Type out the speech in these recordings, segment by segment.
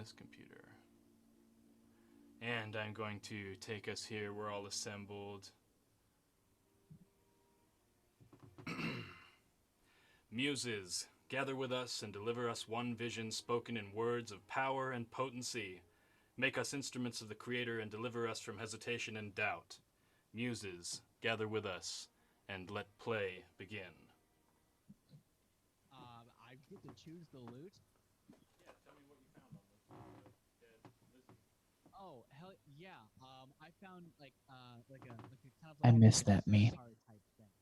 this computer. And I'm going to take us here. We're all assembled. Muses, gather with us and deliver us one vision spoken in words of power and potency. Make us instruments of the Creator and deliver us from hesitation and doubt. Muses, gather with us and let play begin. I get to choose the loot. Yeah, tell me what you found on the dead Lizzie. Oh hell yeah! I found like a kind of I like missed a that me. scimitar type thing.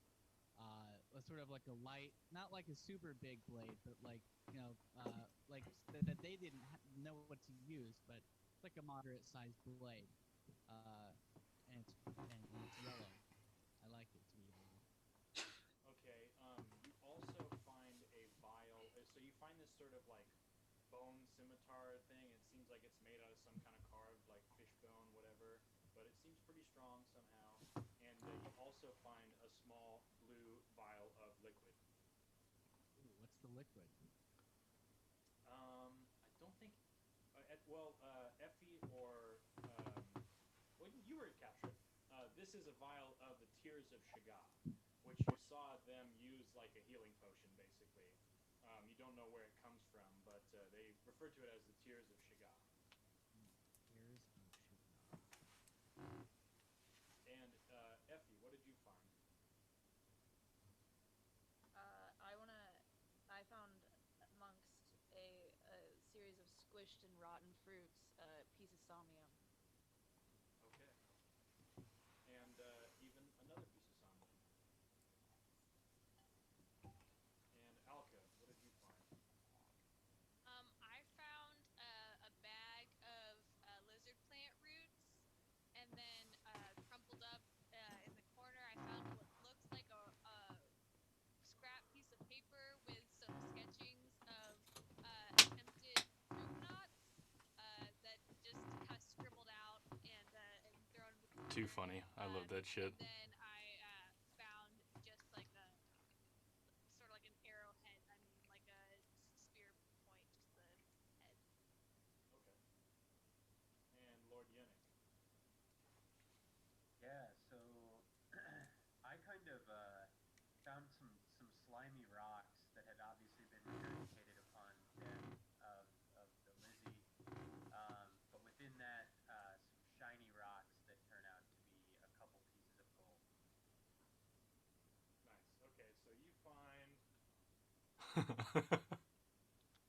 A sort of like a light, not like a super big blade, but like like that they didn't know what to use, but it's like a moderate sized blade. And it's yellow. I like it to be yellow. Okay, you also find a vial. So you find this sort of like bone scimitar thing. It seems like it's made out of some kind of carved, like fish bone, whatever. But it seems pretty strong somehow. And you also find a small blue vial of liquid. Ooh, what's the liquid? I don't think. Effie or well, you were captured. This is a vial of the Tears of Shiga, which you saw them use like a healing potion, basically. You don't know where it comes from, but they refer to it as the Tears of Shiga. Tears of Shigar. And Effie, what did you find? I found amongst a series of squished and rotten fruits a piece of somnium. Okay. And even another piece of somnium. And Alka, what did you find? I found a bag of lizard plant roots, and then crumpled up in the corner, I found what looks like a scrap piece of paper with some sketchings of attempted root knots that just kind of scribbled out and thrown in the Too corner. funny. I love that shit. And then I found just like a sort of like an arrowhead. I mean, like a spear point, just the head. Okay. And Lord Yennik. Yeah, so I kind of found some slimy rocks that had obviously been regurgitated upon death of the Lizzie, but within that, some shiny rocks that turn out to be a couple pieces of gold. Nice. Okay, so you find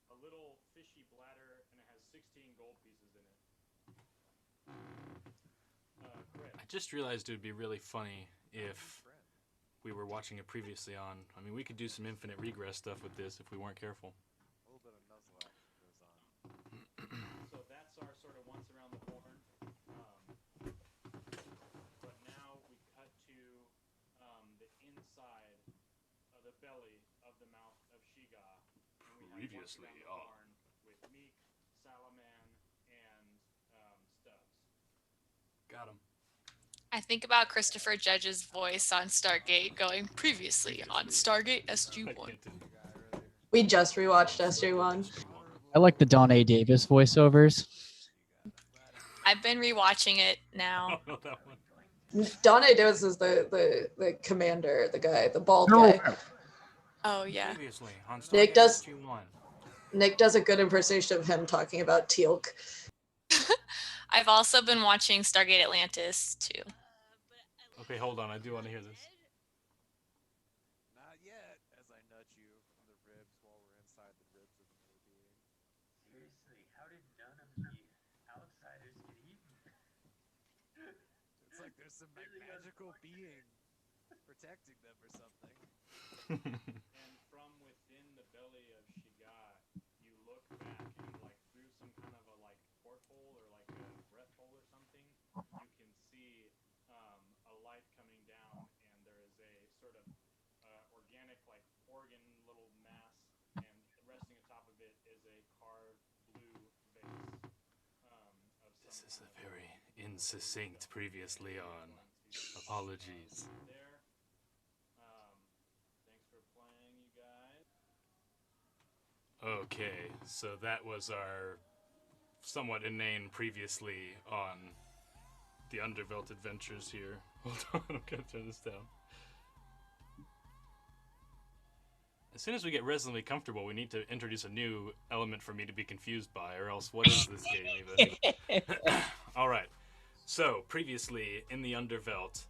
a little fishy bladder, and it has 16 gold pieces in it. I just realized it would be really funny if we were watching it previously on. I mean, we could do some infinite regress stuff with this if we weren't careful. A little bit of nuzzle action goes on. So that's our sort of once around the horn. But now we cut to the inside of the belly of the mouth of Shiga. Previously on with Meek, Salaman, and Stubbs. Got him. I think about Christopher Judge's voice on Stargate going previously on Stargate SG-1. We just rewatched SG-1. I like the Don A. Davis voiceovers. I've been rewatching it now. Don A. Davis is the commander, the guy, the bald guy. Oh yeah. Previously on Nick does SG-1. Nick does a good impersonation of him talking about Teal'c. I've also been watching Stargate Atlantis too. Okay, hold on. I do want to hear this. Not yet, as I nudge you from the ribs while we're inside the ribs of another being. Seriously, how did none of the outsiders get eaten? It's like there's some magical being protecting them or something. And from within the belly of Shiga, you look back and like through some kind of a like porthole or like a breath hole or something, you can see a light coming down, and there is a sort of organic like organ little mass, and resting atop of it is a carved blue vase. This is a very insuccinct previously on. Apologies. There. Thanks for playing, you guys. Okay, so that was our somewhat inane previously on the Undervelt adventures here. Hold on, I'm gonna turn this down. As soon as we get reasonably comfortable, we need to introduce a new element for me to be confused by, or else what is this game even? Alright, so previously in the Undervelt,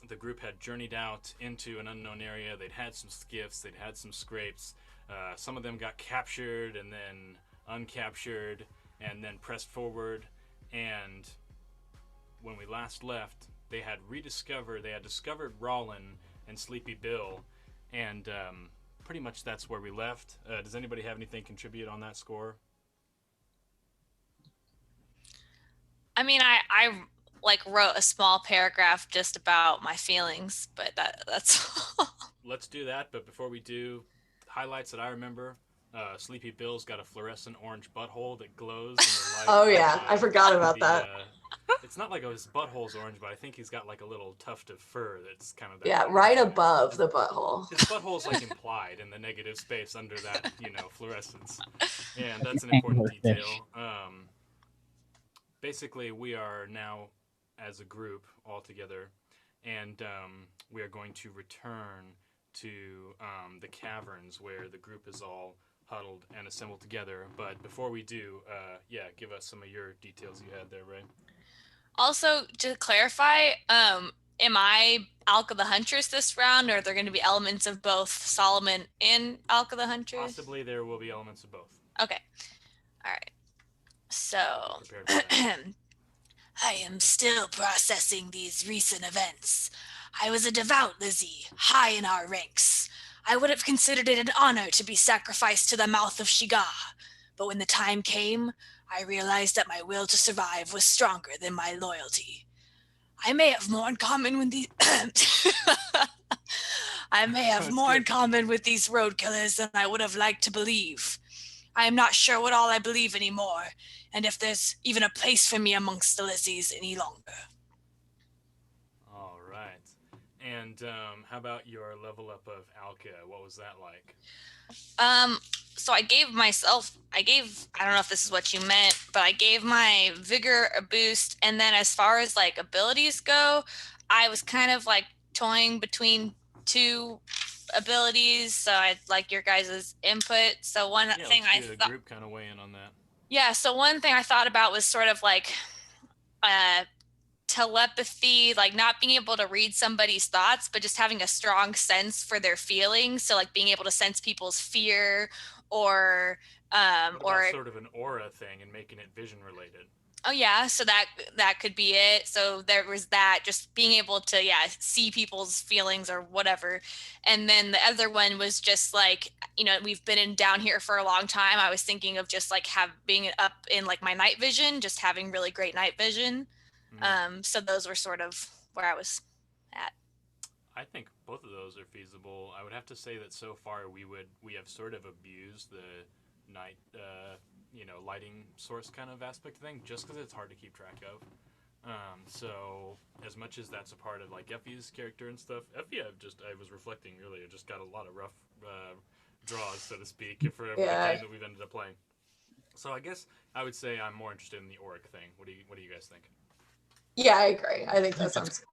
the group had journeyed out into an unknown area. They'd had some skiffs, they'd had some scrapes. Some of them got captured and then uncaptured and then pressed forward. And when we last left, they had discovered Rollin and Sleepy Bill. And pretty much that's where we left. Does anybody have anything contribute on that score? I mean, I like wrote a small paragraph just about my feelings, but that's all. Let's do that, but before we do, highlights that I remember. Sleepy Bill's got a fluorescent orange butthole that glows in the light. Oh yeah, I forgot about that. It's not like his butthole's orange, but I think he's got like a little tuft of fur that's kind of... Yeah, right above the butthole. His butthole's like implied in the negative space under that, fluorescence. And that's an important detail. Basically, we are now, as a group, all together, and we are going to return to the caverns where the group is all huddled and assembled together. But before we do, give us some of your details you had there, Ray. Also, to clarify, am I Alka the Huntress this round, or are there going to be elements of both Solomon and Alka the Huntress? Possibly there will be elements of both. Okay. All right. So, I am still processing these recent events. I was a devout Lizzie, high in our ranks. I would have considered it an honor to be sacrificed to the mouth of Shigar, but when the time came, I realized that my will to survive was stronger than my loyalty. I may have more in common with these road killers than I would have liked to believe. I am not sure what all I believe anymore, and if there's even a place for me amongst the Lizzies any longer. All right. And how about your level up of Alka? What was that like? So I don't know if this is what you meant, but I gave my vigor a boost, and then as far as like abilities go, I was kind of like toying between two abilities, so I'd like your guys' input. So one thing I thought, the group kind of weigh in on that. Yeah, so one thing I thought about was sort of like telepathy, like not being able to read somebody's thoughts, but just having a strong sense for their feelings. So like being able to sense people's fear or sort of an aura thing and making it vision related. Oh yeah, so that could be it. So there was that, just being able to see people's feelings or whatever. And then the other one was just like, we've been down here for a long time. I was thinking of just like being up in like my night vision, just having really great night vision. So those were sort of where I was at. I think both of those are feasible. I would have to say that so far we have sort of abused the night lighting source kind of aspect thing, just because it's hard to keep track of. So as much as that's a part of like Effie's character and stuff, Effie I was reflecting earlier, just got a lot of rough draws, so to speak, for every game that we've ended up playing. So I guess I would say I'm more interested in the auric thing. What do you guys think? Yeah, I agree. I think that sounds good.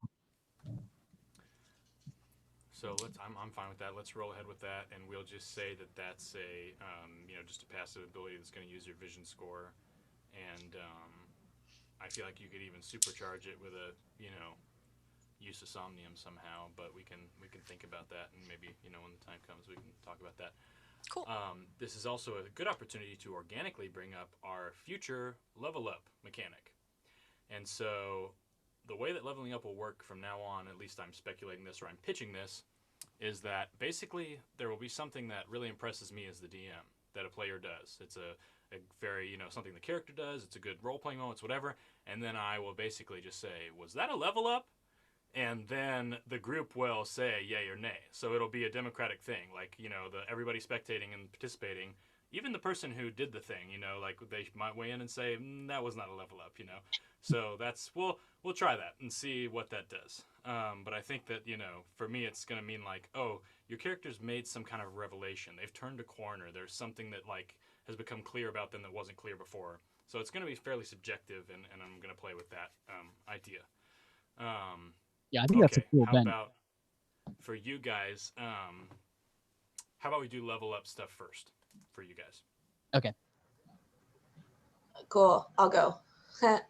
So I'm fine with that. Let's roll ahead with that, and we'll just say that that's a just a passive ability that's going to use your vision score, and I feel like you could even supercharge it with a use of somnium somehow. But we can think about that, and maybe when the time comes we can talk about that. Cool. This is also a good opportunity to organically bring up our future level up mechanic, and so the way that leveling up will work from now on, at least I'm speculating this or I'm pitching this, is that basically there will be something that really impresses me as the DM that a player does. It's a very, something the character does. It's a good role-playing moment, it's whatever. And then I will basically just say, was that a level up? And then the group will say yay or nay. So it'll be a democratic thing. Like, everybody spectating and participating, even the person who did the thing, like they might weigh in and say, that was not a level up, So we'll try that and see what that does. But I think that, for me, it's going to mean like, oh, your character's made some kind of revelation. They've turned a corner. There's something that like has become clear about them that wasn't clear before. So it's going to be fairly subjective, and I'm going to play with that idea. Yeah, I think that's a Okay, cool how event. about for you guys? How about we do level up stuff first for you guys? Okay. Cool. I'll go. Yep,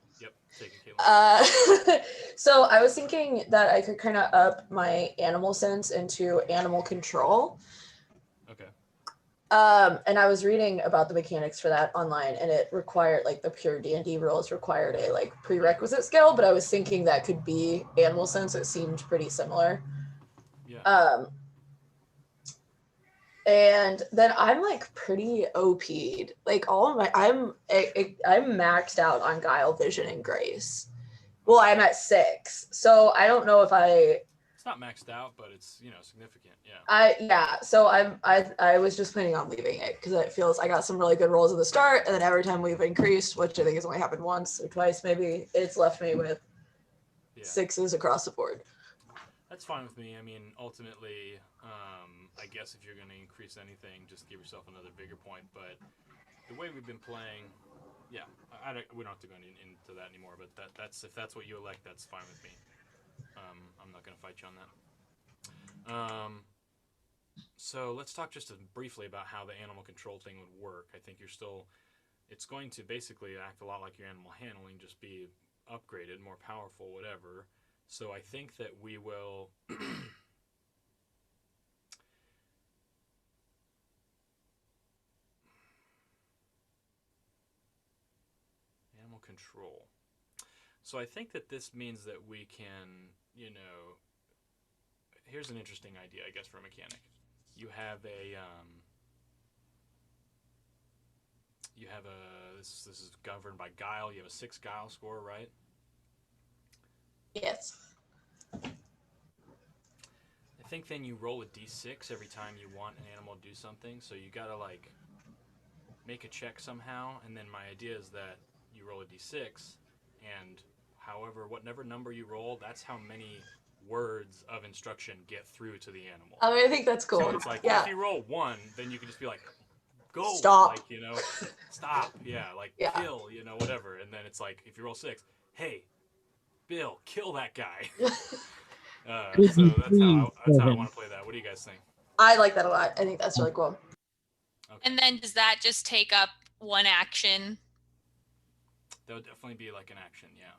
take it, Caitlin. So I was thinking that I could kind of up my animal sense into animal control. Okay. And I was reading about the mechanics for that online, and it required, like, the pure D&D rules required a, like, prerequisite skill, but I was thinking that could be animal sense. It seemed pretty similar. Yeah. And then I'm, like, pretty OP'd. Like, all of my, I'm maxed out on Guile, Vision, and Grace. Well, I'm at 6, so I don't know if It's not maxed out, but it's, you know, significant. Yeah. So I was just planning on leaving it because it feels I got some really good rolls at the start, and then every time we've increased, which I think has only happened once or twice, maybe, it's left me with 6s across the board. That's fine with me. I mean, ultimately, I guess if you're going to increase anything, just give yourself another bigger point. But the way we've been playing, yeah, we don't have to go into that anymore. But that's if that's what you elect, that's fine with me. I'm not going to fight you on that. So let's talk just briefly about how the animal control thing would work. I think it's going to basically act a lot like your animal handling, just be upgraded, more powerful, whatever. So I think that we will animal control. So I think that this means that we can, you know, here's an interesting idea, I guess, for a mechanic. You have this is governed by Guile. You have a 6 Guile score, right? Yes. I think then you roll a d6 every time you want an animal to do something. So you gotta, like, make a check somehow, and then my idea is that you roll a d6, and whatever number you roll, that's how many words of instruction get through to the animal. I mean, I think that's cool. So it's like, if you roll 1, then you can just be like, go, stop, like, you know, stop, like, kill, you know, whatever. And then it's like, if you roll 6, hey, Bill, kill that guy. So that's how I want to play that. What do you guys think? I like that a lot. I think that's really cool. Okay. And then does that just take up one action? That would definitely be like an action, yeah.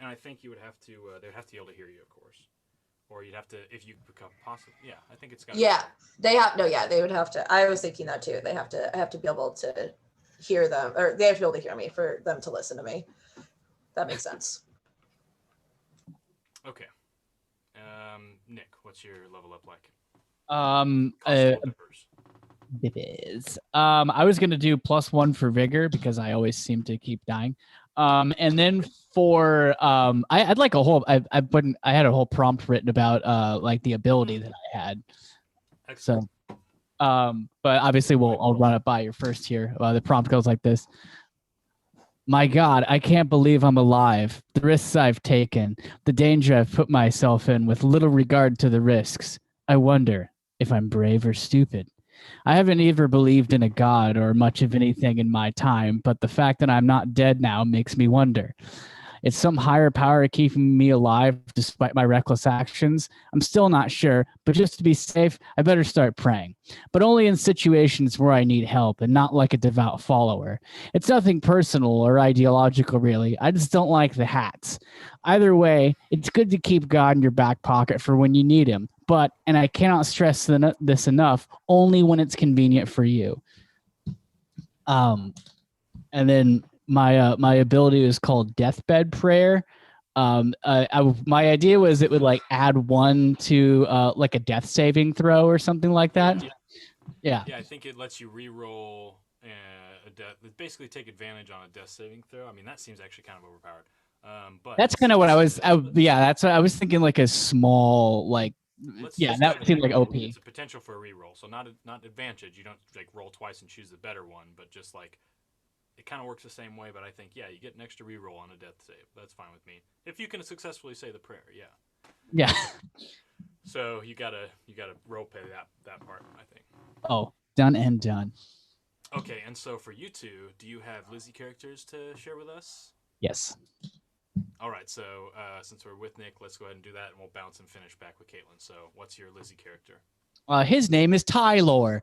And I think you would have to, they would have to be able to hear you, of course. Or you'd have to, if you become possible. Yeah, I think it's got to Yeah, they would have to. I was thinking that too. I have to be able to hear them, or they have to be able to hear me for them to listen to me. That makes sense. Okay. Nick, what's your level up like? It is. I was gonna do +1 for vigor because I always seem to keep dying. And then for I'd like a whole. I had a whole prompt written about like the ability that I had. Excellent. So, but obviously I'll run it by you first here. The prompt goes like this. My God, I can't believe I'm alive. The risks I've taken, the danger I've put myself in with little regard to the risks. I wonder if I'm brave or stupid. I haven't ever believed in a god or much of anything in my time, but the fact that I'm not dead now makes me wonder. It's some higher power keeping me alive despite my reckless actions. I'm still not sure, but just to be safe, I better start praying. But only in situations where I need help and not like a devout follower. It's nothing personal or ideological, really. I just don't like the hats. Either way, it's good to keep God in your back pocket for when you need him. But, and I cannot stress this enough, only when it's convenient for you. And then my ability is called Deathbed Prayer. My idea was it would like add 1 to like a death saving throw or something like that. Yeah. Yeah, I think it lets you re-roll a death. Basically, take advantage on a death saving throw. I mean, that seems actually kind of overpowered. But that's kind of what I was. That's what I was thinking. Like a small like. That seemed like OP. It's a potential for a re-roll, so not advantage. You don't like roll twice and choose the better one, but just like. It kind of works the same way, but I think, you get an extra reroll on a death save. That's fine with me. If you can successfully say the prayer, yeah. Yeah. So you gotta role play that part, I think. Oh, done and done. Okay, and so for you two, do you have Lizzie characters to share with us? Yes. All right, so since we're with Nick, let's go ahead and do that, and we'll bounce and finish back with Caitlin. So, what's your Lizzie character? His name is Tylor.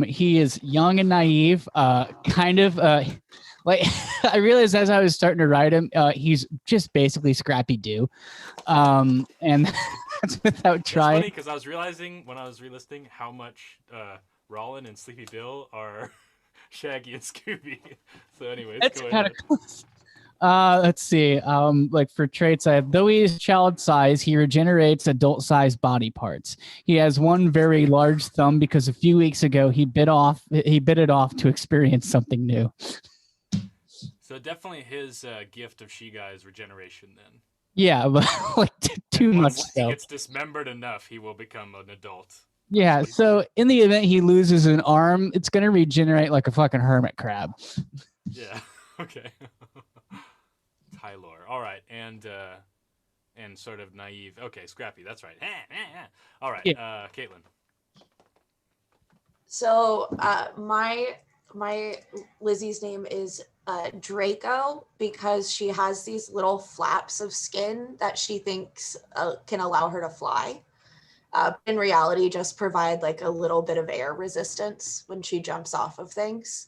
He is young and naive, kind of like I realized as I was starting to write him, he's just basically Scrappy Doo. And that's without trying. It's funny because I was realizing when I was relisting how much Rollin and Sleepy Bill are Shaggy and Scooby. So, anyways, That's go kind ahead. of close. Let's see. Like for traits, I have though he is child size, he regenerates adult sized body parts. He has one very large thumb because a few weeks ago he bit it off to experience something new. So definitely his gift of She-Guy's regeneration then. Yeah, but like too much Once so. he gets dismembered enough, he will become an adult. Yeah, so in the event he loses an arm, it's gonna regenerate like a fucking hermit crab. Yeah. Okay. Tylor. All right, and sort of naive. Okay, Scrappy. That's right. All right, Yeah. Caitlin. So my Lizzie's name is Draco because she has these little flaps of skin that she thinks can allow her to fly. In reality, just provide like a little bit of air resistance when she jumps off of things.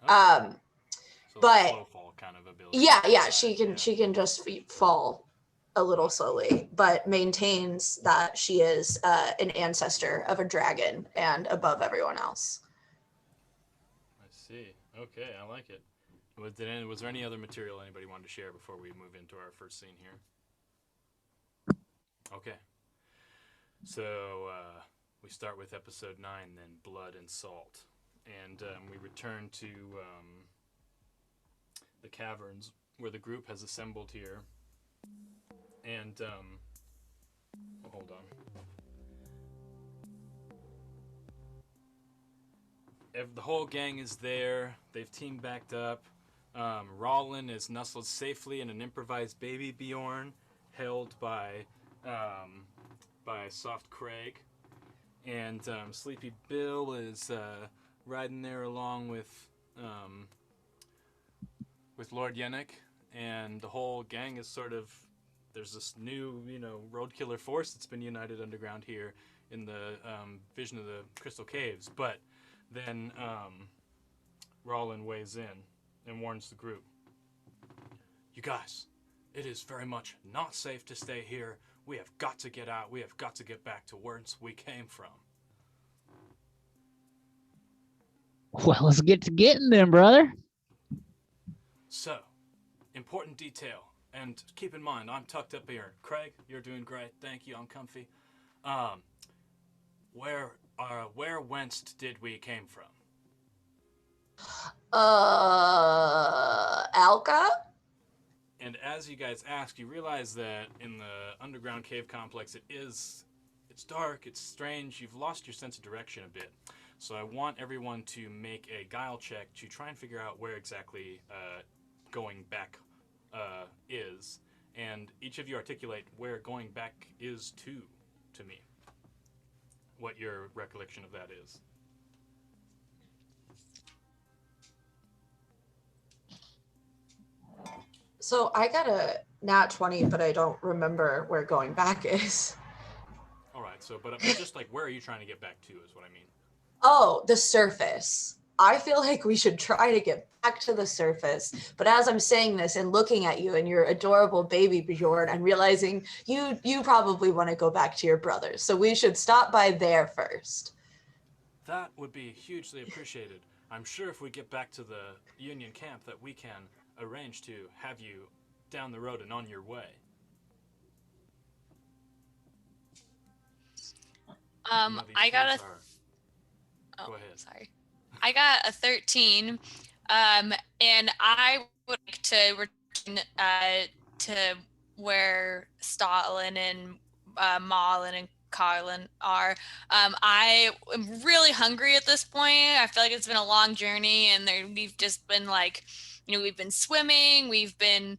Okay. So but slow fall kind of ability. Yeah, she can just fall a little slowly, but maintains that she is an ancestor of a dragon and above everyone else. I see. Okay, I like it. Was there any other material anybody wanted to share before we move into our first scene here? Okay. So we start with episode 9, then Blood and Salt, and we return to the caverns where the group has assembled here, and hold on. The whole gang is there. They've team backed up. Rollin is nestled safely in an improvised baby Bjorn, held by Soft Craig, and Sleepy Bill is riding there along with Lord Yennik, and the whole gang is sort of, there's this new, road killer force that's been united underground here in the vision of the Crystal Caves. But then Rollin weighs in and warns the group. You guys, it is very much not safe to stay here. We have got to get out. We have got to get back to whence we came from. Well, let's get to getting them, brother. So, important detail. And keep in mind, I'm tucked up here. Craig, you're doing great. Thank you. I'm comfy. Where whence did we came from? Alka? And as you guys ask, you realize that in the underground cave complex, it's dark, it's strange, you've lost your sense of direction a bit. So I want everyone to make a guile check to try and figure out where exactly going back is. And each of you articulate where going back is to me. What your recollection of that is. So I got a nat 20, but I don't remember where going back is. All right, so but just like where are you trying to get back to is what I mean. Oh, the surface. I feel like we should try to get back to the surface. But as I'm saying this and looking at you and your adorable baby Bjorn, I'm realizing you probably want to go back to your brothers. So we should stop by there first. That would be hugely appreciated. I'm sure if we get back to the Union camp that we can arrange to have you down the road and on your way. I got a... Go ahead. Sorry. I got a 13, and I would like to return to where Stalin and Malin and Carlin are. I am really hungry at this point. I feel like it's been a long journey, and we've just been we've been swimming, we've been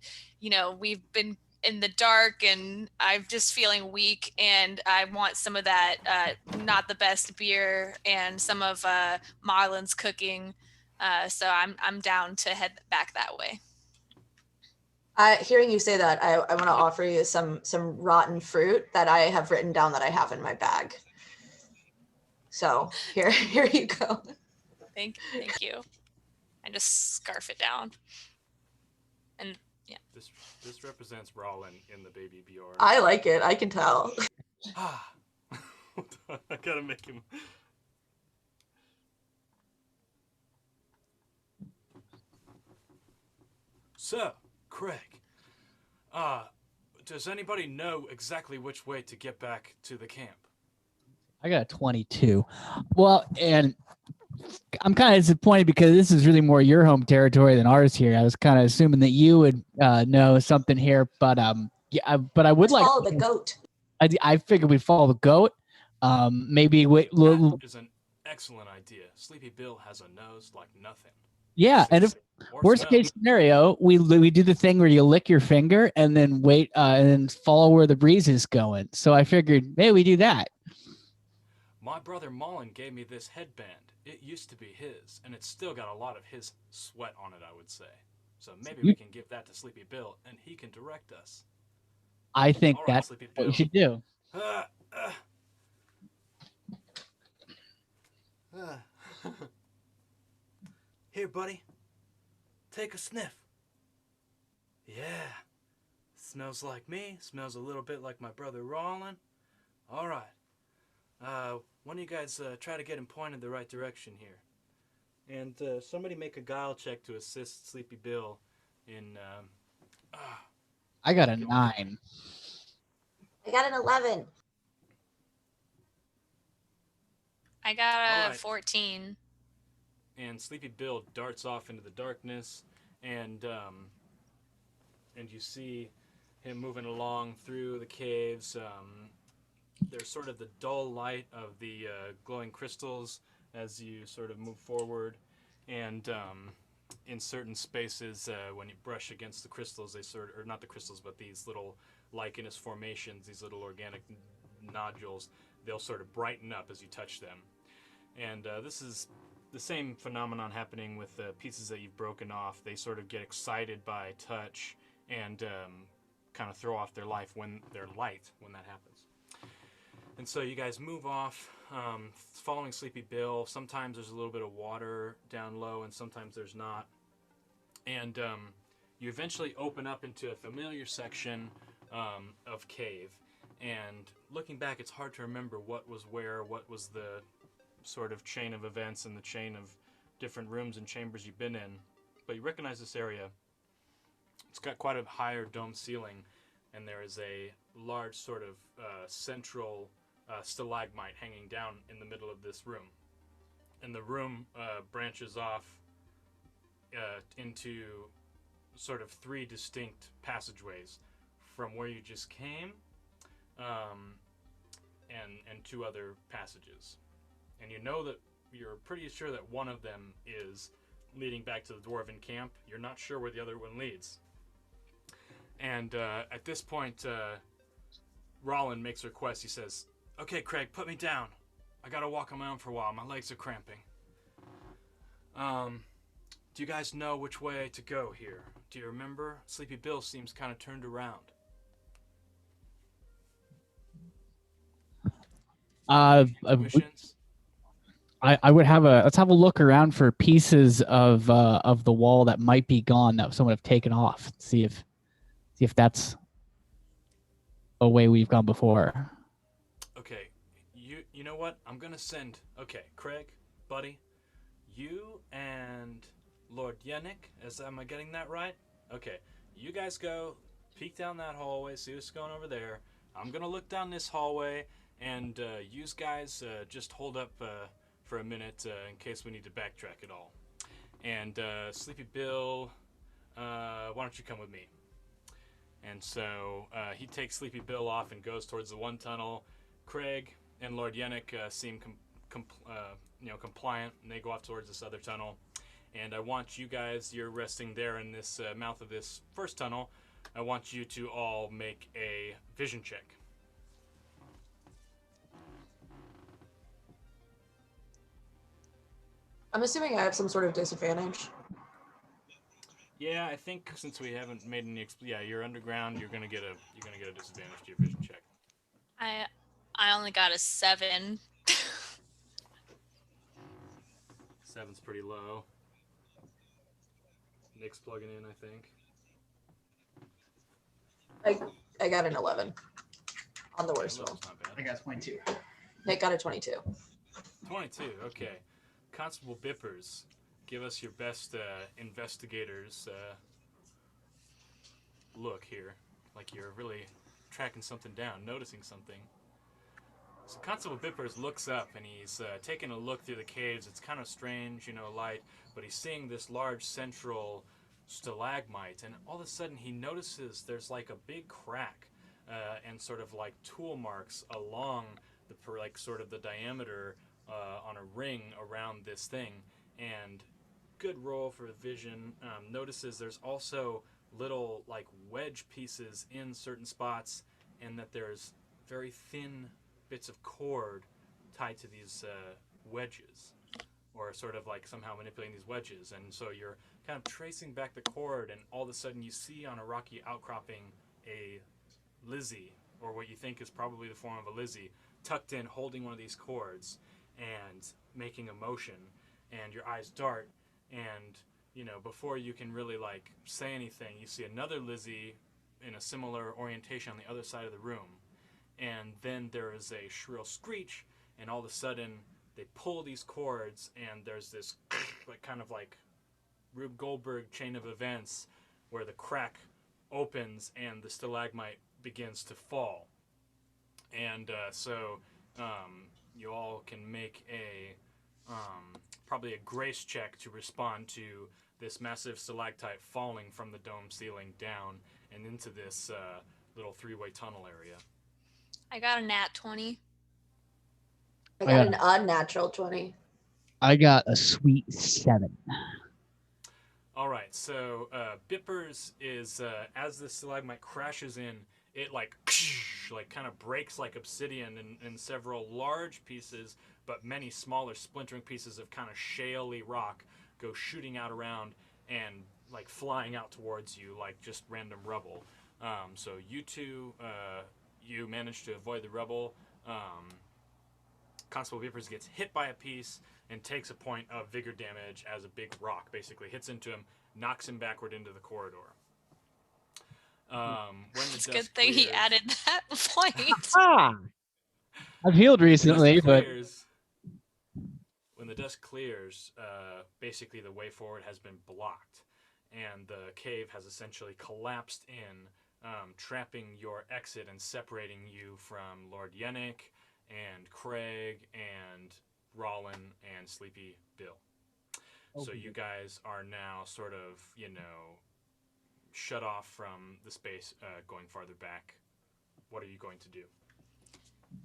in the dark, and I'm just feeling weak, and I want some of that not the best beer and some of Marlon's cooking. So I'm down to head back that way. Hearing you say that, I want to offer you some rotten fruit that I have written down that I have in my bag. So here you go. Thank you. I just scarf it down. And yeah. This represents Rollin in the Baby Bjorn. I like it. I can tell. Ah. I gotta make him. So, Craig, does anybody know exactly which way to get back to the camp? I got a 22. Well, and I'm kind of disappointed because this is really more your home territory than ours here. I was kind of assuming that you would know something here, but yeah, but I would Let's like follow the goat. I figured we'd follow the goat. Maybe wait. That is an excellent idea. Sleepy Bill has a nose like nothing. Yeah, and if worst case scenario, we do the thing where you lick your finger and then wait and then follow where the breeze is going. So I figured maybe we do that. My brother Mullen gave me this headband. It used to be his, and it's still got a lot of his sweat on it, I would say. So maybe we can give that to Sleepy Bill, and he can direct us. I think All right, that's Sleepy what Bill. we should do. Here, buddy. Take a sniff. Yeah. Smells like me. Smells a little bit like my brother Rollin. All right. Why don't you guys try to get him pointed the right direction here? And somebody make a guile check to assist Sleepy Bill in... I got a 9. I got an 11. I got a All right. 14. And Sleepy Bill darts off into the darkness, and you see him moving along through the caves. There's sort of the dull light of the glowing crystals as you sort of move forward, and in certain spaces, when you brush against the crystals, they or not the crystals, but these little lichenous formations, these little organic nodules, they'll sort of brighten up as you touch them. And this is the same phenomenon happening with the pieces that you've broken off. They sort of get excited by touch and kind of throw off their light when that happens. And so you guys move off, following Sleepy Bill. Sometimes there's a little bit of water down low, and sometimes there's not. And you eventually open up into a familiar section of cave. And looking back, it's hard to remember what was where, what was the sort of chain of events and the chain of different rooms and chambers you've been in. But you recognize this area. It's got quite a higher dome ceiling, and there is a large sort of central stalagmite hanging down in the middle of this room. And the room branches off into sort of 3 distinct passageways from where you just came, and 2 other passages. And you know that you're pretty sure that one of them is leading back to the Dwarven camp. You're not sure where the other one leads. And at this point, Rollin makes a request. He says, "Okay, Craig, put me down. I gotta walk on my own for a while. My legs are cramping. Do you guys know which way to go here? Do you remember? Sleepy Bill seems kind of turned around." Missions? I would have let's have a look around for pieces of the wall that might be gone that someone have taken off. See if that's a way we've gone before. Okay, you know what? I'm gonna send. Okay, Craig, buddy, you and Lord Yennik. Am I getting that right? Okay, you guys go peek down that hallway, see what's going over there. I'm gonna look down this hallway, and you guys just hold up for a minute in case we need to backtrack at all. And Sleepy Bill, why don't you come with me? And so he takes Sleepy Bill off and goes towards the one tunnel. Craig and Lord Yennik seem compliant, and they go off towards this other tunnel. And I want you guys, you're resting there in this mouth of this first tunnel, I want you to all make a vision check. I'm assuming I have some sort of disadvantage. Yeah, I think since we haven't made any, yeah, you're underground. You're gonna get a disadvantage to your vision check. I only got a 7. 7's pretty low. Nick's plugging in, I think. I got an 11 on the worst roll. 11's not bad. I got 22. Nick got a 22. 22. Okay. Constable Bippers, give us your best investigators look here. Like you're really tracking something down, noticing something. So Constable Bippers looks up and he's taking a look through the caves. It's kind of strange, light, but he's seeing this large central stalagmite, and all of a sudden he notices there's like a big crack and sort of like tool marks along sort of the diameter on a ring around this thing. And good roll for vision. Notices there's also little like wedge pieces in certain spots, and that there's very thin bits of cord tied to these wedges, or sort of like somehow manipulating these wedges. And so you're kind of tracing back the cord, and all of a sudden you see on a rocky outcropping a Lizzie, or what you think is probably the form of a Lizzie, tucked in holding one of these cords and making a motion. And your eyes dart, and before you can really like say anything, you see another Lizzie in a similar orientation on the other side of the room. And then there is a shrill screech, and all of a sudden they pull these cords, and there's this like kind of like Rube Goldberg chain of events where the crack opens and the stalagmite begins to fall. And so you all can make a probably a grace check to respond to this massive stalactite falling from the dome ceiling down and into this little three-way tunnel area. I got a nat 20. I got an unnatural 20. I got a sweet 7. All right, so Bippers is as the stalagmite crashes in, it like kind of breaks like obsidian in several large pieces, but many smaller splintering pieces of kind of shaly rock go shooting out around and like flying out towards you like just random rubble. So you two, you manage to avoid the rubble. Constable Bippers gets hit by a piece and takes a point of vigor damage as a big rock basically hits into him, knocks him backward into the corridor. It's a good thing he added that point. I've healed recently, but when the dust clears, basically the way forward has been blocked, and the cave has essentially collapsed in, trapping your exit and separating you from Lord Yennik and Craig and Rollin and Sleepy Bill. So you guys are now sort of, shut off from the space going farther back. What are you going to do?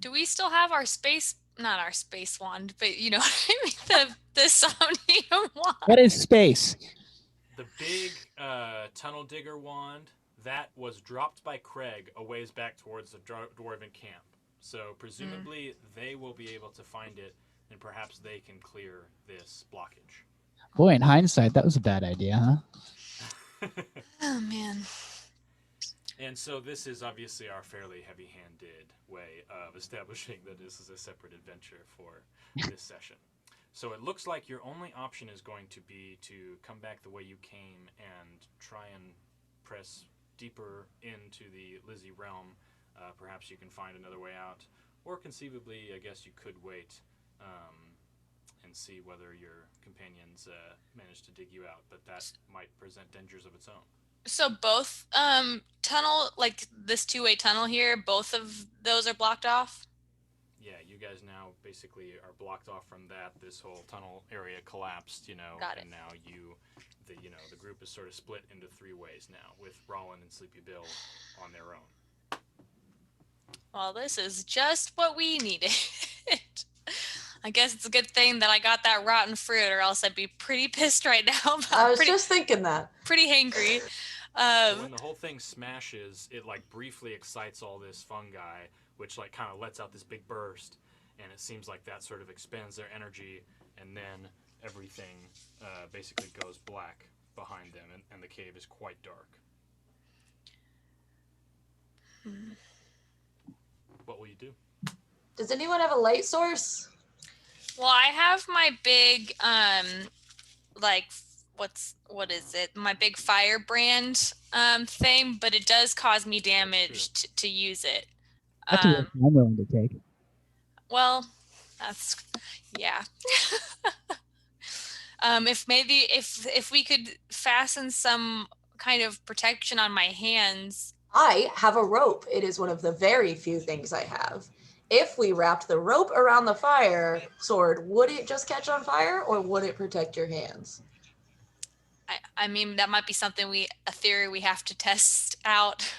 Do we still have our not our space wand, but you know what I mean? The Somnium wand. What is space? The big tunnel digger wand, that was dropped by Craig a ways back towards the Dwarven camp. So presumably they will be able to find it, and perhaps they can clear this blockage. Boy, in hindsight, that was a bad idea, huh? Oh, man. And so this is obviously our fairly heavy-handed way of establishing that this is a separate adventure for this session. So it looks like your only option is going to be to come back the way you came and try and press deeper into the Lizzie realm. Perhaps you can find another way out. Or conceivably, I guess you could wait and see whether your companions manage to dig you out. But that might present dangers of its own. So both tunnel, like this two-way tunnel here, both of those are blocked off? Yeah, you guys now basically are blocked off from that. This whole tunnel area collapsed, Got it. and now the group is sort of split into three ways now, with Rollin and Sleepy Bill on their own. Well, this is just what we needed. I guess it's a good thing that I got that rotten fruit, or else I'd be pretty pissed right now. I was just thinking that. Pretty hangry. So when the whole thing smashes, it like briefly excites all this fungi, which like kind of lets out this big burst, and it seems like that sort of expends their energy, and then everything basically goes black behind them, and the cave is quite dark. What will you do? Does anyone have a light source? Well, I have my big like what is it? My big firebrand thing, but it does cause me damage to use it. That's a risk I'm willing to take. Well, that's yeah. If we could fasten some kind of protection on my hands. I have a rope. It is one of the very few things I have. If we wrapped the rope around the fire sword, would it just catch on fire or would it protect your hands? I mean, that might be a theory we have to test out.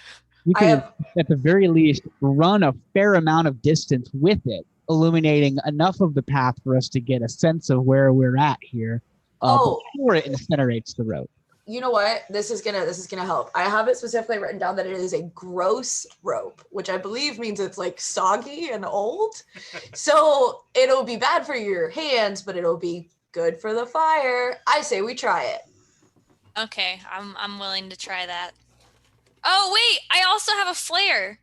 You could, at the very least, run a fair amount of distance with it, illuminating enough of the path for us to get a sense of where we're at here before it incinerates the rope. You know what? This is gonna help. I have it specifically written down that it is a gross rope, which I believe means it's like soggy and old. So it'll be bad for your hands, but it'll be good for the fire. I say we try it. Okay, I'm willing to try that. Oh wait, I also have a flare.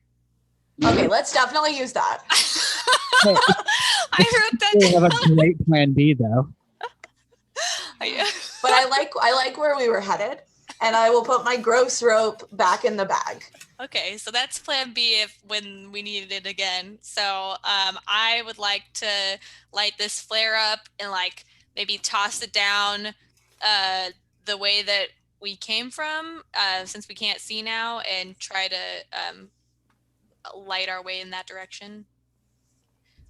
Okay, let's definitely use that. Hey, I wrote that we down. have a great plan B though. But I like where we were headed, and I will put my gross rope back in the bag. Okay, so that's plan B when we needed it again. So I would like to light this flare up and like maybe toss it down the way that we came from, since we can't see now, and try to light our way in that direction.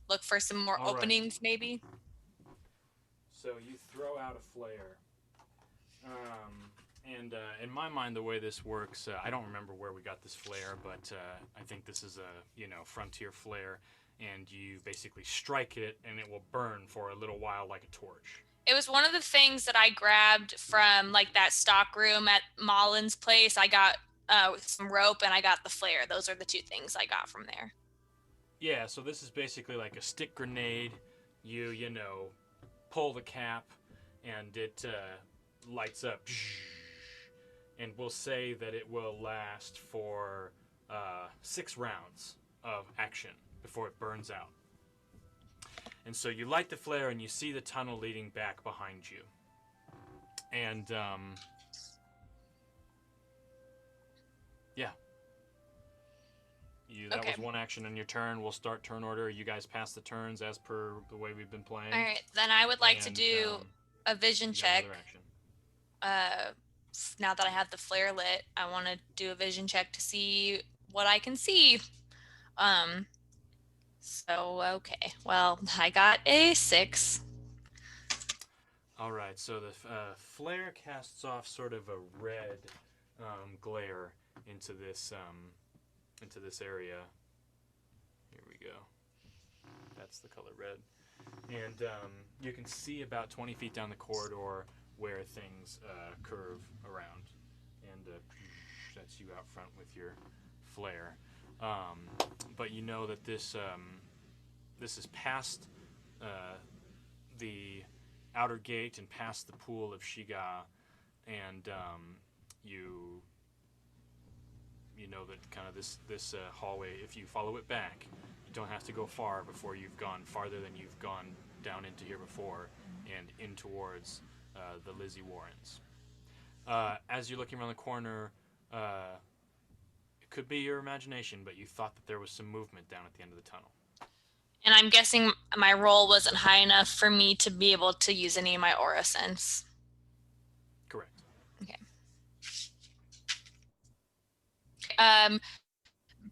Look for some more openings, maybe. So you throw out a flare. And in my mind, the way this works, I don't remember where we got this flare, but I think this is a frontier flare, and you basically strike it, and it will burn for a little while like a torch. It was one of the things that I grabbed from like that stock room at Mullen's place. I got some rope and I got the flare. Those are the two things I got from there. Yeah, so this is basically like a stick grenade. You pull the cap, and it lights up. And we'll say that it will last for 6 rounds of action before it burns out. And so you light the flare, and you see the tunnel leading back behind you. And, yeah. That was one action on your turn. We'll start turn order. You guys pass the turns as per the way we've been playing. All right, then I would like to do a vision check. Now that I have the flare lit, I want to do a vision check to see what I can see. So, okay. Well, I got a 6. All right, so the flare casts off sort of a red glare into this area. Here we go. That's the color red. And you can see about 20 feet down the corridor where things curve around. And that's you out front with your flare. But you know that this is past the outer gate and past the pool of Shiga, and you know that kind of this hallway, if you follow it back, you don't have to go far before you've gone farther than you've gone down into here before and in towards the Lizzie Warrens. As you're looking around the corner, it could be your imagination, but you thought that there was some movement down at the end of the tunnel. And I'm guessing my roll wasn't high enough for me to be able to use any of my aura sense. Correct. Okay.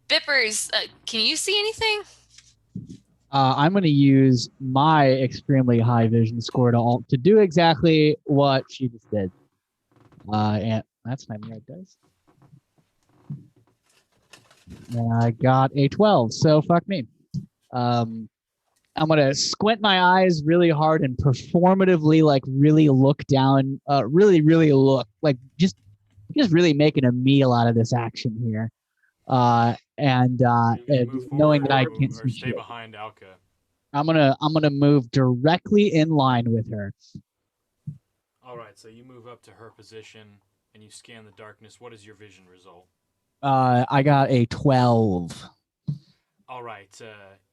Bippers, can you see anything? I'm going to use my extremely high vision score to do exactly what she just did. And that's my mirror dice. And I got a 12, so fuck me. I'm going to squint my eyes really hard and performatively, like, really look down, really look, like, just really making a meal out of this action here. And knowing that I can't see stay behind Alka. I'm gonna move directly in line with her. All right, so you move up to her position and you scan the darkness. What is your vision result? I got a 12. All right,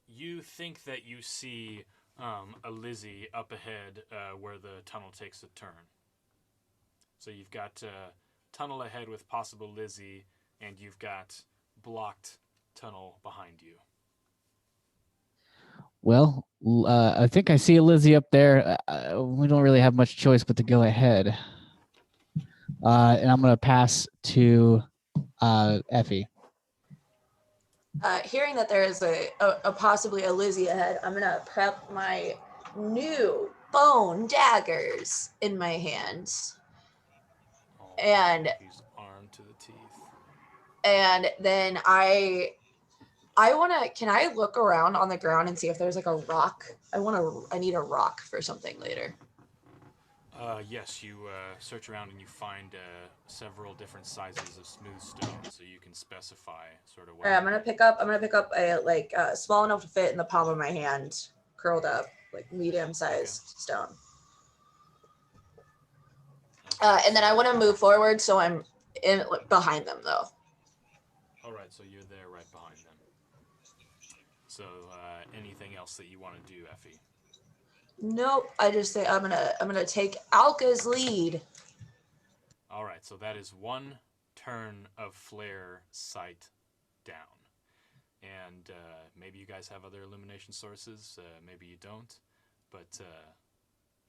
you think that you see a Lizzie up ahead where the tunnel takes a turn. So you've got tunnel ahead with possible Lizzie, and you've got blocked tunnel behind you. Well, I think I see a Lizzie up there. We don't really have much choice but to go ahead. And I'm going to pass to Effie. Hearing that there is a possibly a Lizzie ahead, I'm gonna prep my new bone daggers in my hands, Oh, and he's armed to the teeth. and then I wanna. Can I look around on the ground and see if there's like a rock? I need a rock for something later. Yes, you search around and you find several different sizes of smooth stone, so you can specify sort of. All right, I'm gonna pick up a like small enough to fit in the palm of my hand, curled up, like medium-sized stone. Okay, And then I want to move forward, so I'm in behind them though. All right, so you're there right behind them. So anything else that you want to do, Effie? Nope. I just say I'm gonna take Alka's lead. All right, so that is one turn of flare sight down. And maybe you guys have other illumination sources, maybe you don't, but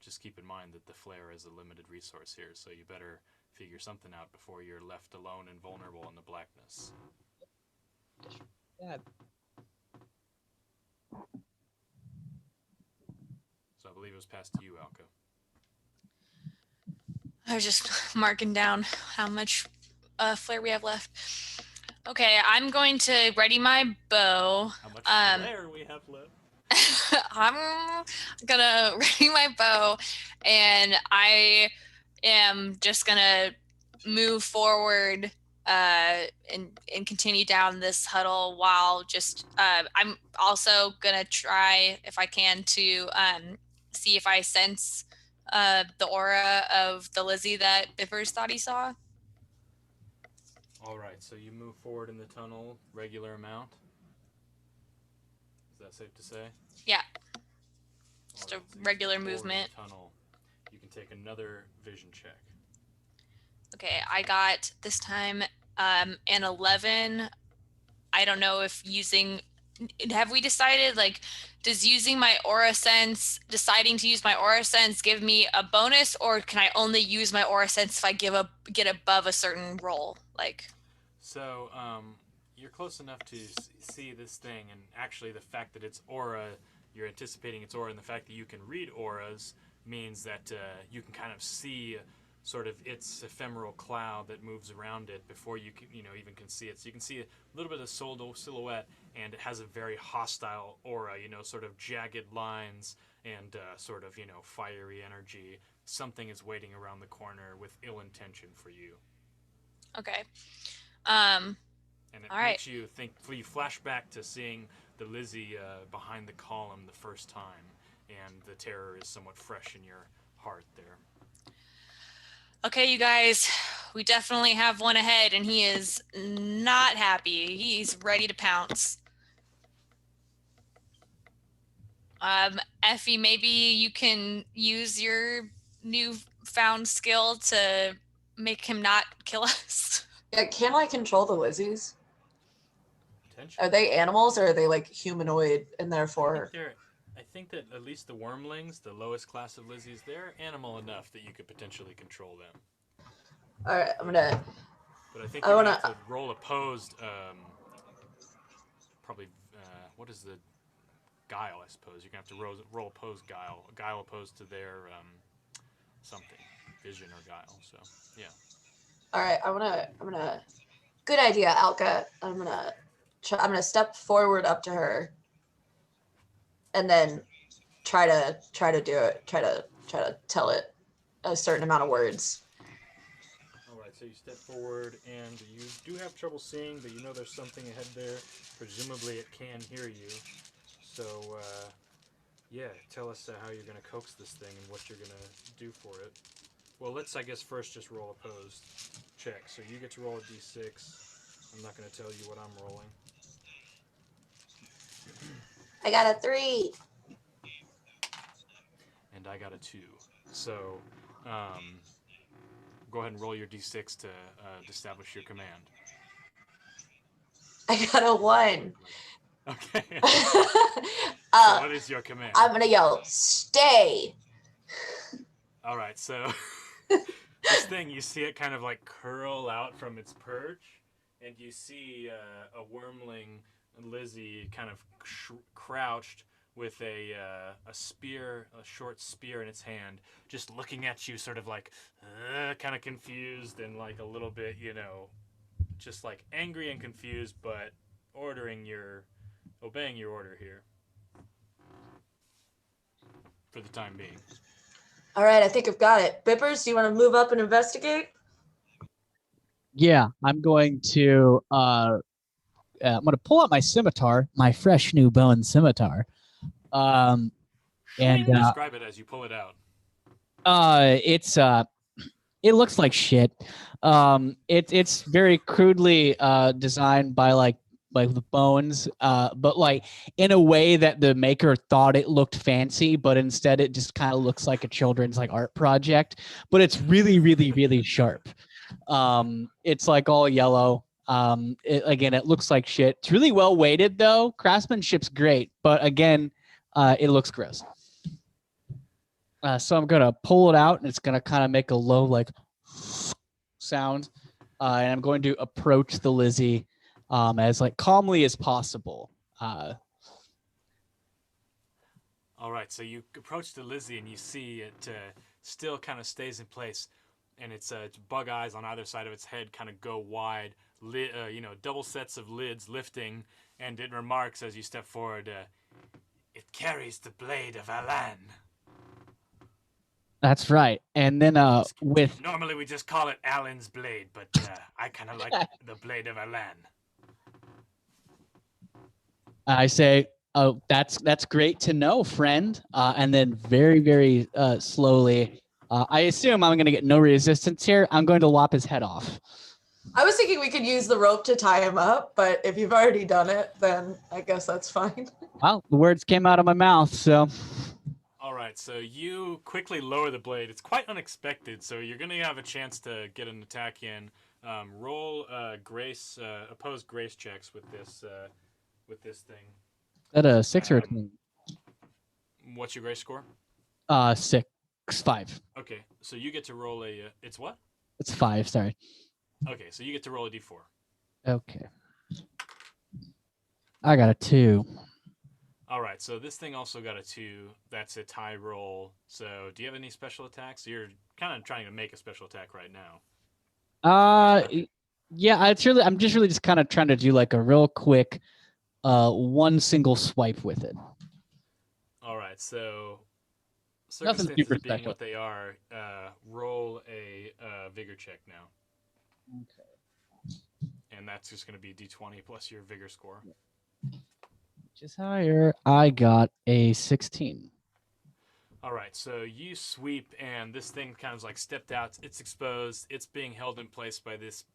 just keep in mind that the flare is a limited resource here, so you better figure something out before you're left alone and vulnerable in the blackness. Yeah. So I believe it was passed to you, Alka. I was just marking down how much flare we have left. Okay, I'm going to ready my bow. How much flare we have left? I'm gonna ready my bow, and I am just gonna move forward and continue down this huddle while just I'm also gonna try, if I can, to see if I sense the aura of the Lizzie that Biffers thought he saw. All right, so you move forward in the tunnel, regular amount. Is that safe to say? Yeah. Just All right, a so you regular step forward in movement. the tunnel. You can take another vision check. Okay, I got this time an 11. I don't know if have we decided, like, does using my aura sense, deciding to use my aura sense give me a bonus, or can I only use my aura sense if I get above a certain roll? Like, so you're close enough to see this thing, and actually the fact that it's aura, you're anticipating its aura, and the fact that you can read auras means that you can kind of see sort of its ephemeral cloud that moves around it before you can, even can see it. So you can see a little bit of silhouette, and it has a very hostile aura, sort of jagged lines and sort of, fiery energy. Something is waiting around the corner with ill intention for you. okay. And it all right. makes you think, you flash back to seeing the Lizzie behind the column the first time, and the terror is somewhat fresh in your heart there. Okay, you guys, we definitely have one ahead, and he is not happy. He's ready to pounce. Effie, maybe you can use your newfound skill to make him not kill us. Yeah, can I control the Lizzies? Potentially. Are they animals or are they like humanoid and therefore? I think that at least the wormlings, the lowest class of Lizzies, they're animal enough that you could potentially control them. All right, I'm gonna. But I think you're gonna have to roll opposed. Probably. What is the guile? I suppose you're gonna have to roll opposed guile. Guile opposed to their something, vision or guile. So yeah. All right, I'm gonna. Good idea, Alka. I'm gonna step forward up to her, and then try to do it. Try to tell it a certain amount of words. All right, so you step forward, and you do have trouble seeing, but you know there's something ahead there. Presumably, it can hear you. So yeah, tell us how you're gonna coax this thing and what you're gonna do for it. Well, let's, I guess, first just roll opposed check. So you get to roll a d6. I'm not going to tell you what I'm rolling. I got a 3. And I got a 2. So go ahead and roll your d6 to establish your command. I got a 1. Okay. So what is your command? I'm gonna yell, "Stay!" All right, so this thing, you see it kind of like curl out from its perch, and you see a wormling Lizzie kind of crouched with a spear, a short spear in its hand, just looking at you, sort of like kind of confused and like a little bit, just like angry and confused, but obeying your order here for the time being. All right, I think I've got it. Bippers, do you want to move up and investigate? Yeah, I'm going to pull out my scimitar, my fresh new bone scimitar. And describe it as you pull it out. It looks like shit. It's very crudely designed by like the bones, but like in a way that the maker thought it looked fancy, but instead it just kind of looks like a children's like art project. But it's really, really, really sharp. It's like all yellow. It looks like shit. It's really well weighted though. Craftsmanship's great, but again, it looks gross. So I'm gonna pull it out, and it's gonna kind of make a low like sound, and I'm going to approach the Lizzie as like calmly as possible. All right, so you approach the Lizzie, and you see it still kind of stays in place, and its bug eyes on either side of its head kind of go wide, double sets of lids lifting, and it remarks as you step forward, "It carries the blade of Alan." That's right. And then with normally we just call it Alan's blade, but I kind of like the blade of Alan. I say, "Oh, that's great to know, friend." And then very, very slowly, I assume I'm going to get no resistance here. I'm going to lop his head off. I was thinking we could use the rope to tie him up, but if you've already done it, then I guess that's fine. Well, the words came out of my mouth, so. All right, so you quickly lower the blade. It's quite unexpected, so you're going to have a chance to get an attack in. Roll opposed grace checks with this thing. At a 6 or a 10? What's your grace score? 6, 5. Okay, so you get to roll it's what? It's 5. Sorry. Okay, so you get to roll a d4. Okay. I got a 2. All right, so this thing also got a 2. That's a tie roll. So do you have any special attacks? You're kind of trying to make a special attack right now. Yeah, I'm just really kind of trying to do like a real quick one single swipe with it. All right, so nothing circumstances super being special. what they are, roll a vigor check now. Okay. And that's just going to be d20 plus your vigor score. Just higher. I got a 16. All right, so you sweep, and this thing kind of like stepped out. It's exposed. It's being held in place by this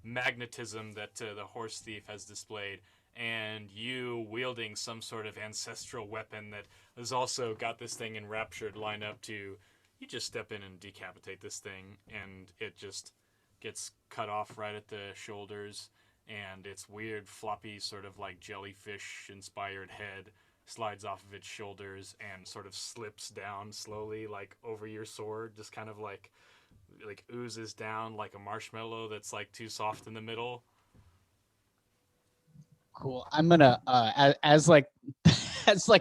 magnetism that the horse thief has displayed, and you wielding some sort of ancestral weapon that has also got this thing enraptured, lined up to. You just step in and decapitate this thing, and it just gets cut off right at the shoulders. And its weird, floppy, sort of like jellyfish-inspired head slides off of its shoulders and sort of slips down slowly, like over your sword, just kind of like oozes down like a marshmallow that's like too soft in the middle. Cool. I'm gonna as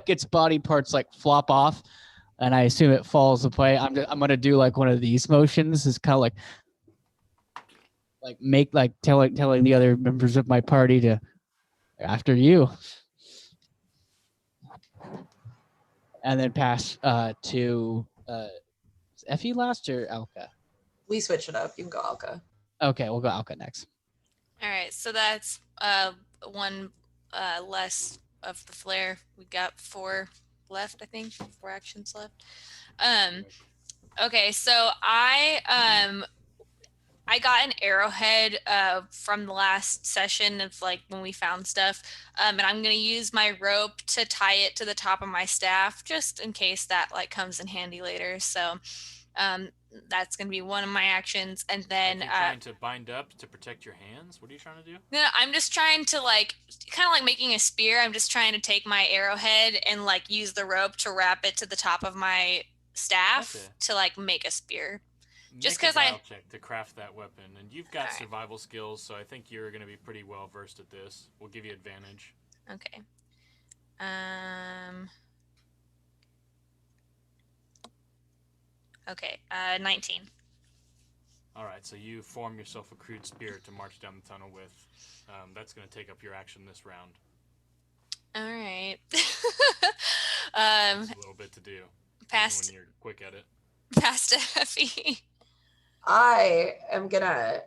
its body parts like flop off, and I assume it falls away. I'm gonna do like one of these motions. It's kind of like telling the other members of my party to after you, and then pass to Effie last or Alka. We switch it up. You can go Alka. Okay, we'll go Alka next. All right, so that's one less of the flare. We got 4 left, I think. 4 actions left. Okay, so I got an arrowhead from the last session of like when we found stuff, and I'm gonna use my rope to tie it to the top of my staff just in case that like comes in handy later. So um, that's gonna be one of my actions, and then Like you're trying to bind up to protect your hands? What are you trying to do? no, I'm just trying to like kind of like making a spear. I'm just trying to take my arrowhead and like use the rope to wrap it to the top of my staff Okay. to like make a spear. Just Make a 'cause I- guile check to craft that weapon, and you've got Alright. survival skills, so I think you're going to be pretty well versed at this. We'll give you advantage. Okay. 19. All right, so you form yourself a crude spear to march down the tunnel with. That's going to take up your action this round. All right. There's a little bit to do. Past When you're quick at it. past Effie. I am gonna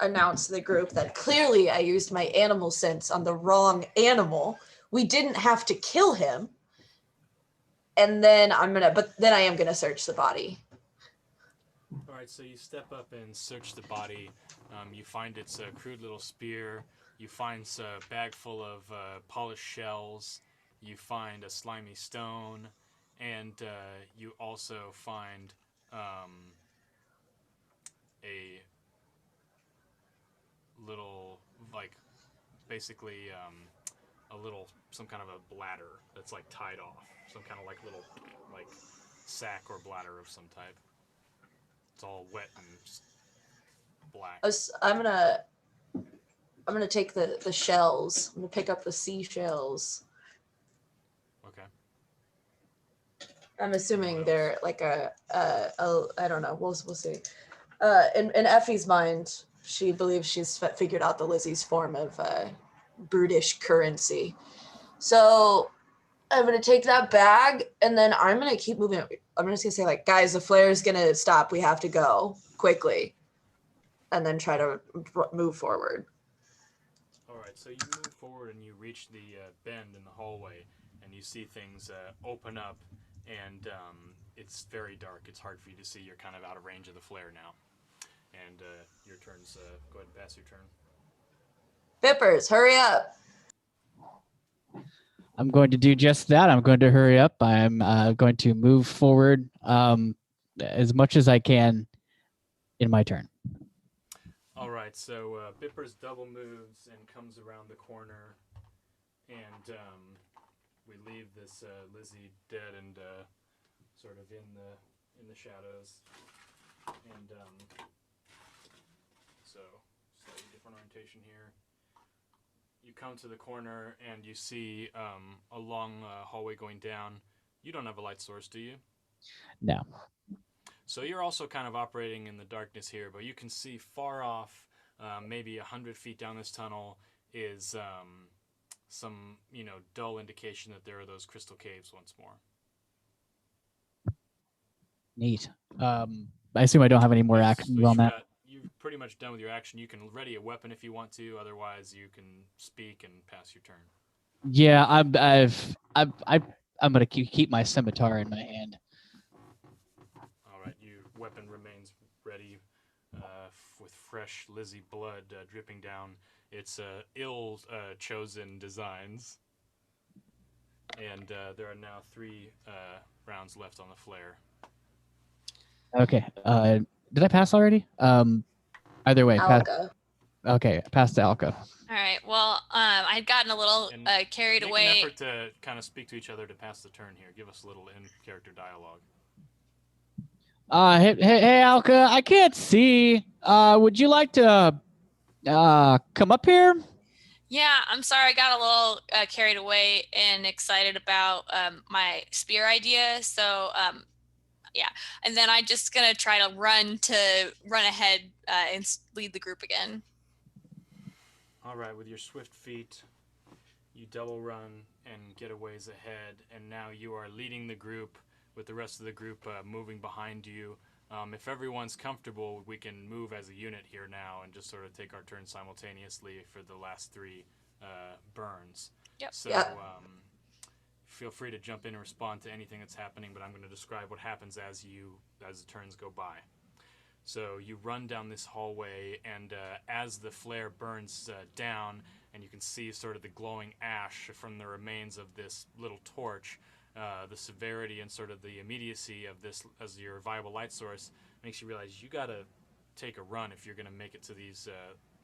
announce to the group that clearly I used my animal sense on the wrong animal. We didn't have to kill him. And then but then I am gonna search the body. All right, so you step up and search the body. You find its a crude little spear. You find a bag full of polished shells. You find a slimy stone, and you also find a little, like, basically some kind of a bladder that's like tied off. Some kind of like little like sack or bladder of some type. It's all wet and black. I'm gonna take the shells. I'm gonna pick up the seashells. Okay. I'm assuming they're like a I don't know. We'll see. In Effie's mind, she believes she's figured out the Lizzie's form of brutish currency. So I'm gonna take that bag and then I'm gonna keep moving. I'm just gonna say like, guys, the flare's gonna stop. We have to go quickly, and then try to move forward. All right, so you move forward and you reach the bend in the hallway, and you see things open up, and it's very dark. It's hard for you to see. You're kind of out of range of the flare now. And your turn's, go ahead and pass your turn. Bippers, hurry up. I'm going to do just that. I'm going to hurry up. I'm going to move forward as much as I can in my turn. All right, so Bippers double moves and comes around the corner, and we leave this Lizzie dead and sort of in the shadows. And so slightly different orientation here. You come to the corner and you see a long hallway going down. You don't have a light source, do you? No. So you're also kind of operating in the darkness here, but you can see far off, maybe 100 feet down this tunnel, is some, dull indication that there are those crystal caves once more. Neat. I assume I don't have any more actions on that. You've pretty much done with your action. You can ready a weapon if you want to. Otherwise, you can speak and pass your turn. Yeah, I'm gonna keep my scimitar in my hand. All right, your weapon remains ready, with fresh Lizzie blood dripping down. It's ill chosen designs, and there are now 3 rounds left on the flare. Okay. Did I pass already? Either way. Alka. Okay, pass to Alka. All right. Well, I'd gotten a little carried away. Make an effort to kind of speak to each other to pass the turn here. Give us a little in-character dialogue. Hey, Alka, I can't see. Would you like to come up here? Yeah, I'm sorry. I got a little carried away and excited about my spear idea. So, yeah. And then I'm just going to try to run ahead and lead the group again. All right, with your swift feet, you double run and get a ways ahead, and now you are leading the group with the rest of the group moving behind you. If everyone's comfortable, we can move as a unit here now and just sort of take our turn simultaneously for the last 3 burns. Yep. So, feel free to jump in and respond to anything that's happening, but I'm going to describe what happens as the turns go by. So you run down this hallway, and as the flare burns down, and you can see sort of the glowing ash from the remains of this little torch, the severity and sort of the immediacy of this as your viable light source makes you realize you gotta take a run if you're gonna make it to these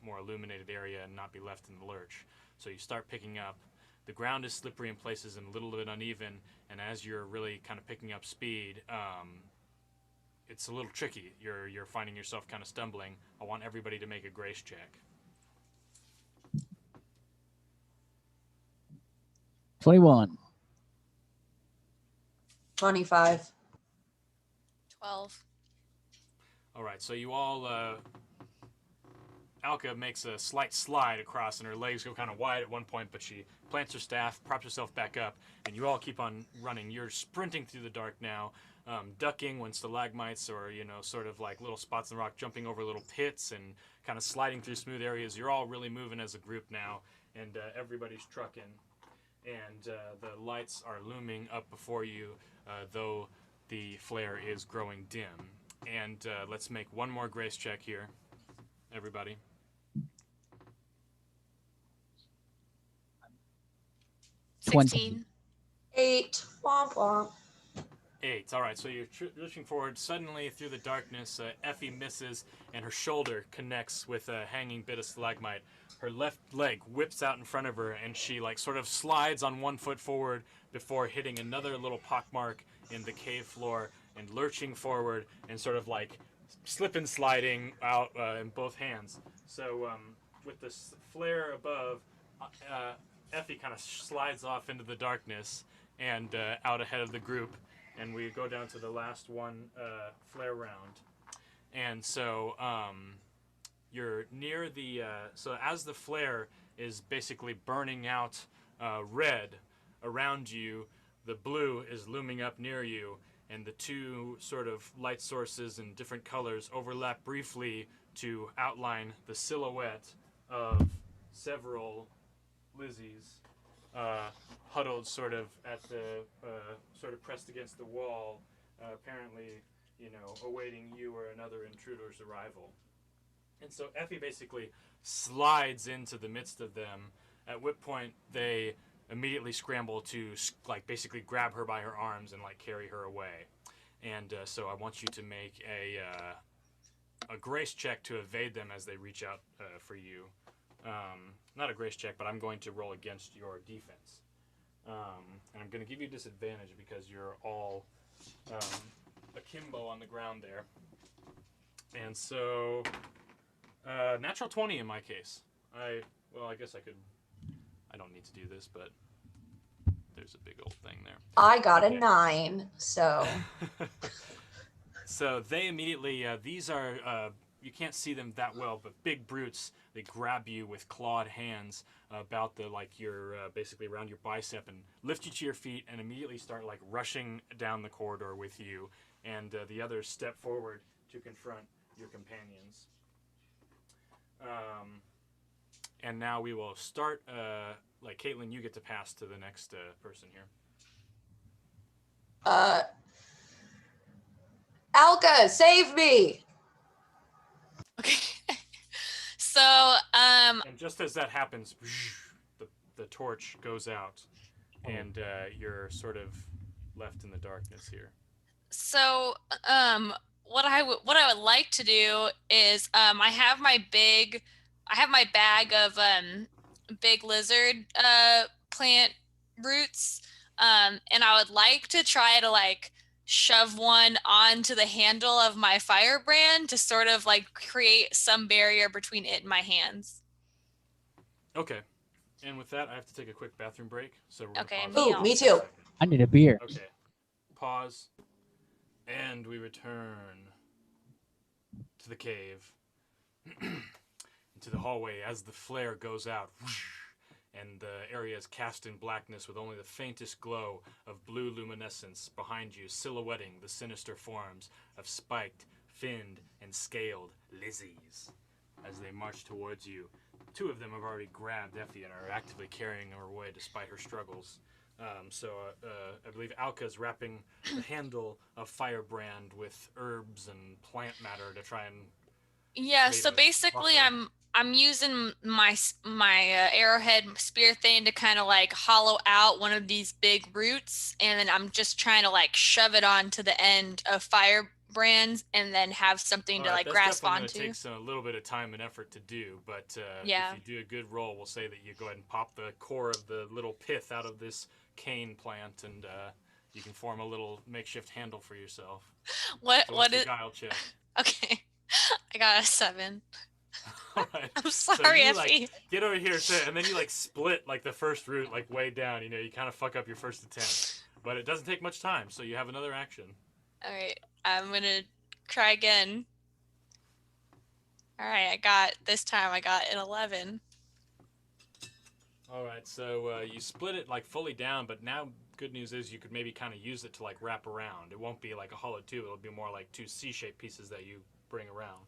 more illuminated area and not be left in the lurch. So you start picking up. The ground is slippery in places and a little bit uneven, and as you're really kind of picking up speed, it's a little tricky. You're finding yourself kind of stumbling. I want everybody to make a grace check. 21. 25. 12. All right, so you all, Alka makes a slight slide across, and her legs go kind of wide at one point, but she plants her staff, props herself back up, and you all keep on running. You're sprinting through the dark now, ducking when stalagmites or, sort of like little spots in the rock, jumping over little pits and kind of sliding through smooth areas. You're all really moving as a group now, and everybody's trucking. And the lights are looming up before you, though the flare is growing dim. And let's make one more grace check here, everybody. 16. 8. Womp womp. 8. All right, so you're rushing forward. Suddenly, through the darkness, Effie misses, and her shoulder connects with a hanging bit of stalagmite. Her left leg whips out in front of her, and she sort of slides on one foot forward before hitting another little pockmark in the cave floor and lurching forward and sort of slip and sliding out in both hands. So with the flare above, Effie kind of slides off into the darkness and out ahead of the group, and we go down to the last one flare round. And so you're near the so as the flare is basically burning out red around you, the blue is looming up near you, and the two sort of light sources in different colors overlap briefly to outline the silhouette of several Lizzies huddled sort of at the sort of pressed against the wall, apparently awaiting you or another intruder's arrival. And so Effie basically slides into the midst of them, at which point they immediately scramble to basically grab her by her arms and carry her away. And so I want you to make a grace check to evade them as they reach out for you. Not a grace check, but I'm going to roll against your defense. And I'm going to give you disadvantage because you're all akimbo on the ground there. And so, natural 20 in my case. I guess I don't need to do this, but there's a big old thing there. I got a 9, so. So they immediately, these are, you can't see them that well, but big brutes. They grab you with clawed hands about your basically around your bicep and lift you to your feet and immediately start rushing down the corridor with you. And the others step forward to confront your companions. And now we will start. Caitlin, you get to pass to the next person here. Alka, save me! Okay. So, And just as that happens, the torch goes out, and you're sort of left in the darkness here. So, what I would like to do is, I have my bag of big lizard plant roots, and I would like to try to shove one onto the handle of my firebrand to sort of create some barrier between it and my hands. Okay. And with that, I have to take a quick bathroom break. So we're Okay, gonna pause Ooh, for me a too. second. I need a beer. Okay. Pause. And we return to the cave. Into the hallway as the flare goes out. And the area is cast in blackness with only the faintest glow of blue luminescence behind you, silhouetting the sinister forms of spiked, finned, and scaled Lizzies. As they march towards you, two of them have already grabbed Effie and are actively carrying her away despite her struggles. I believe Alka's wrapping the handle of Firebrand with herbs and plant matter to try and Yeah, create so a basically buffer. I'm using my arrowhead spear thing to kind of like hollow out one of these big roots, and then I'm just trying to like shove it onto the end of Firebrands and then have something All to right, like that's grasp definitely going to onto. take a little bit of time and effort to do, but if Yeah. you do a good roll, we'll say that you go ahead and pop the core of the little pith out of this cane plant, and you can form a little makeshift handle for yourself. What So what what's your is guile check? Okay. I got a 7. All right. I'm So sorry, you Effie. like get over here, and then you like split like the first root like way down. You know, you kind of fuck up your first attempt, but it doesn't take much time, so you have another action. All right, I'm gonna try again. All right, this time I got an 11. All right, so you split it like fully down, but now good news is you could maybe kind of use it to like wrap around. It won't be like a hollow tube; it'll be more like 2 C-shaped pieces that you bring around.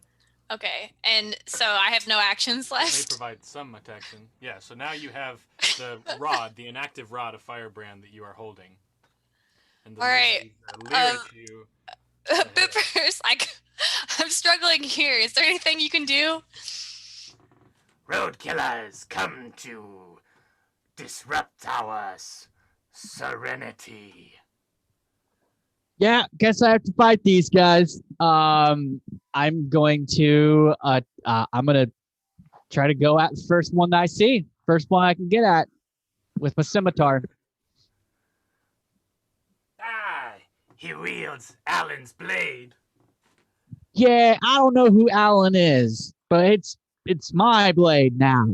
Okay, and so I have no actions It may left. provide some protection. Yeah, so now you have the rod, the inactive rod of Firebrand that you are holding. And the All right. leer at you. Bippers, I'm struggling here. Is there anything you can do? Road killers come to disrupt our serenity. Yeah, guess I have to fight these guys. I'm going to try to go at the first one that I see, first one I can get at with my scimitar. Ah, he wields Alan's blade. Yeah, I don't know who Alan is, but it's my blade now.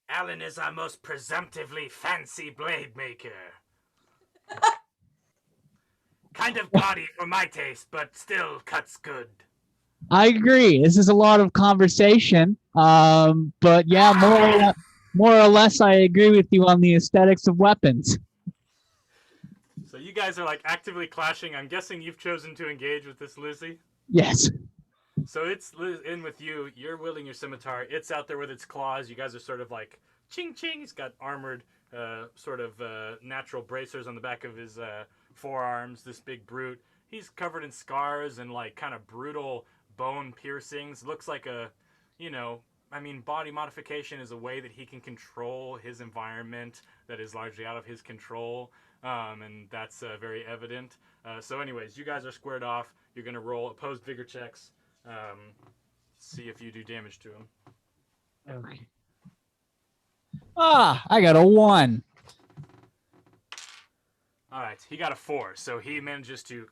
Alan is our most presumptively fancy blade maker. Kind of gaudy for my taste, but still cuts good. I agree. This is a lot of conversation. But yeah, more or less, I agree with you on the aesthetics of weapons. So you guys are like actively clashing. I'm guessing you've chosen to engage with this Lizzie? Yes. So it's in with you. You're wielding your scimitar. It's out there with its claws. You guys are sort of like ching ching. He's got armored natural bracers on the back of his forearms. This big brute. He's covered in scars and like kind of brutal bone piercings. Looks like body modification is a way that he can control his environment that is largely out of his control. And that's very evident. So anyways, you guys are squared off. You're going to roll opposed vigor checks. See if you do damage to him. Okay. I got a 1. All right, he got a 4, so he manages to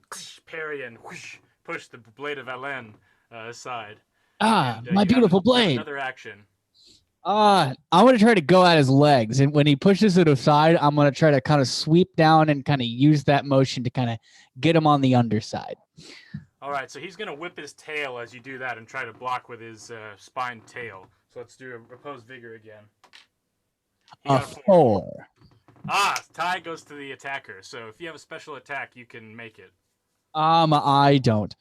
parry and push the blade of Alain aside. My beautiful blade. Another action. I'm going to try to go at his legs, and when he pushes it aside, I'm going to try to kind of sweep down and kind of use that motion to kind of get him on the underside. All right, so he's going to whip his tail as you do that and try to block with his spined tail. So let's do a opposed vigor again. A 4. Tie goes to the attacker. So if you have a special attack, you can make it. I don't.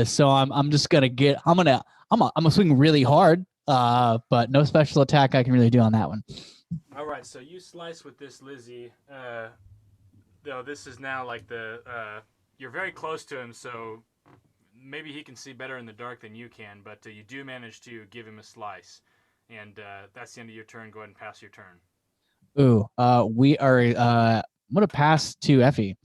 So I'm just gonna get. I'm gonna swing really hard. But no special attack I can really do on that one. All right, so you slice with this Lizzie. Though this is now like you're very close to him, so maybe he can see better in the dark than you can. But you do manage to give him a slice, and that's the end of your turn. Go ahead and pass your turn. Ooh, we are. I'm gonna pass to Effie.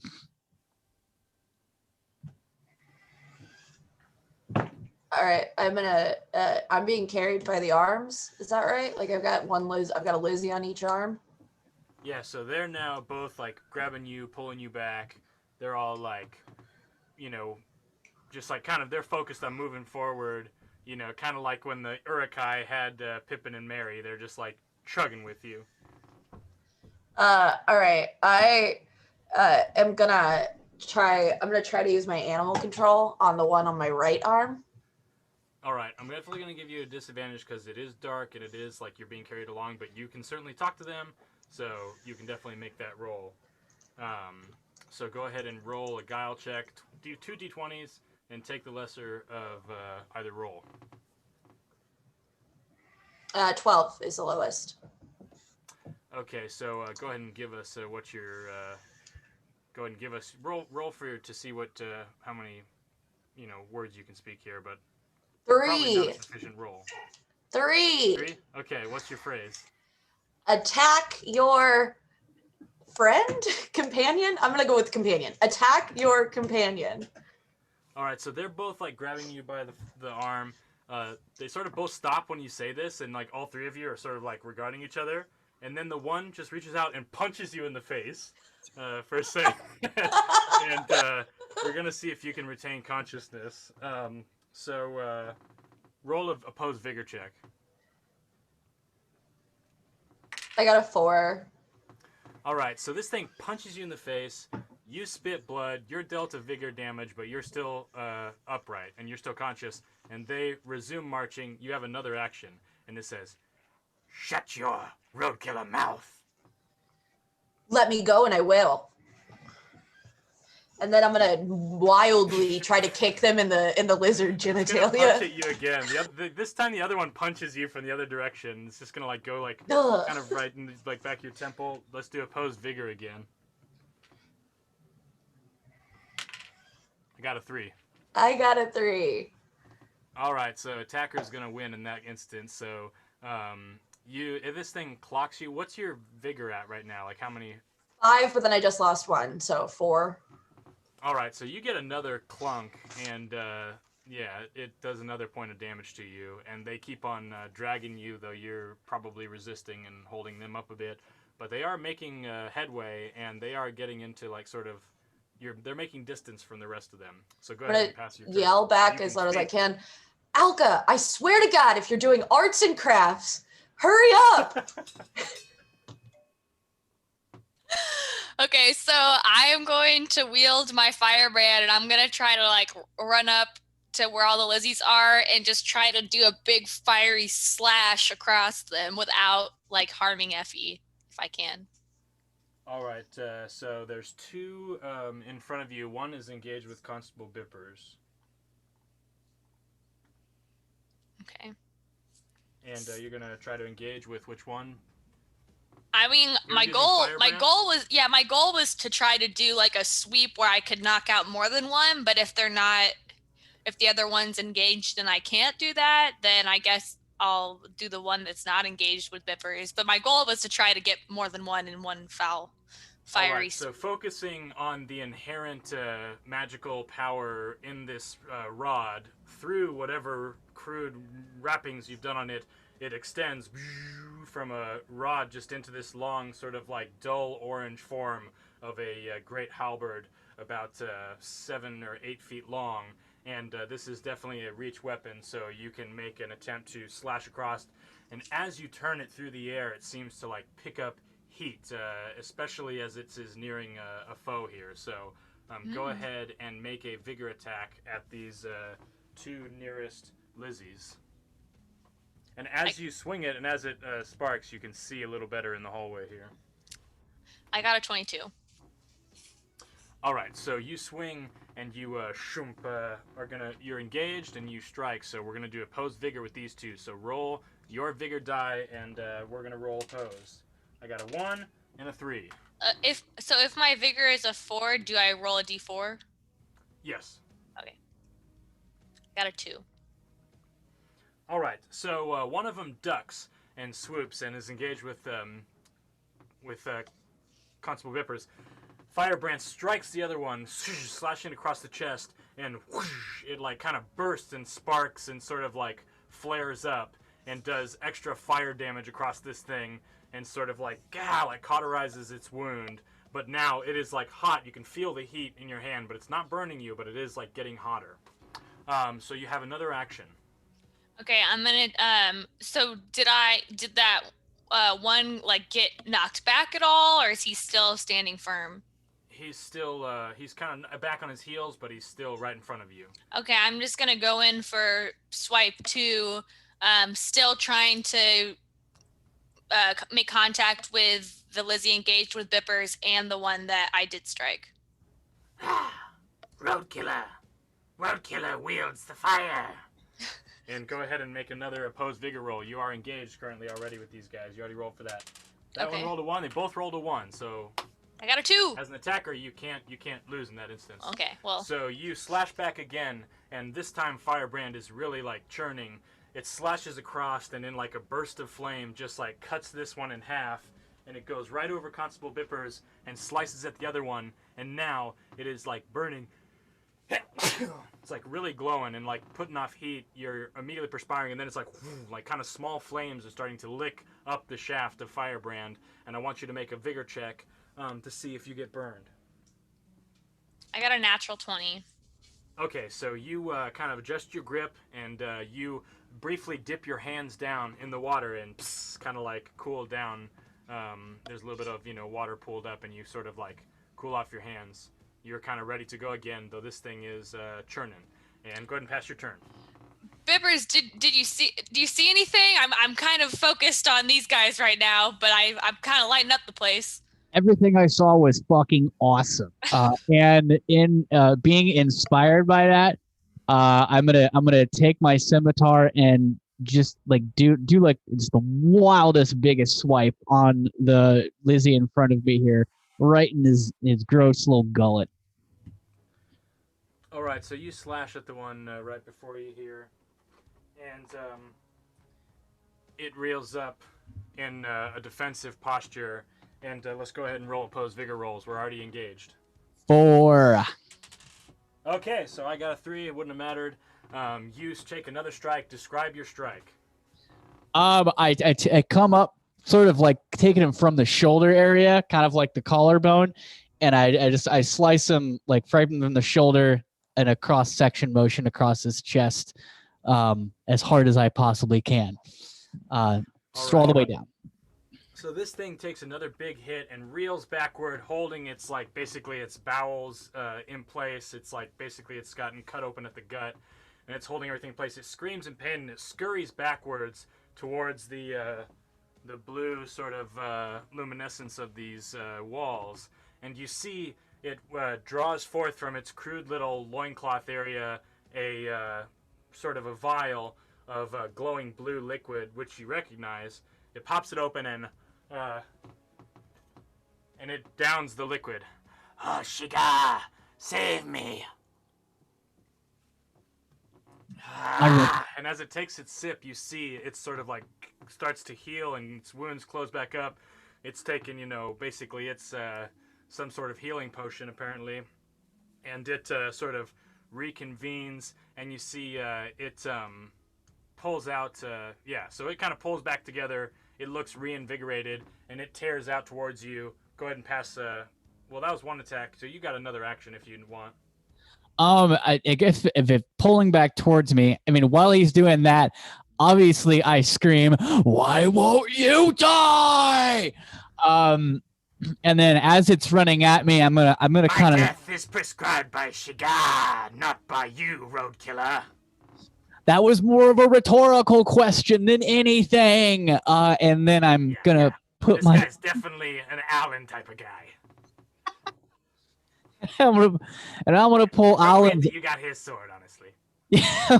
All right, I'm being carried by the arms. Is that right? Like I've got a Lizzie on each arm. Yeah, so they're now both like grabbing you, pulling you back. They're all like, just like kind of they're focused on moving forward. Kind of like when the Uruk-hai had Pippin and Merry. They're just like chugging with you. All right, I'm gonna try to use my animal control on the one on my right arm. All right, I'm definitely going to give you a disadvantage because it is dark and it is like you're being carried along, but you can certainly talk to them, so you can definitely make that roll. So go ahead and roll a guile check. Do 2 d20s and take the lesser of either roll. 12 is the lowest. Okay, so go ahead and give us what your. Go ahead and give us roll for to see what how many, words you can speak here, but probably not a 3. sufficient roll. 3. 3. Okay, what's your phrase? Attack your friend? Companion? I'm going to go with companion. Attack your companion. All right, so they're both like grabbing you by the arm. They sort of both stop when you say this, and like all three of you are sort of like regarding each other. And then the one just reaches out and punches you in the face for a second. And we're gonna see if you can retain consciousness. So roll of opposed vigor check. I got a 4. All right, so this thing punches you in the face. You spit blood. You're dealt a vigor damage, but you're still upright and you're still conscious. And they resume marching. You have another action, and it says, Shut your roadkiller mouth. Let me go and I will. And then I'm gonna wildly try to kick them in the lizard It's gonna punch genitalia. at you again. This time the other one punches you from the other direction. It's just gonna like go like Ugh. kind of right in like back your temple. Let's do opposed vigor again. I got a 3. I got a 3. All right, so attacker's gonna win in that instance. So if this thing clocks you, what's your vigor at right now? Like how many? 5, but then I just lost 1, so 4. All right, so you get another clunk, and it does another point of damage to you, and they keep on dragging you, though you're probably resisting and holding them up a bit. But they are making headway, and they are getting into like sort of they're making distance from the rest of them. So go I'm ahead gonna and pass your turn. yell back You as can loud as I speak. can. Alka, I swear to God, if you're doing arts and crafts, hurry up! Okay, so I am going to wield my firebrand and I'm gonna try to like run up to where all the Lizzies are and just try to do a big fiery slash across them without like harming Effie, if I can. All right, so there's 2 in front of you. One is engaged with Constable Bippers, Okay. and you're gonna try to engage with which one? I mean, You're my using goal Firebrand? my goal was to try to do like a sweep where I could knock out more than one, but if the other one's engaged and I can't do that, then I guess I'll do the one that's not engaged with Bippers. But my goal was to try to get more than one in one foul All fiery. right, so focusing on the inherent magical power in this rod, through whatever crude wrappings you've done on it, it extends from a rod just into this long, sort of like dull orange form of a great halberd, about 7 or 8 feet long. And this is definitely a reach weapon, so you can make an attempt to slash across. And as you turn it through the air, it seems to like pick up heat, especially as it is nearing a foe here. So go ahead and make a vigor attack at these 2 nearest Lizzies. And as you swing it and as it sparks, you can see a little better in the hallway here. I got a 22. All right, so you swing and you you're engaged and you strike. So we're gonna do opposed vigor with these 2. So roll your vigor die, and we're gonna roll opposed. I got a 1 and a 3. If my vigor is a 4, do I roll a d4? Yes. Okay. Got a 2. All right, so one of them ducks and swoops and is engaged with Constable Bippers. Firebrand strikes the other one, slashing across the chest, and whoosh, it like kind of bursts and sparks and sort of like flares up and does extra fire damage across this thing and sort of like cauterizes its wound. But now it is like hot. You can feel the heat in your hand, but it's not burning you, but it is like getting hotter. So you have another action. Okay, I'm gonna so did that one like get knocked back at all, or is he still standing firm? He's still he's kind of back on his heels, but he's still right in front of you. Okay, I'm just gonna go in for swipe 2, still trying to make contact with the Lizzie engaged with Bippers and the one that I did strike. Roadkiller. Roadkiller wields the fire. And go ahead and make another opposed vigor roll. You are engaged currently already with these guys. You already rolled for that. That Okay. one rolled a 1. They both rolled a 1. So I got a 2. as an attacker, you can't lose in that instance. Okay, well. So you slash back again, and this time Firebrand is really like churning. It slashes across, and in like a burst of flame, just like cuts this one in half, and it goes right over Constable Bippers and slices at the other one. And now it is like burning. It's like really glowing and like putting off heat. You're immediately perspiring, and then it's like kind of small flames are starting to lick up the shaft of Firebrand. And I want you to make a vigor check to see if you get burned. I got a natural 20. Okay, so you kind of adjust your grip, and you briefly dip your hands down in the water and kind of like cool down. There's a little bit of water pooled up, and you sort of like cool off your hands. You're kind of ready to go again, though this thing is churning. And go ahead and pass your turn. Bippers, do you see anything? I'm kind of focused on these guys right now, but I'm kind of lighting up the place. Everything I saw was fucking awesome. And in being inspired by that, I'm gonna take my scimitar and just like do like just the wildest, biggest swipe on the Lizzie in front of me here, right in his gross little gullet. All right, so you slash at the one right before you here, and it reels up in a defensive posture. And let's go ahead and roll opposed vigor rolls. We're already engaged. 4. Okay, so I got a 3. It wouldn't have mattered. You take another strike. Describe your strike. I come up, sort of like taking him from the shoulder area, kind of like the collarbone, and I slice him like right from the shoulder and a cross section motion across his chest, as hard as I possibly can, all the way down. So this thing takes another big hit and reels backward, holding its like basically its bowels in place. It's like basically it's gotten cut open at the gut, and it's holding everything in place. It screams in pain and it scurries backwards towards the blue sort of luminescence of these walls, and you see it draws forth from its crude little loincloth area a sort of a vial of glowing blue liquid, which you recognize. It pops it open and it downs the liquid. Oh, Shiga, save me. And as it takes its sip, you see it sort of like starts to heal and its wounds close back up. It's taken, basically it's some sort of healing potion apparently. And it sort of reconvenes, and you see it pulls out, so it kind of pulls back together. It looks reinvigorated, and it tears out towards you. Go ahead and pass. Well, that was one attack, so you got another action if you want. I guess if it's pulling back towards me, I mean, while he's doing that, obviously I scream, "Why won't you die?" And then as it's running at me, I'm gonna kind of. My death is prescribed by Shiga, not by you, Roadkiller. That was more of a rhetorical question than anything. And then I'm gonna put this my. This guy's definitely an Alan type of guy. I'm gonna pull Alan's. You got his sword, honestly. Yeah,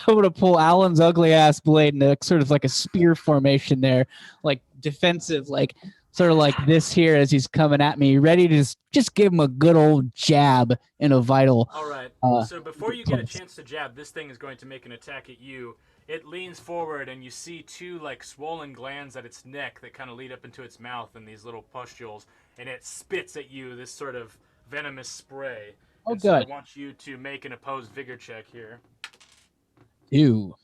I'm gonna pull Alan's ugly ass blade in a sort of like a spear formation there, like defensive, like sort of like this here as he's coming at me, ready to just give him a good old jab in a vital. All right. So before you get a chance to jab, this thing is going to make an attack at you. It leans forward, and you see two like swollen glands at its neck that kind of lead up into its mouth and these little pustules, and it spits at you this sort of venomous spray. Oh, and good. So I want you to make an opposed vigor check here. 2.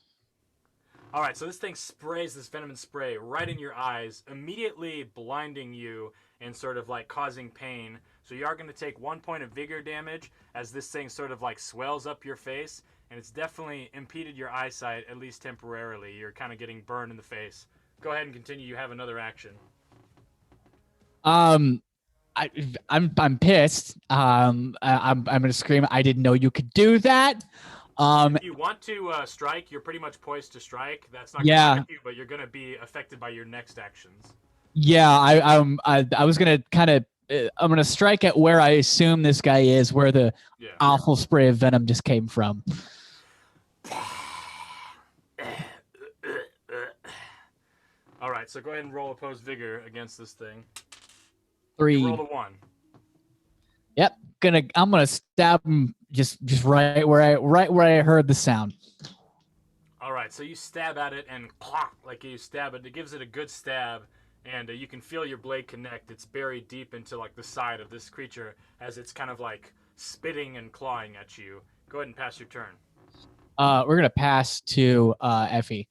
All right, so this thing sprays this venomous spray right in your eyes, immediately blinding you and sort of like causing pain. So you are going to take 1 point of vigor damage as this thing sort of like swells up your face, and it's definitely impeded your eyesight, at least temporarily. You're kind of getting burned in the face. Go ahead and continue. You have another action. I'm pissed. I'm gonna scream. I didn't know you could do that. If you want to strike, you're pretty much poised to strike. That's not going to affect you, but you're going to be affected by your next actions. Yeah, I was gonna kind of. I'm gonna strike at where I assume this guy is, where the awful spray of venom just came from. All right, right, so go ahead and roll opposed vigor against this thing. 3. Roll a 1. Yep. I'm gonna stab him just right where I heard the sound. All right, so you stab at it and clock, like you stab it. It gives it a good stab, and you can feel your blade connect. It's buried deep into like the side of this creature as it's kind of like spitting and clawing at you. Go ahead and pass your turn. We're gonna pass to Effie.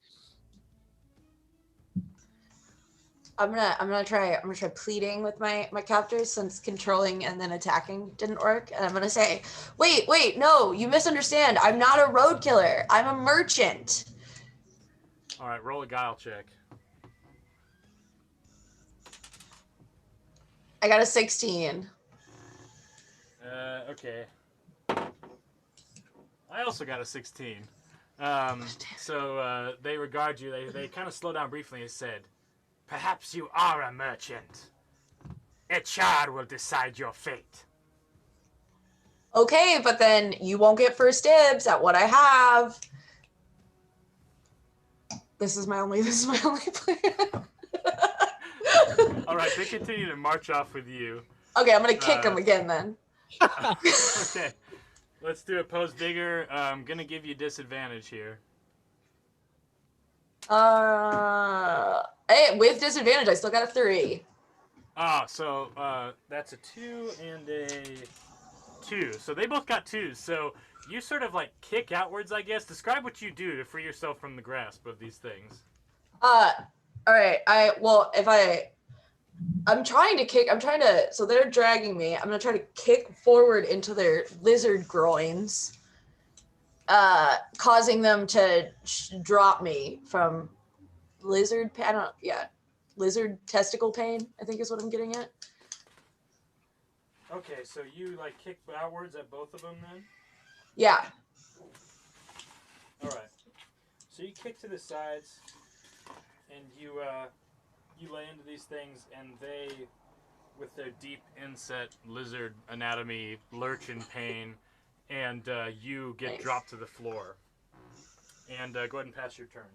I'm gonna try pleading with my captors since controlling and then attacking didn't work, and I'm gonna say, wait, no, you misunderstand. I'm not a road killer. I'm a merchant. All right, roll a guile check. I got a 16. Okay. I also got a 16. So they regard you. They kind of slow down briefly and said, Perhaps you are a merchant. Echar will decide your fate. Okay, but then you won't get first dibs at what I have. This is my only plan. all right, they continue to march off with you. Okay, I'm gonna kick him again then. Okay, let's do opposed vigor. I'm gonna give you disadvantage here. Hey, with disadvantage, I still got a 3. So that's a 2 and a 2. So they both got 2s. So you sort of like kick outwards, I guess. Describe what you do to free yourself from the grasp of these things. All right. So they're dragging me. I'm gonna try to kick forward into their lizard groins, causing them to drop me from lizard testicle pain, I think is what I'm getting at. Okay, so you like kick outwards at both of them then? Yeah. All right. So you kick to the sides, and you lay into these things, and they, with their deep inset lizard anatomy, lurch in pain, and you get Nice. dropped to the floor. And go ahead and pass your turn.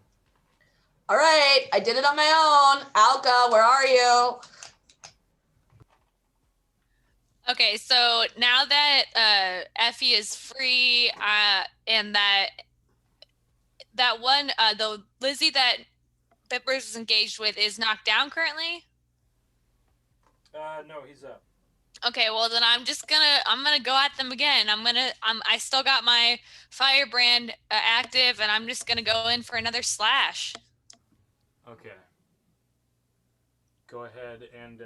All right, I did it on my own. Alka, where are you? Okay, so now that Effie is free, and that one, the Lizzie that Bippers is engaged with is knocked down currently. No, he's up. Okay, well then I'm gonna go at them again. I still got my firebrand active, and I'm just gonna go in for another slash. Okay. Go ahead and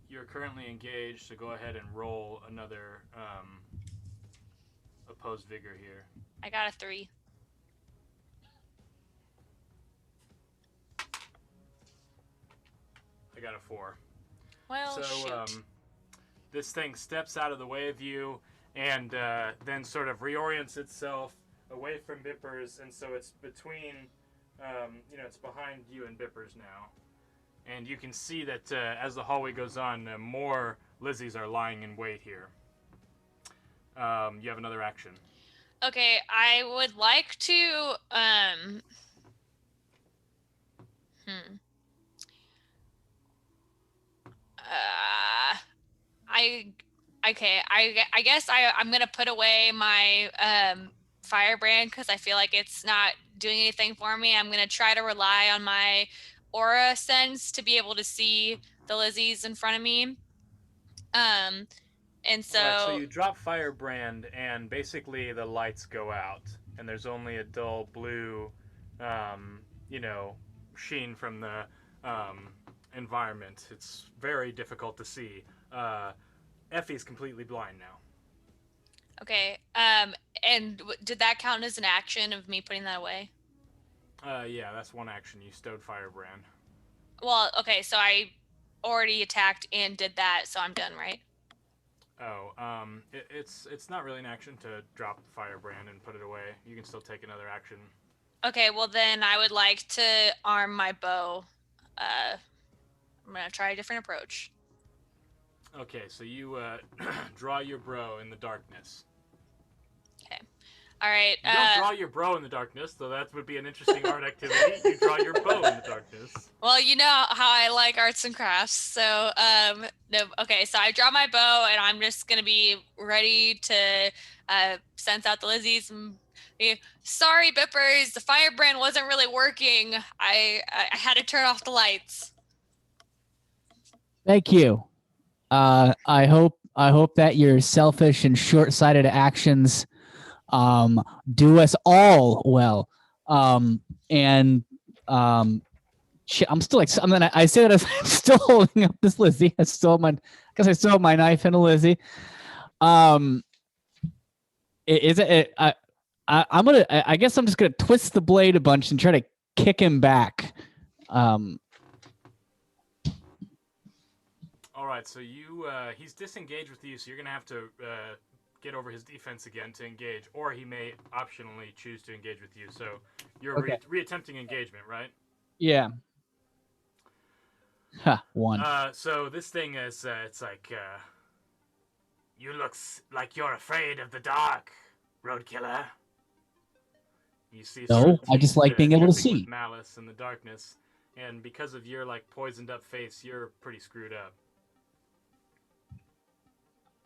you're currently engaged, so go ahead and roll another opposed vigor here. I got a 3. I got a 4. Well, So shoot. this thing steps out of the way of you and then sort of reorients itself away from Bippers, and so it's between, it's behind you and Bippers now. And you can see that as the hallway goes on, more Lizzies are lying in wait here. You have another action. Okay, I would like to I guess I'm gonna put away my firebrand because I feel like it's not doing anything for me. I'm gonna try to rely on my aura sense to be able to see the Lizzies in front of me. And so, Right, so you drop Firebrand, and basically the lights go out, and there's only a dull blue, sheen from the environment. It's very difficult to see. Effie's completely blind now. okay. And did that count as an action of me putting that away? Yeah, that's one action. You stowed Firebrand. Well, okay, so I already attacked and did that, so I'm done, right? Oh, it's not really an action to drop the Firebrand and put it away. You can still take another action. Okay, well then I would like to arm my bow. I'm gonna try a different approach. Okay, so you draw your bow in the darkness. Okay. All right. You don't draw your bro in the darkness, so that would be an interesting art activity. You draw your bow in the darkness. Well, you know how I like arts and crafts. So, no, okay, so I draw my bow and I'm just going to be ready to sense out the Lizzies. Sorry, Bippers, the firebrand wasn't really working. I had to turn off the lights. Thank you. I hope that your selfish and short-sighted actions do us all well. I'm still like I say that as I'm still holding up this Lizzie. I still have my knife and a Lizzie. I guess I'm just gonna twist the blade a bunch and try to kick him back. All right, so he's disengaged with you, so you're gonna have to get over his defense again to engage, or he may optionally choose to engage with you. So you're Okay. reattempting engagement, right? Yeah. Ha, one. So this thing is, it's like, You look like you're afraid of the dark, Roadkiller. you see. No, certain I just teeth, like being able to dripping with see. malice in the darkness, and because of your like poisoned up face, you're pretty screwed up.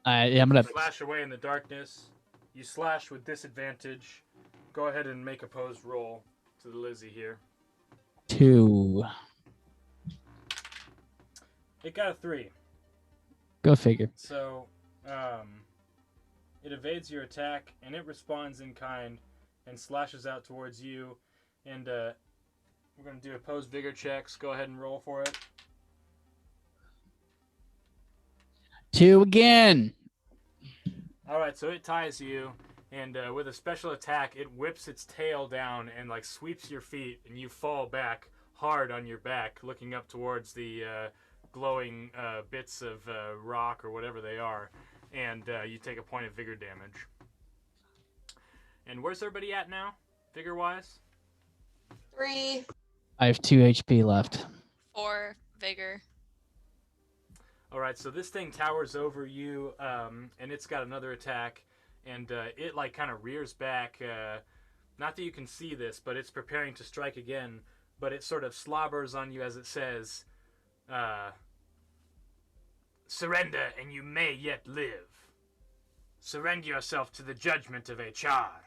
I'm gonna. Slash away in the darkness. You slash with disadvantage. Go ahead and make a opposed roll to the Lizzie here. 2. It got a 3. Go figure. So, it evades your attack, and it responds in kind, and slashes out towards you. And we're going to do opposed vigor checks. Go ahead and roll for it. 2 again. All right, so it ties you, and with a special attack, it whips its tail down and like sweeps your feet, and you fall back hard on your back, looking up towards the glowing bits of rock or whatever they are, and you take a point of vigor damage. And where's everybody at now, vigor-wise? 3. I have 2 HP left. 4 vigor. All right, so this thing towers over you, and it's got another attack, and it like kind of rears back. Not that you can see this, but it's preparing to strike again. But it sort of slobbers on you as it says, Surrender, and you may yet live. Surrender yourself to the judgment of HR.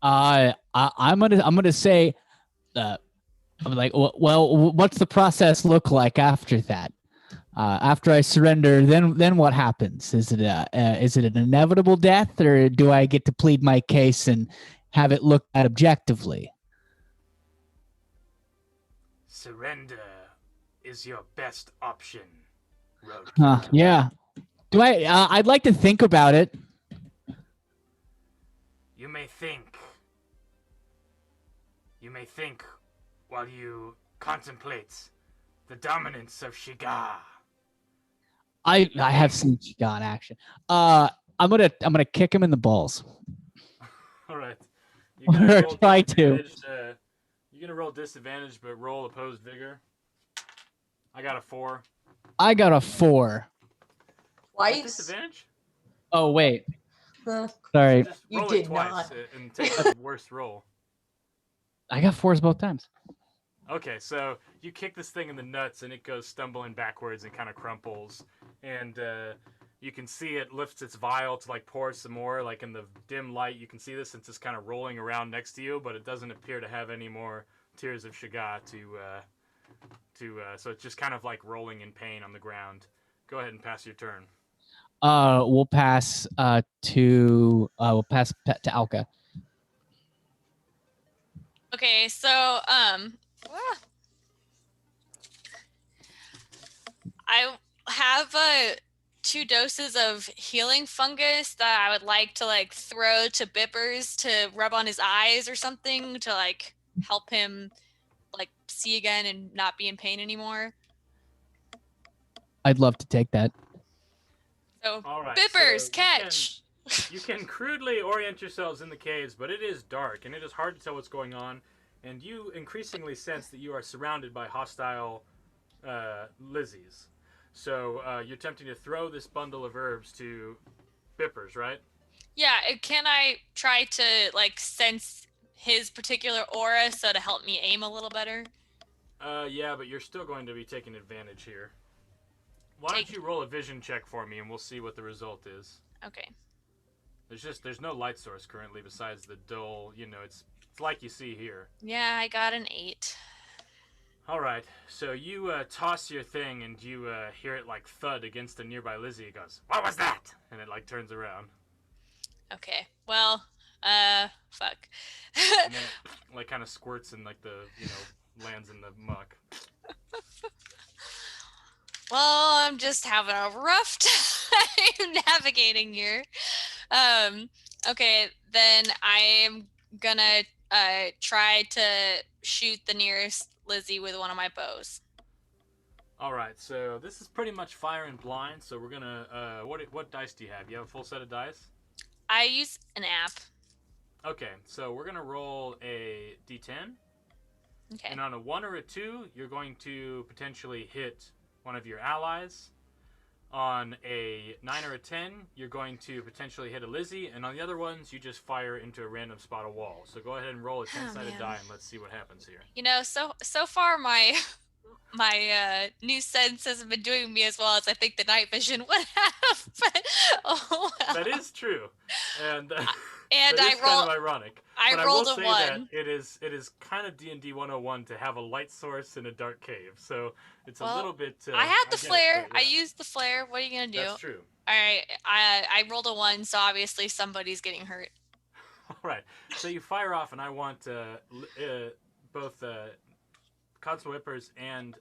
I'm gonna say, I'm like, well, what's the process look like after that? After I surrender, then what happens? Is it an inevitable death, or do I get to plead my case and have it looked at objectively? Surrender is your best option, Roadkiller. Yeah. Do I? I'd like to think about it. You may think while you contemplate the dominance of Shigar. I have seen Shigar in action. I'm gonna kick him in the balls. all right. Or try to. You're gonna roll disadvantage, but roll opposed vigor. I got a 4. I got a 4. Twice? Disadvantage? Oh wait, Huh. sorry. Just You roll did it twice not. and take the worst roll. I got 4s both times. Okay, so you kick this thing in the nuts, and it goes stumbling backwards and kind of crumples. And you can see it lifts its vial to like pour some more. Like in the dim light, you can see this since it's kind of rolling around next to you, but it doesn't appear to have any more tears of Shigar so it's just kind of like rolling in pain on the ground. Go ahead and pass your turn. We'll pass to Alka. Okay, so I have 2 doses of healing fungus that I would like to like throw to Bippers to rub on his eyes or something to like help him like see again and not be in pain anymore. I'd love to take that. So All right, Bippers, so catch! You can crudely orient yourselves in the caves, but it is dark, and it is hard to tell what's going on. And you increasingly sense that you are surrounded by hostile Lizzies. So you're attempting to throw this bundle of herbs to Bippers, right? Yeah, can I try to like sense his particular aura so to help me aim a little better? Yeah, but you're still going to be taking advantage here. Why don't you roll a vision check for me, and we'll see what the result is. Okay. There's no light source currently besides the dull. It's like you see here. Yeah, I got an 8. All right, so you toss your thing, and you hear it like thud against a nearby Lizzie. It goes, "What was that?" And it like turns around. Okay. Well, fuck. And then it like kind of squirts and like lands in the muck. Well, I'm just having a rough time navigating here. Okay, then I'm gonna try to shoot the nearest Lizzie with one of my bows. All right, so this is pretty much firing blind. So we're gonna what dice do you have? You have a full set of dice? I use an app. Okay, so we're gonna roll a d10. Okay. And on a 1 or a 2, you're going to potentially hit one of your allies. On a 9 or a 10, you're going to potentially hit a Lizzie, and on the other ones, you just fire into a random spot of wall. So go ahead and roll a 10-sided die, and let's see what happens here. You know, so far my new sense hasn't been doing me as well as I think the night vision would have. But oh well. That is true, and and that I is rolled. kind of ironic. I but rolled I will a say 1. That it is kind of D&D 101 to have a light source in a dark cave. So it's a little bit. I had the flare. Yeah. I used the flare. What are you gonna do? That's true. All right. I rolled a 1, so obviously somebody's getting hurt. All right. So you fire off, and I want both Constable Whippers and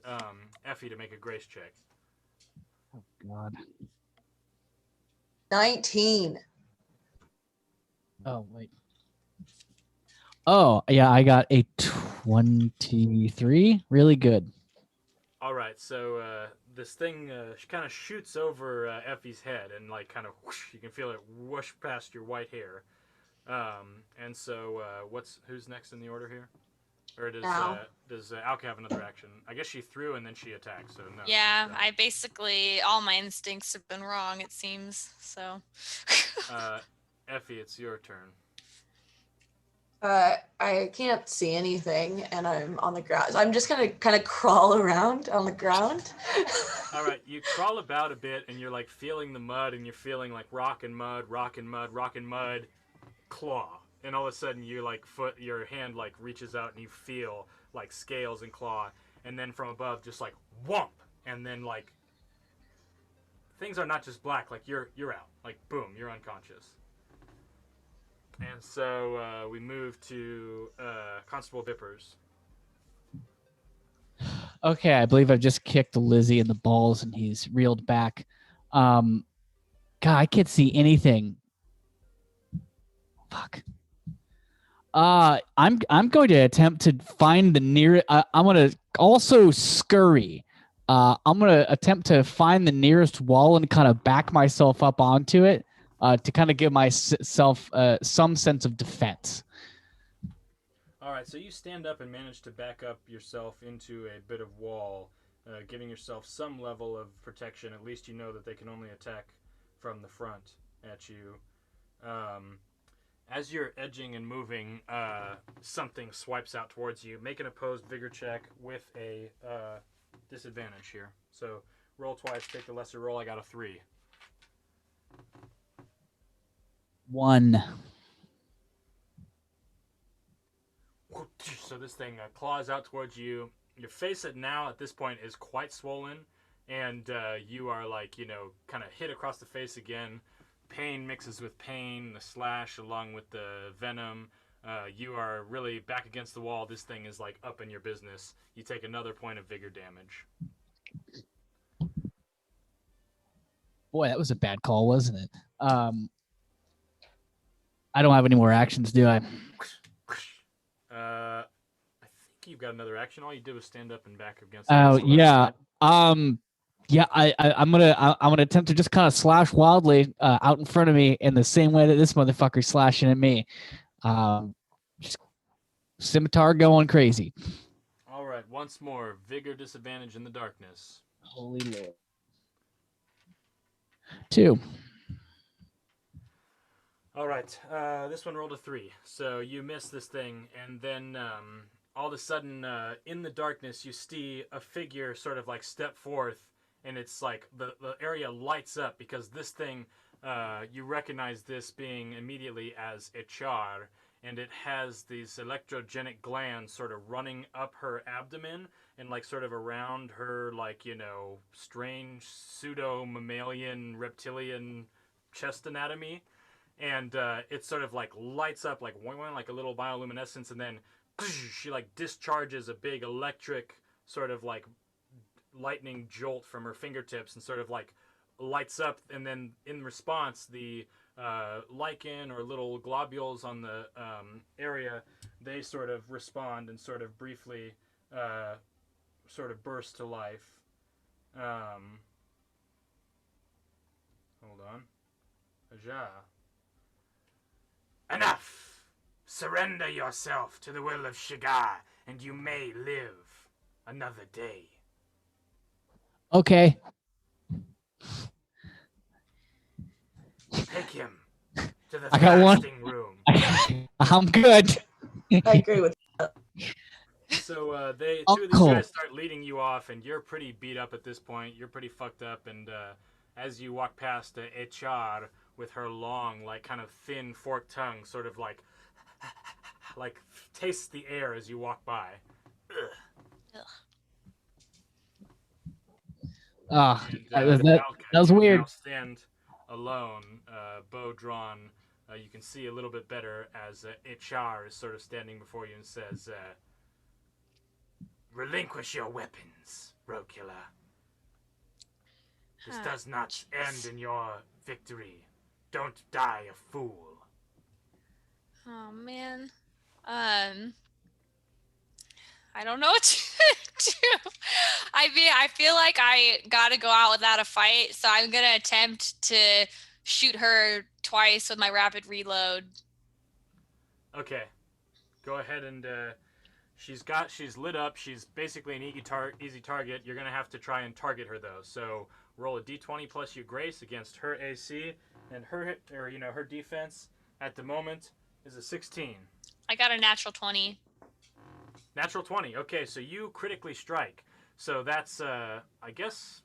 Effie to make a grace check. Oh God. 19. Oh wait. Oh yeah, I got a 23. Really good. All right. So this thing kind of shoots over Effie's head, and like kind of whoosh, you can feel it whoosh past your white hair. And so who's next in the order here? Or does Alka have another action? I guess she threw and then she attacked, so no. Yeah, I basically, all my instincts have been wrong, it seems, so. Effie, it's your turn. I can't see anything, and I'm on the ground. I'm just gonna kind of crawl around on the ground. All right, you crawl about a bit, and you're like feeling the mud, and you're feeling like rock and mud, claw. And all of a sudden, your hand like reaches out, and you feel like scales and claw, and then from above, just like whomp, and then like things are not just black, like you're out, like boom, you're unconscious. And so we move to Constable Vippers. Okay, I believe I've just kicked Lizzie in the balls, and he's reeled back. God, I can't see anything. Fuck. I'm going to attempt to find the nearest. I'm going to also scurry. I'm going to attempt to find the nearest wall and kind of back myself up onto it to kind of give myself some sense of defense. All right, so you stand up and manage to back up yourself into a bit of wall, giving yourself some level of protection. At least you know that they can only attack from the front at you. As you're edging and moving, something swipes out towards you. Make an opposed vigor check with a disadvantage here. So roll twice, take the lesser roll. I got a 3. 1. So this thing claws out towards you. Your face at this point is quite swollen, and you are like, kind of hit across the face again. Pain mixes with pain, the slash along with the venom. You are really back against the wall. This thing is like up in your business. You take another point of vigor damage. Boy, that was a bad call, wasn't it? I don't have any more actions, do I? I think you've got another action. All you did was stand up and back against. Oh yeah. Yeah, I'm gonna attempt to just kind of slash wildly out in front of me in the same way that this motherfucker's slashing at me. Just scimitar going crazy. All right, once more, vigor disadvantage in the darkness. Holy Lord. 2. All right. This one rolled a 3, so you miss this thing, and then all of a sudden, in the darkness, you see a figure sort of like step forth, and it's like the area lights up because this thing, you recognize this being immediately as Echar, and it has these electrogenic glands sort of running up her abdomen and like sort of around her, like, you know, strange pseudo mammalian reptilian chest anatomy. And it sort of like lights up like like a little bioluminescence, and then she like discharges a big electric sort of like lightning jolt from her fingertips and sort of like lights up, and then in response the lichen or little globules on the area, they sort of respond and sort of briefly sort of burst to life. Hold on. Aja. Enough! Surrender yourself to the will of Shigar, and you may live another day. Okay. Take him to the I got one. fasting room. I'm good. I agree with that. So two of these Uncle. guys start leading you off, and you're pretty beat up at this point. You're pretty fucked up, and as you walk past Echar with her long, like kind of thin forked tongue, sort of like tastes the air as you walk by. Ah, And, that was you weird. now stand alone, bow drawn. You can see a little bit better as Echar is sort of standing before you and says, "Relinquish your weapons, rogue killer. This does not end in your victory. Don't die a fool." Oh man. I don't know what to do. I mean, I feel like I gotta go out without a fight, so I'm gonna attempt to shoot her twice with my rapid reload. Okay, go ahead and she's lit up. She's basically an easy target. You're gonna have to try and target her though. So roll a d20 plus your grace against her AC, and her defense at the moment is a 16. I got a natural 20. Natural 20. Okay, so you critically strike. So that's I guess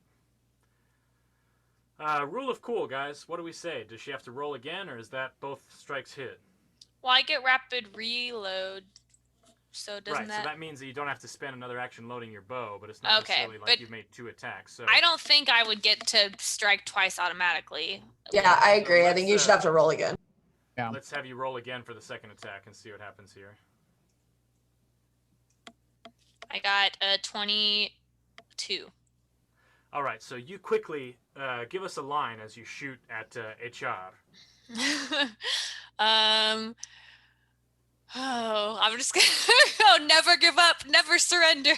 rule of cool, guys. What do we say? Does she have to roll again, or is that both strikes hit? Well, I get rapid reload, so doesn't Right, that... so that means that you don't have to spend another action loading your bow, but it's not necessarily like but you've made 2 attacks. So I don't think I would get to strike twice automatically. Yeah, I agree. I let's, think you should have to roll again. Yeah. let's have you roll again for the second attack and see what happens here. I got a 22. All right, so you quickly give us a line as you shoot at Echar. I'm just gonna never give up, never surrender.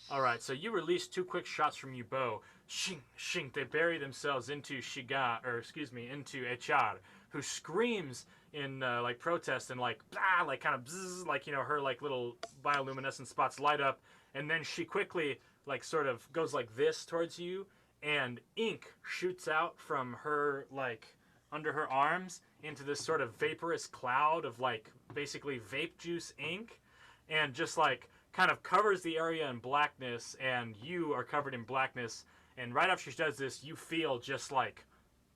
All right, so you release 2 quick shots from your bow. Shink, shink. They bury themselves into into Echar, who screams in like protest and like bah, like kind of bzzz, like her like little bioluminescent spots light up, and then she quickly like sort of goes like this towards you, and ink shoots out from her like under her arms into this sort of vaporous cloud of like basically vape juice ink, and just like kind of covers the area in blackness, and you are covered in blackness. And right after she does this, you feel just like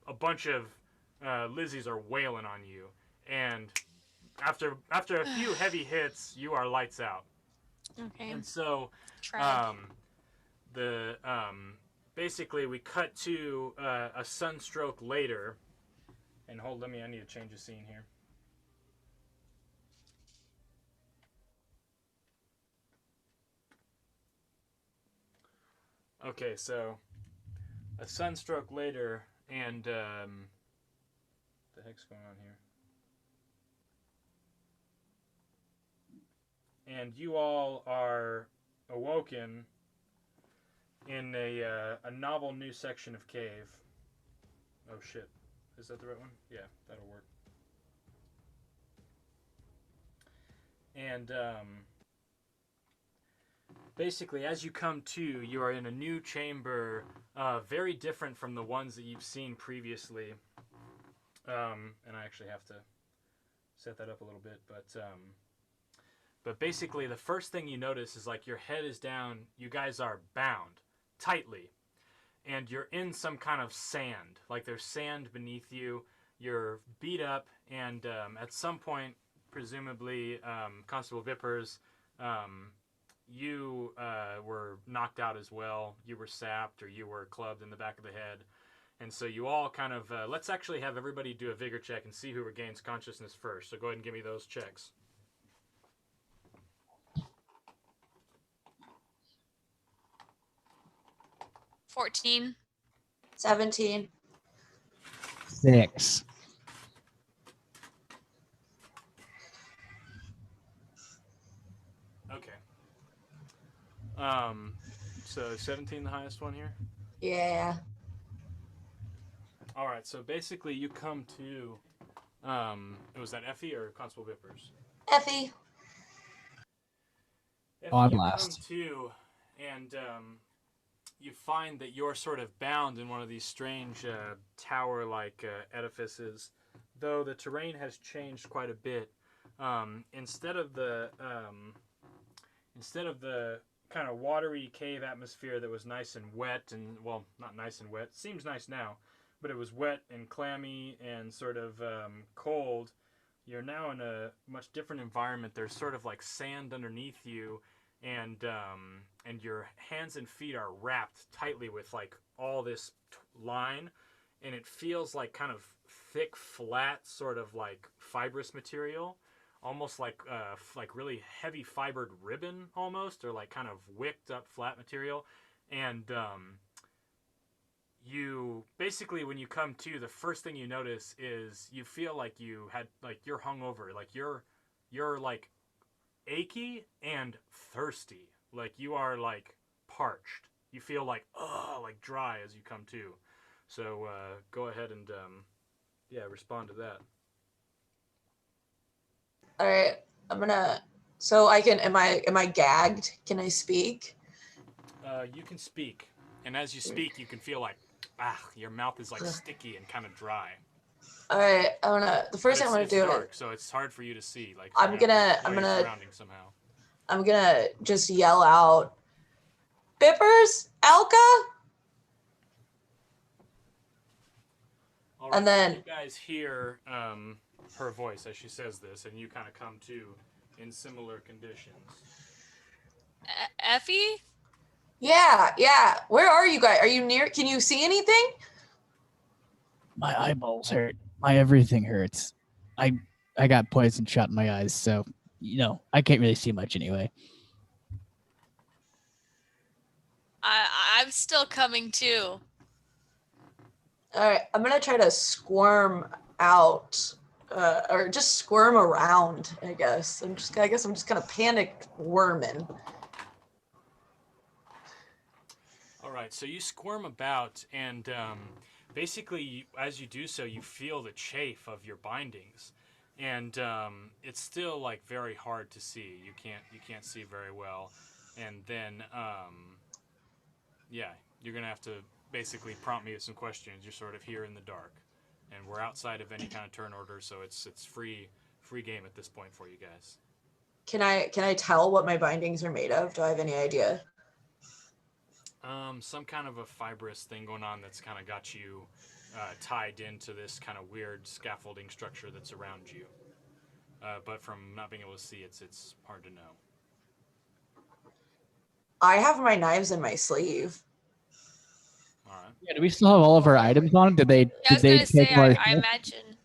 a bunch of Lizzies are wailing on you, and after a few heavy hits, you are lights out. Okay. And so basically we cut to a sunstroke later. And I need to change the scene here. Okay, so a sunstroke later, and what the heck's going on here? And you all are awoken in a novel new section of cave. Oh shit. Is that the right one? Yeah, that'll work. And basically, as you come to, you are in a new chamber, very different from the ones that you've seen previously. And I actually have to set that up a little bit, but basically the first thing you notice is like your head is down, you guys are bound tightly, and you're in some kind of sand, like there's sand beneath you, you're beat up, and at some point, presumably, Constable Vippers, you were knocked out as well, you were sapped, or you were clubbed in the back of the head. And so you all kind of, let's actually have everybody do a vigor check and see who regains consciousness first. So go ahead and give me those checks. 14. 17. 6. Okay. So 17 the highest one here? Yeah. All right, so basically you come to, was that Effie or Constable Vippers? Effie. Oh, I'm you last. come to, and you find that you're sort of bound in one of these strange tower-like edifices, though the terrain has changed quite a bit. Instead of the kind of watery cave atmosphere that was nice and wet, and well, not nice and wet, seems nice now, but it was wet and clammy and sort of cold. You're now in a much different environment. There's sort of like sand underneath you, and your hands and feet are wrapped tightly with like all this line, and it feels like kind of thick, flat, sort of like fibrous material, almost like really heavy fibered ribbon almost, or like kind of wicked up flat material. And you basically, when you come to, the first thing you notice is you feel like you had, like you're hungover, like you're like achy and thirsty, like you are like parched. You feel like dry as you come to. So go ahead and respond to that. All right. I'm gonna. So I can. Am I gagged? Can I speak? You can speak, and as you speak, you can feel like your mouth is like sticky and kind of dry. All right. The first thing I'm gonna do. It's dark, so it's hard for you to see. Like I'm gonna surroundings somehow. I'm gonna just yell out, "Bippers, Elka!" All right, And then you guys hear her voice as she says this, and you kind of come to in similar conditions. Effie? Yeah. Where are you guys? Are you near? Can you see anything? My eyeballs hurt. My everything hurts. I got poison shot in my eyes, so I can't really see much anyway. I'm still coming too. All right. I'm gonna try to squirm out, or just squirm around. I guess I'm just kind of panic worming. All right, so you squirm about, and basically, as you do so, you feel the chafe of your bindings, and it's still like very hard to see. You can't see very well, and then you're gonna have to basically prompt me with some questions. You're sort of here in the dark, and we're outside of any kind of turn order, so it's free game at this point for you guys. Can I tell what my bindings are made of? Do I have any idea? Some kind of a fibrous thing going on that's kind of got you tied into this kind of weird scaffolding structure that's around you. But from not being able to see, it's hard to know. I have my knives in my sleeve. All right. Yeah, do we still have all of our items on? Did they I was gonna say, our I imagine.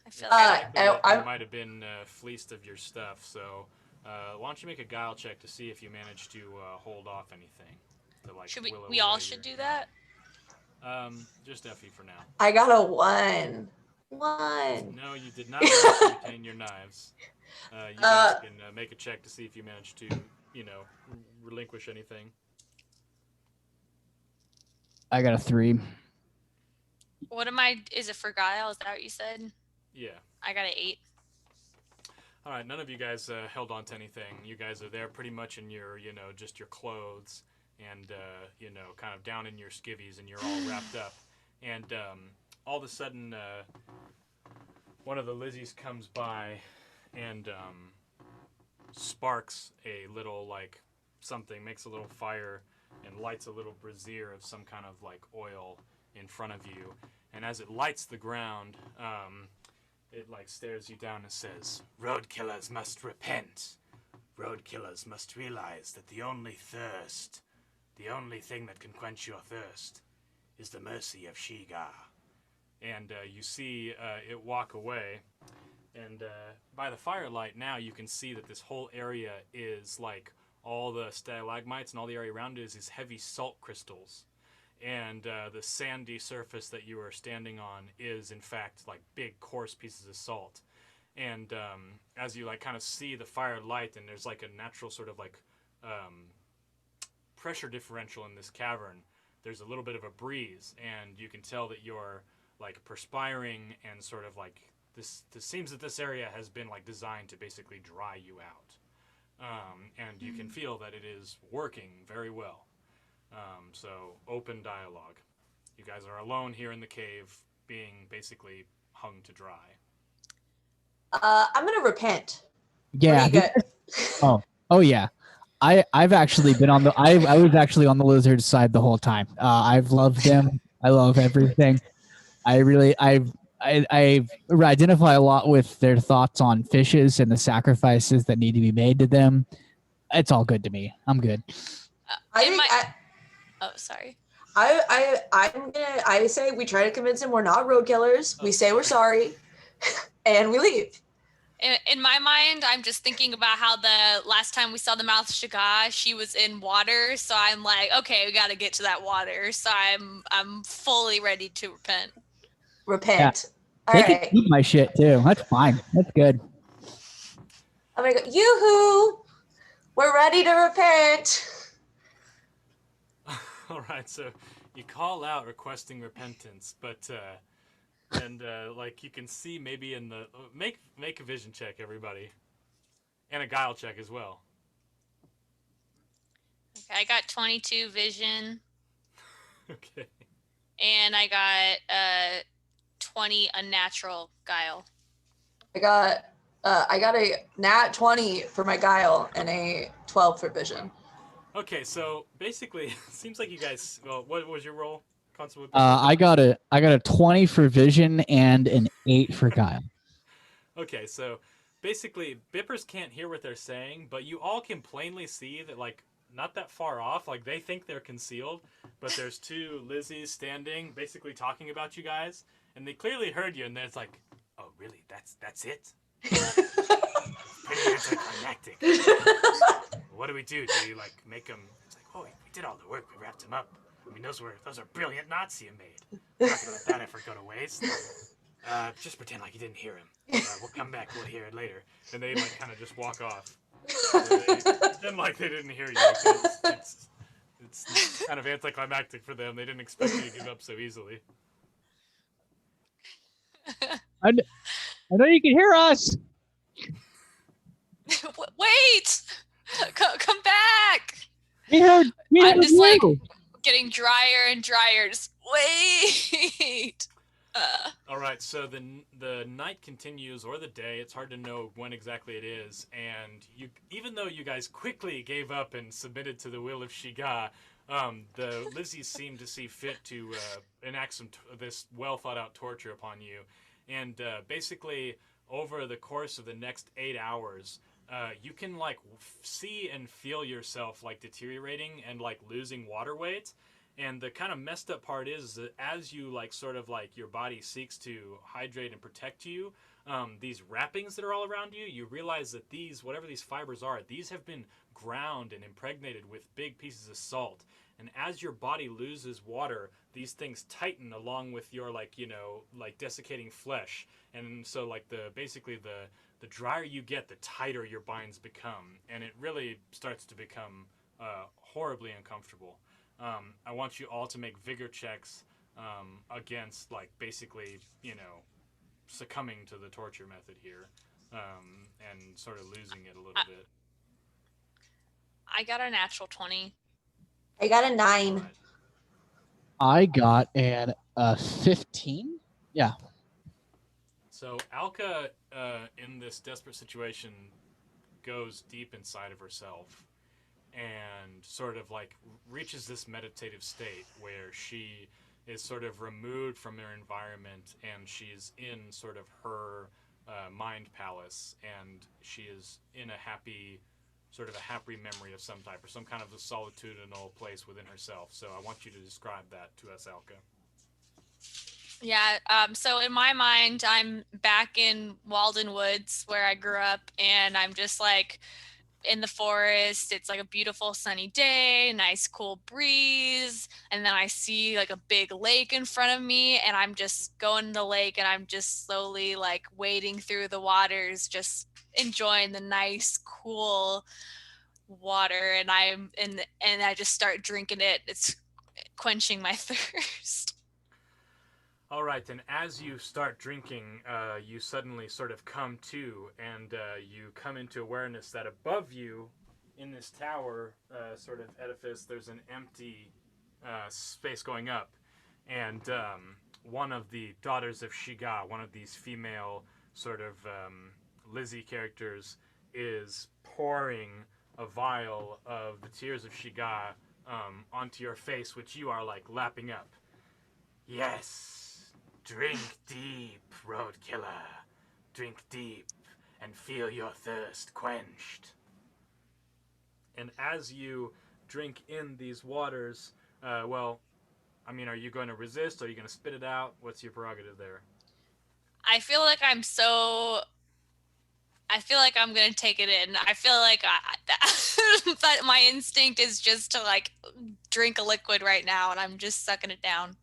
I feel like you might have been fleeced of your stuff, so why don't you make a guile check to see if you manage to hold off anything? To, like, should we all should do that? Just Effie for now. I got a 1. 1. No, you did not manage to retain your knives. You guys can make a check to see if you manage to, relinquish anything. I got a 3. What am I? Is it for guile? Is that what you said? Yeah. I got an 8. All right, none of you guys held on to anything. You guys are there pretty much in your, just your clothes and, kind of down in your skivvies, and you're all wrapped up. And all of a sudden, one of the Lizzies comes by and sparks a little like something, makes a little fire and lights a little brazier of some kind of like oil in front of you. And as it lights the ground, it like stares you down and says, "Road killers must repent. Road killers must realize that the only thing that can quench your thirst is the mercy of Shigar." And you see it walk away. And by the firelight now, you can see that this whole area is like all the stalagmites, and all the area around it is these heavy salt crystals. And the sandy surface that you are standing on is, in fact, like big, coarse pieces of salt. And as you like kind of see the fire light, and there's like a natural sort of like pressure differential in this cavern, there's a little bit of a breeze, and you can tell that you're like perspiring, and sort of like this seems that this area has been like designed to basically dry you out. And you can feel that it is working very well. So open dialogue. You guys are alone here in the cave, being basically hung to dry. I'm gonna repent. Yeah. What do you got? Oh yeah. I've actually been on the I was actually on the lizard side the whole time. I've loved them. I love everything. I identify a lot with their thoughts on fishes and the sacrifices that need to be made to them. It's all good to me. I'm good. Oh, sorry. I say we try to convince him we're not road killers. We say we're sorry, and we leave. In my mind, I'm just thinking about how the last time we saw the mouth Shiga, she was in water. So I'm like, okay, we got to get to that water. So I'm fully ready to repent. Repent. Yeah. All They right. can keep my shit too. That's fine. That's good. I'm gonna go, yoo-hoo! We're ready to repent. All right, so you call out requesting repentance, but and like you can see maybe in the make a vision check, everybody, and a guile check as well. Okay, I got 22 vision. Okay. And I got 20 unnatural guile. I got a nat 20 for my guile and a 12 for vision. Okay, so basically, it seems like you guys. Well, what was your roll, Constable? I got a 20 for vision and an 8 for guile. Okay, so basically, Bippers can't hear what they're saying, but you all can plainly see that, like, not that far off, like they think they're concealed, but there's two Lizzies standing, basically talking about you guys, and they clearly heard you, and then it's like, oh, really? That's it? Pretty anticlimactic. What do we do? Do you like make them? It's like, oh, we did all the work. We wrapped him up. I mean, those are brilliant knots you made. We're not gonna let that effort go to waste. Just pretend like you didn't hear him. We'll come back. We'll hear it later. And they like kind of just walk off. Pretend like they didn't hear you. It's kind of anticlimactic for them. They didn't expect you to give up so easily. I know you can hear us. Wait! Come back! I'm just like getting drier and drier. Just wait! All right, so the night continues, or the day. It's hard to know when exactly it is, and even though you guys quickly gave up and submitted to the will of Shiga, the Lizzies seem to see fit to enact this well thought out torture upon you, and basically over the course of the next 8 hours, you can like see and feel yourself like deteriorating and like losing water weight. And the kind of messed up part is that as you like sort of like your body seeks to hydrate and protect you, these wrappings that are all around you, you realize that these, whatever these fibers are, these have been ground and impregnated with big pieces of salt. And as your body loses water, these things tighten along with your like, you know, like desiccating flesh. And so like basically the drier you get, the tighter your binds become. And it really starts to become horribly uncomfortable. I want you all to make vigor checks against, like, basically, you know, succumbing to the torture method here and sort of losing it a little bit. I got a natural 20. I got a 9. Right. I got a 15. Yeah. So Alka, in this desperate situation, goes deep inside of herself and sort of like reaches this meditative state where she is sort of removed from her environment and she's in sort of her mind palace, and she is in a happy memory of some type, or some kind of a solitudinal place within herself. So I want you to describe that to us, Alka. Yeah, so in my mind, I'm back in Walden Woods where I grew up, and I'm just like in the forest. It's like a beautiful sunny day, nice cool breeze, and then I see like a big lake in front of me, and I'm just going to the lake, and I'm just slowly like wading through the waters, just enjoying the nice cool water, and I just start drinking it. It's quenching my thirst. All right, and as you start drinking, you suddenly sort of come to, and you come into awareness that above you, in this tower sort of edifice, there's an empty space going up, and one of the daughters of Shiga, one of these female sort of Lizzie characters, is pouring a vial of the tears of Shiga onto your face, which you are like lapping up. Yes. Drink deep, Road Killer. Drink deep and feel your thirst quenched. And as you drink in these waters, are you going to resist? Are you going to spit it out? What's your prerogative there? I feel like I'm going to take it in. I feel like but my instinct is just to like drink a liquid right now, and I'm just sucking it down.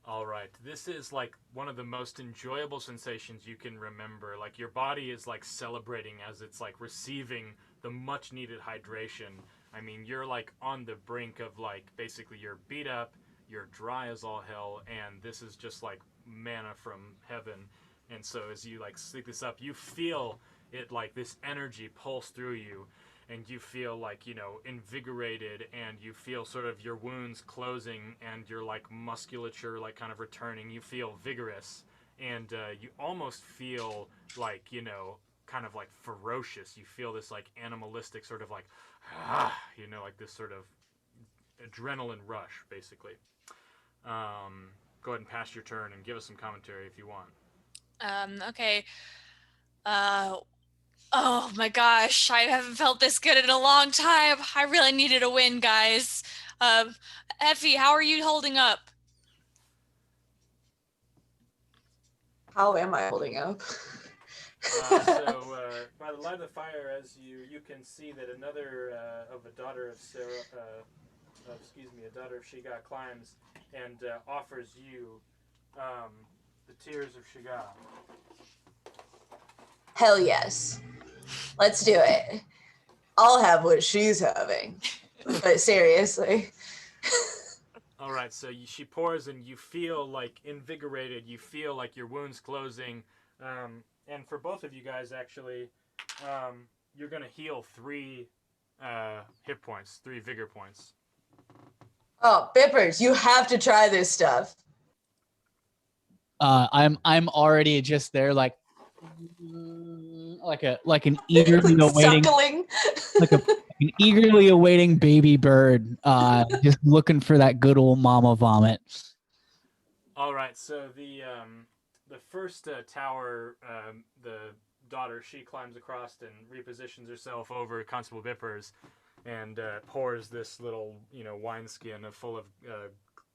All right. This is like one of the most enjoyable sensations you can remember. Like your body is like celebrating as it's like receiving the much needed hydration. I mean, you're like on the brink of like basically you're beat up, you're dry as all hell, and this is just like manna from heaven. And so as you like sleep this up, you feel it like this energy pulse through you, and you feel like, you know, invigorated, and you feel sort of your wounds closing and your like musculature like kind of returning. You feel vigorous, and you almost feel like, you know, kind of like ferocious. You feel this like animalistic sort of like, you know, like this sort of adrenaline rush, basically. Go ahead and pass your turn and give us some commentary if you want. Okay. Oh my gosh, I haven't felt this good in a long time. I really needed a win, guys. Effie, how are you holding up? How am I holding up? By the light of the fire, as you can see that another of a daughter of a daughter of Shiga climbs and offers you the tears of Shiga. Hell yes. Let's do it. I'll have what she's having. But seriously. All right, so she pours and you feel like invigorated. You feel like your wounds closing. And for both of you guys, actually, you're going to heal 3 hit points, 3 vigor points. Oh, Bippers, you have to try this stuff. I'm already just there, like an eagerly awaiting, suckling. an eagerly awaiting baby bird, just looking for that good old mama vomit. All right, so the first tower, the daughter, she climbs across and repositions herself over Constable Bippers, and pours this little, you know, wineskin full of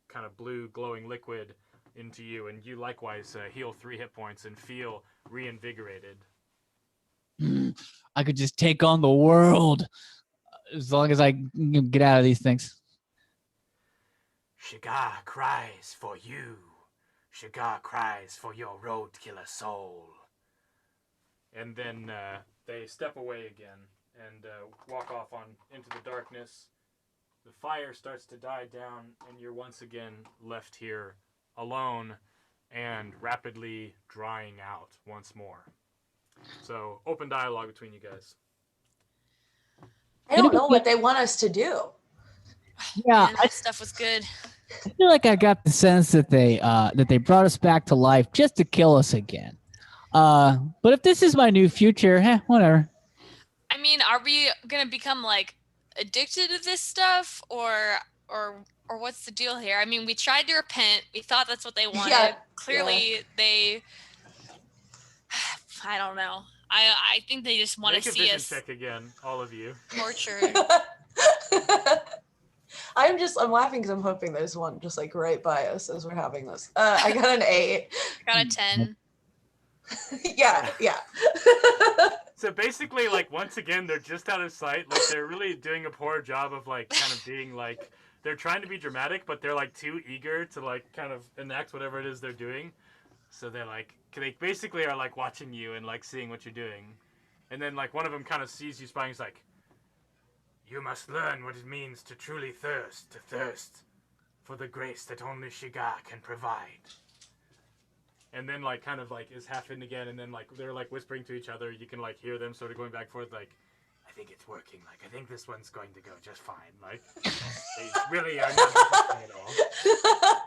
kind of blue glowing liquid into you, and you likewise heal 3 hit points and feel reinvigorated. I could just take on the world as long as I can get out of these things. Shiga cries for you. Shiga cries for your road killer soul. And then they step away again and walk off into the darkness. The fire starts to die down, and you're once again left here alone and rapidly drying out once more. So, open dialogue between you guys. I don't know what they want us to do. Yeah, Man, that stuff was good. I feel like I got the sense that they brought us back to life just to kill us again. But if this is my new future, whatever. I mean, are we gonna become like addicted to this stuff, or what's the deal here? I mean, we tried to repent. We thought that's what they wanted. Yeah, Clearly, they. I don't know. I think they just want Make to a see vision us check again, all of you. tortured. I'm laughing because I'm hoping there's one just like right by us as we're having this. I got an 8. I got a 10. yeah. So basically, like, once again, they're just out of sight. Like, they're really doing a poor job of, like, kind of being, like, they're trying to be dramatic, but they're, like, too eager to, like, kind of enact whatever it is they're doing. So they're, like, they basically are, like, watching you and, like, seeing what you're doing. And then, like, one of them kind of sees you spying. He's like, "You must learn what it means to truly thirst for the grace that only Shiga can provide." And then, like, kind of, like, is half in again, and then, like, they're, like, whispering to each other. You can, like, hear them sort of going back and forth, like, "I think it's working. Like, I think this one's going to go just fine." Like, they really are not interesting at all.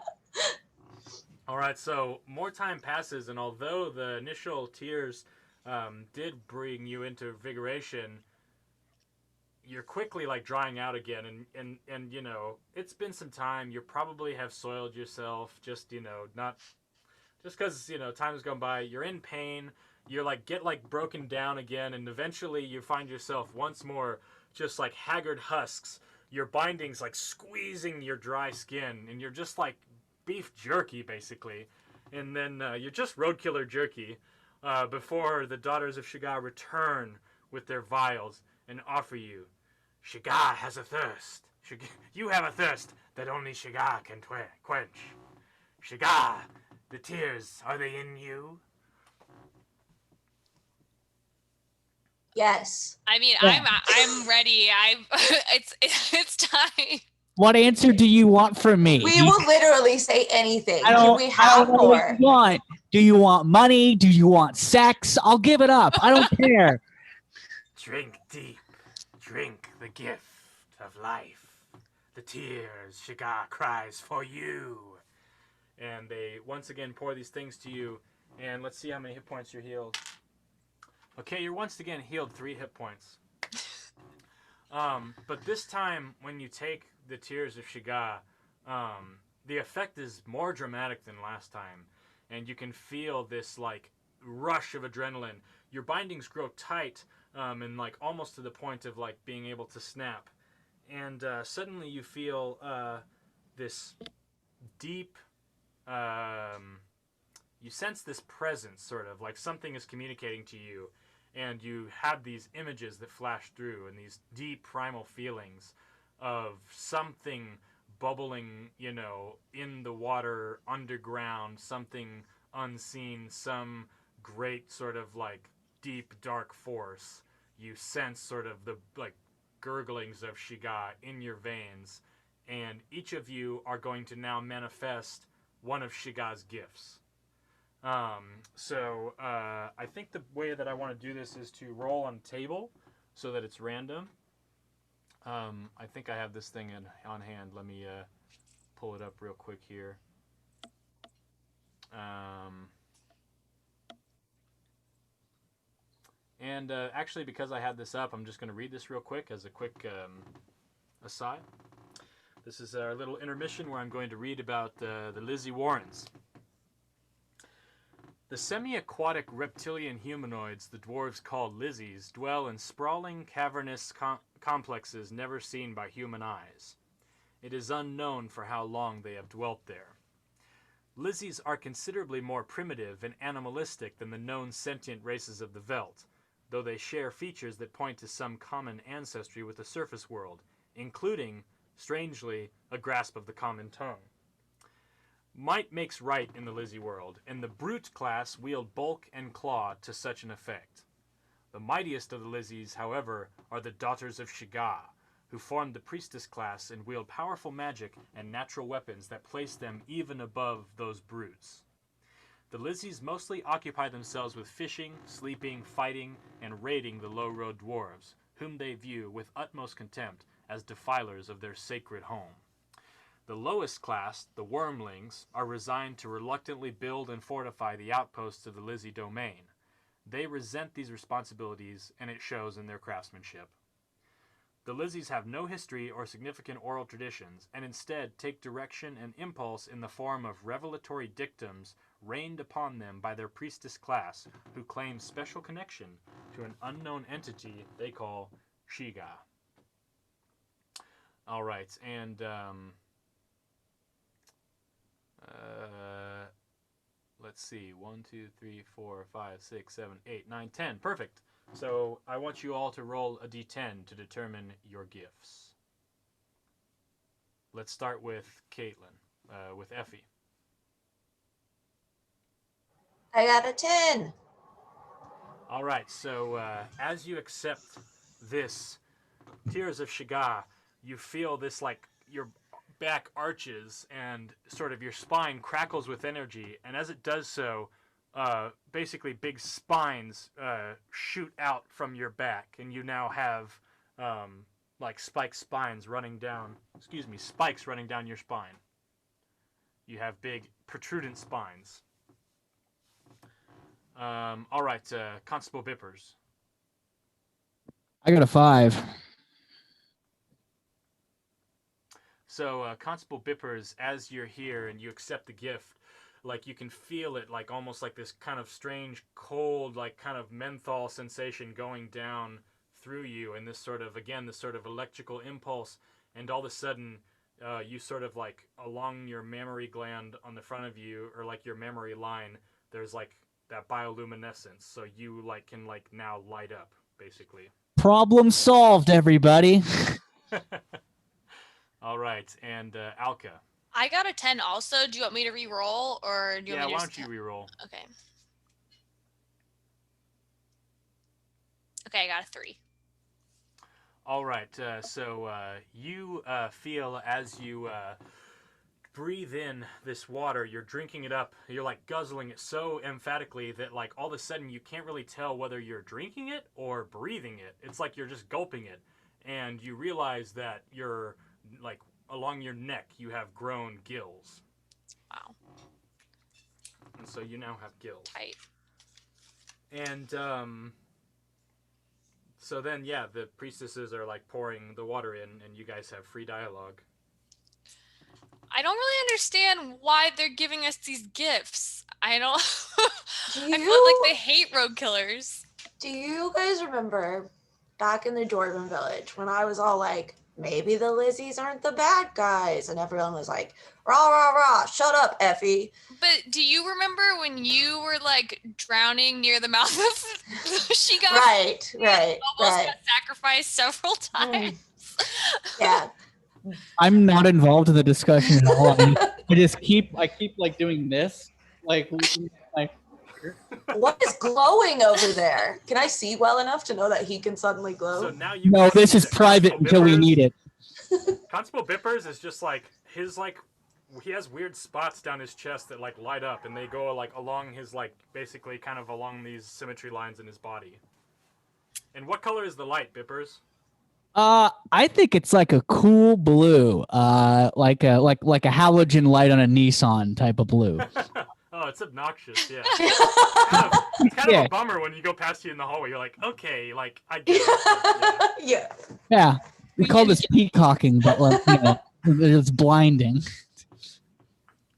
All right, so more time passes, and although the initial tears did bring you into vigoration, you're quickly, like, drying out again, and you know, it's been some time. You probably have soiled yourself, just, you know, not... Just because, you know, time has gone by, you're in pain, you're, like, get, like, broken down again, and eventually you find yourself once more just, like, haggard husks, your bindings, like, squeezing your dry skin, and you're just, like, beef jerky, basically. And then you're just roadkiller jerky before the Daughters of Shiga return with their vials and offer you. Shiga has a thirst. You have a thirst that only Shiga can quench. Shiga... The tears, are they in you? Yes. I mean, Yeah. I'm ready. It's time. What answer do you want from me? We will literally say anything. I Can don't, we I have don't know what more? you want. Do you want money? Do you want sex? I'll give it up. I don't care. Drink deep. Drink the gift of life. The tears Shiga cries for you. And they once again pour these things to you. And let's see how many hit points you're healed. Okay, you're once again healed 3 hit points. But this time, when you take the tears of Shiga, the effect is more dramatic than last time. And you can feel this, like, rush of adrenaline. Your bindings grow tight, and, like, almost to the point of, like, being able to snap. And suddenly you feel this deep... you sense this presence, sort of, like something is communicating to you, and you have these images that flash through, and these deep primal feelings of something bubbling, you know, in the water, underground, something unseen, some great sort of, like, deep, dark force. You sense sort of the, like, gurglings of Shiga in your veins, and each of you are going to now manifest one of Shiga's gifts. So I think the way that I want to do this is to roll on table so that it's random. I think I have this thing on hand. Let me pull it up real quick here. And actually, because I had this up, I'm just going to read this real quick as a quick aside. This is our little intermission where I'm going to read about the Lizzie Warrens. The semi-aquatic reptilian humanoids the dwarves call Lizzies dwell in sprawling, cavernous complexes never seen by human eyes. It is unknown for how long they have dwelt there. Lizzies are considerably more primitive and animalistic than the known sentient races of the Veldt, though they share features that point to some common ancestry with the surface world, including, strangely, a grasp of the common tongue. Might makes right in the Lizzie world, and the brute class wield bulk and claw to such an effect. The mightiest of the Lizzies, however, are the Daughters of Shiga, who form the priestess class and wield powerful magic and natural weapons that place them even above those brutes. The Lizzies mostly occupy themselves with fishing, sleeping, fighting, and raiding the low road dwarves, whom they view with utmost contempt as defilers of their sacred home. The lowest class, the Wormlings, are resigned to reluctantly build and fortify the outposts of the Lizzie domain. They resent these responsibilities, and it shows in their craftsmanship. The Lizzies have no history or significant oral traditions, and instead take direction and impulse in the form of revelatory dictums rained upon them by their priestess class, who claim special connection to an unknown entity they call Shiga. All right, and let's see, 1, 2, 3, 4, 5, 6, 7, 8, 9, 10. Perfect. So I want you all to roll a d10 to determine your gifts. Let's start with Caitlin, with Effie. I got a 10. All right, so as you accept this Tears of Shiga, you feel this, like, your back arches and sort of your spine crackles with energy, and as it does so, basically big spines shoot out from your back, and you now have like spikes running down your spine. You have big protrudent spines. All right, Constable Bippers. I got a 5. So, Constable Bippers, as you're here and you accept the gift, like, you can feel it, like, almost like this kind of strange, cold, like, kind of menthol sensation going down through you, and this sort of electrical impulse, and all of a sudden, you sort of, like, along your mammary gland on the front of you, or, like, your mammary line, there's, like, that bioluminescence, so you, like, can, like, now light up, basically. Problem solved, everybody. All right, and Alka. I got a 10 also. Do you want me to re-roll, or do you want me to why don't you re-roll? Okay. Okay, I got a 3. All right, so you feel as you breathe in this water, you're drinking it up, you're like guzzling it so emphatically that like all of a sudden you can't really tell whether you're drinking it or breathing it. It's like you're just gulping it, and you realize that you're like along your neck you have grown gills. Wow. And so you now have gills. Tight. And so then yeah, the priestesses are like pouring the water in, and you guys have free dialogue. I don't really understand why they're giving us these gifts. I don't. I feel like they hate road killers. Do you guys remember back in the Dwarven village when I was all like, maybe the Lizzies aren't the bad guys, and everyone was like, rah, rah, rah, shut up, Effie. But do you remember when you were like drowning near the mouth of she got right, almost got sacrificed several times? Yeah. I'm not involved in the discussion at all. I keep like doing this, like what is glowing over there? Can I see well enough to know that he can suddenly glow? So now you no, this is private until we need it. Constable Bippers is just like he has weird spots down his chest that like light up, and they go like along his like basically kind of along these symmetry lines in his body. And what color is the light, Bippers? I think it's like a cool blue, like a halogen light on a Nissan type of blue. Oh, it's obnoxious, yeah. It's kind of a bummer when you go past you in the hallway. You're like, okay, like, I get it. Yeah. We call this peacocking, but like, it's blinding.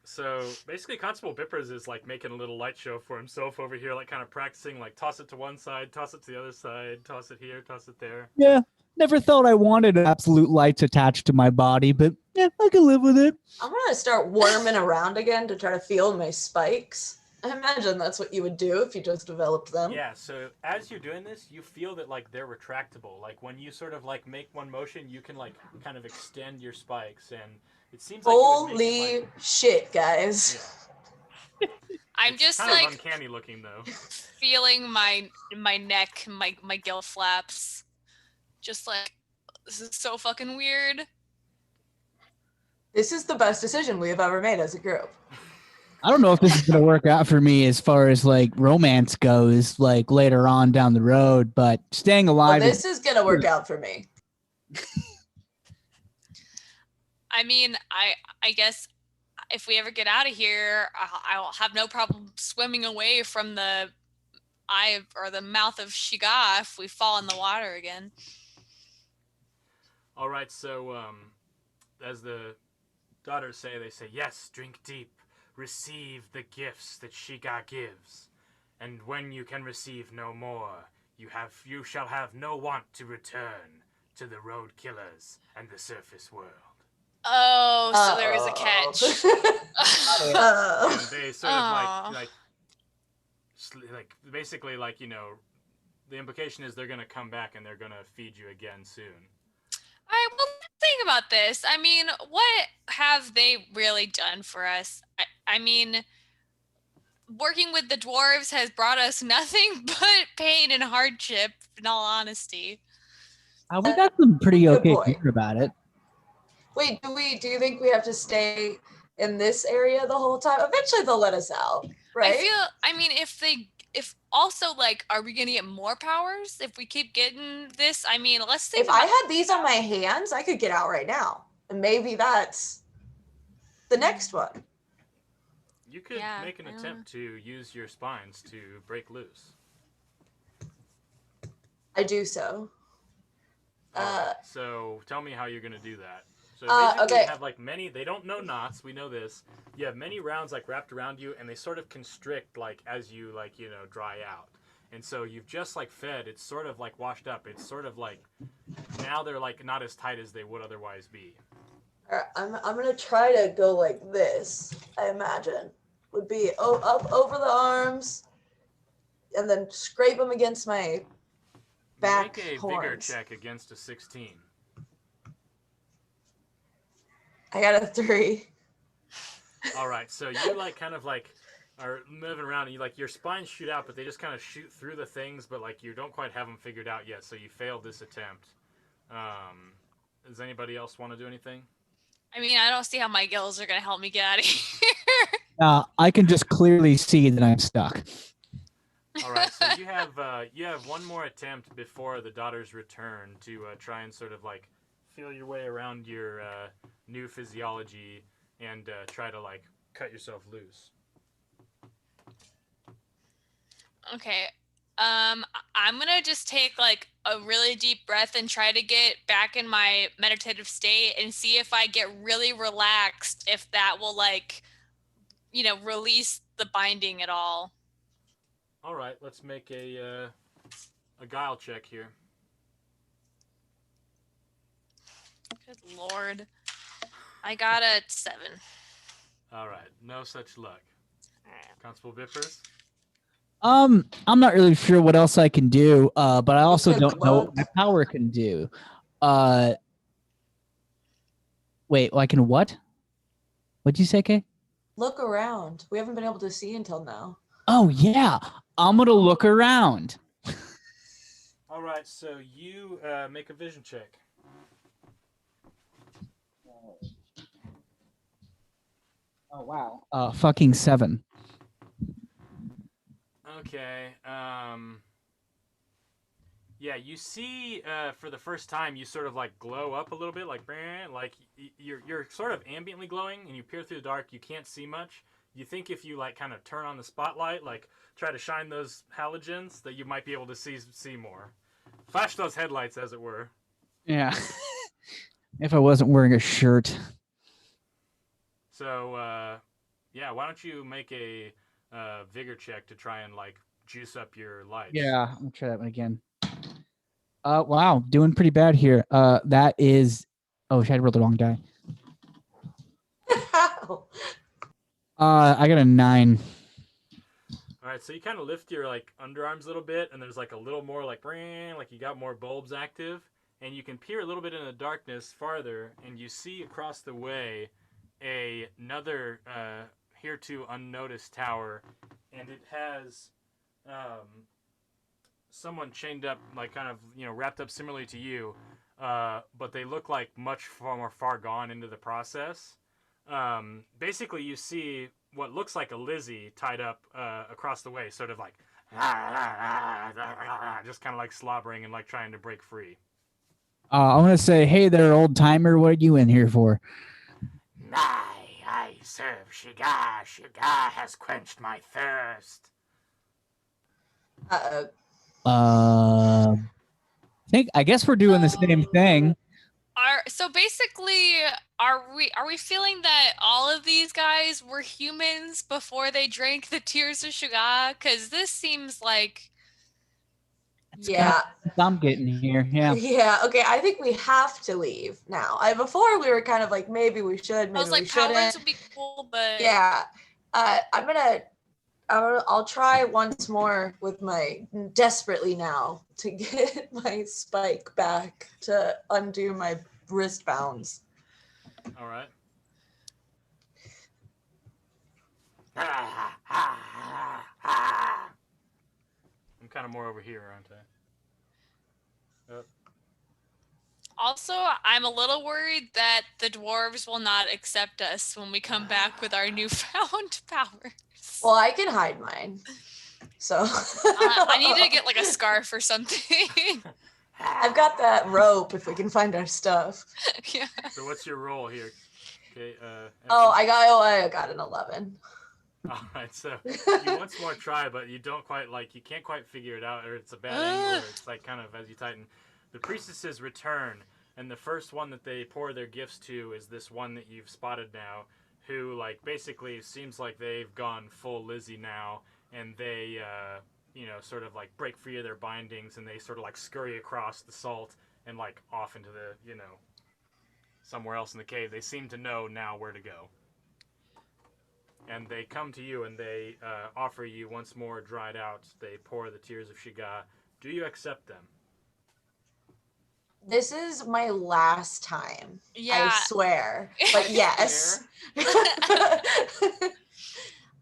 So basically, Constable Bippers is like making a little light show for himself over here, like kind of practicing, like toss it to one side, toss it to the other side, toss it here, toss it there. Yeah. Never thought I wanted absolute lights attached to my body, but yeah, I can live with it. I'm gonna start worming around again to try to feel my spikes. I imagine that's what you would do if you just developed them. Yeah, so as you're doing this, you feel that like they're retractable. Like when you sort of like make one motion, you can like kind of extend your spikes, and it seems like holy shit, guys. Yeah. I'm just kind like of uncanny looking though. Feeling my neck, my gill flaps. Just like, this is so fucking weird. This is the best decision we have ever made as a group. I don't know if this is going to work out for me as far as like romance goes, like later on down the road, but staying alive. Well, this is going to work out for me. I mean, I guess if we ever get out of here, I'll have no problem swimming away from the eye or the mouth of Shiga if we fall in the water again. All right, so as the daughters say, they say, yes, drink deep, receive the gifts that Shiga gives, and when you can receive no more, you shall have no want to return to the road killers and the surface world. Oh, so there is a catch. And they sort of Aw. like basically like, you know, the implication is they're gonna come back and they're gonna feed you again soon. All right, well, let's think about this. I mean, what have they really done for us? I mean, working with the dwarves has brought us nothing but pain and hardship, in all honesty. We got some pretty Good okay point. gear about it. Wait, do you think we have to stay in this area the whole time? Eventually they'll let us out, right? I mean, if also, like, are we gonna get more powers if we keep getting this? I mean, let's think If I had these on my hands, I could get out right now. And maybe that's the next one. You could Yeah, make an I don't attempt to use your spines to break loose. I do so. Alright, so tell me how you're gonna do that. So basically okay. you have like many, they don't know knots, we know this. You have many rounds like wrapped around you and they sort of constrict like as you like, you know, dry out. And so you've just like fed, it's sort of like washed up. It's sort of like, now they're like not as tight as they would otherwise be. Alright, I'm gonna try to go like this, I imagine. Would be up over the arms and then scrape them against my back Make a horns. vigor check against a 16. I got a 3. Alright, so you like kind of like are moving around and you like your spines shoot out, but they just kind of shoot through the things, but like you don't quite have them figured out yet, so you failed this attempt. Does anybody else want to do anything? I mean, I don't see how my gills are gonna help me get out of here. I can just clearly see that I'm stuck. All right, so you have one more attempt before the daughters return to try and sort of like feel your way around your new physiology and try to like cut yourself loose. Okay. I'm gonna just take like a really deep breath and try to get back in my meditative state and see if I get really relaxed, if that will like, you know, release the binding at all. All right, let's make a guile check here. Good lord. I got a 7. All right, no such luck. Constable Bippers? I'm not really sure what else I can do, but I also said don't know what? what my power can do. Wait, I can what? What'd you say, Kay? Look around. We haven't been able to see until now. Oh yeah, I'm gonna look around. All right, so you make a vision check. Oh wow. Fucking 7. Okay. Yeah, you see for the first time you sort of like glow up a little bit, like you're sort of ambiently glowing, and you peer through the dark. You can't see much. You think if you like kind of turn on the spotlight, like try to shine those halogens, that you might be able to see more. Flash those headlights, as it were. Yeah. If I wasn't wearing a shirt. So yeah, why don't you make a vigor check to try and like juice up your lights? Yeah, I'm gonna try that one again. Wow, doing pretty bad here. That is. Oh, shit, I rolled the wrong die. I got a 9. All right, so you kind of lift your like underarms a little bit, and there's like a little more like you got more bulbs active, and you can peer a little bit in the darkness farther, and you see across the way another hereto unnoticed tower, and it has someone chained up, like kind of wrapped up similarly to you, but they look like much more far gone into the process. Basically, you see what looks like a Lizzie tied up across the way, sort of like just kind of like slobbering and like trying to break free. I'm gonna say, hey there, old timer. What are you in here for? I serve Shiga. Shiga has quenched my thirst. I guess we're doing the same thing. So basically, are we feeling that all of these guys were humans before they drank the tears of Sugar? Because this seems like Yeah. I'm getting here. Yeah. Yeah. Okay. I think we have to leave now. Before we were kind of like maybe we should, I maybe was like we shouldn't. powers would be cool, but Yeah. I'll try once more with my desperately now to get my spike back to undo my wrist bounds. All right. I'm kind of more over here, aren't I? also I'm a little worried that the dwarves will not accept us when we come back with our newfound powers. Well, I can hide mine. So I need to get like a scarf or something. I've got that rope if we can find our stuff. Yeah. So what's your roll here? Okay. I got an 11. All right. So you once more try, but you don't quite you can't quite figure it out, or it's a bad angle, or it's like kind of as you tighten. The priestesses return, and the first one that they pour their gifts to is this one that you've spotted now, who basically seems like they've gone full Lizzie now, and they sort of break free of their bindings, and they sort of scurry across the salt and off into the somewhere else in the cave. They seem to know now where to go, and they come to you and they offer you once more dried out. They pour the tears of Shiga. Do you accept them? This is my last time. Yeah. I swear. But yes.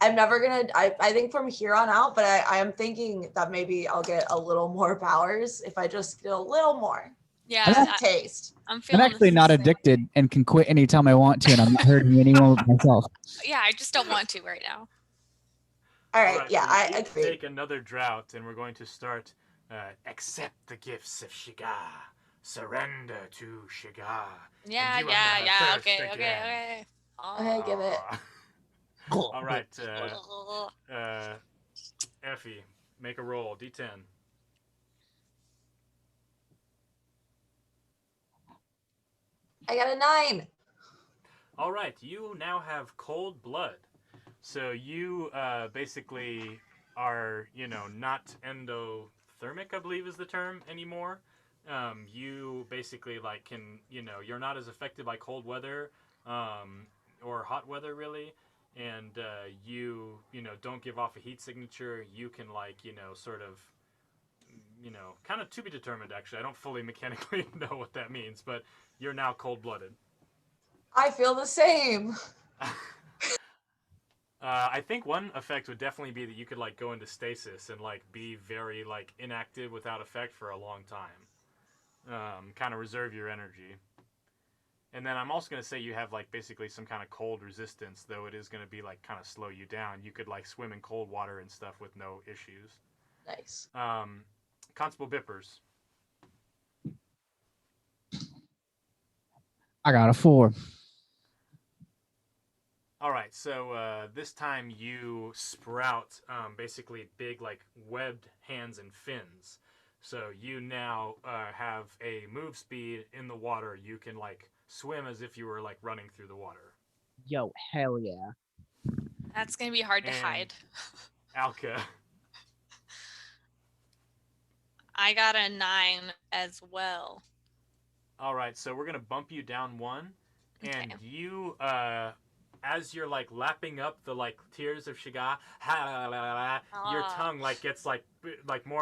I'm never gonna. I think from here on out, but I am thinking that maybe I'll get a little more powers if I just get a little more. Yeah. Taste. I'm actually not addicted and can quit anytime I want to, and I'm not hurting anyone but myself. Yeah, I just don't want to right now. All right. Yeah, so I agree. Take another drought, and we're going to start. Accept the gifts of Shiga. Surrender to Shiga. Yeah. Okay. Okay, give it. All right. Effie, make a roll. D10. I got a 9. All right. You now have cold blood. So you basically are, not endothermic, I believe is the term anymore. You basically can, you're not as affected by cold weather or hot weather really. And you don't give off a heat signature. You can sort of, kind of to be determined actually. I don't fully mechanically know what that means, but you're now cold-blooded. I feel the same. I think one effect would definitely be that you could go into stasis and be very inactive without effect for a long time. Kind of reserve your energy. And then I'm also going to say you have basically some kind of cold resistance, though it is going to be kind of slow you down. You could swim in cold water and stuff with no issues. Nice. Constable Bippers. I got a 4. All right, so this time you sprout basically big webbed hands and fins. So you now have a move speed in the water. You can swim as if you were running through the water. Yo, hell yeah. That's gonna be hard to hide. Alka. I got a 9 as well. All right, so we're gonna bump you down 1, and you as you're lapping up the tears of Shiga, your tongue gets more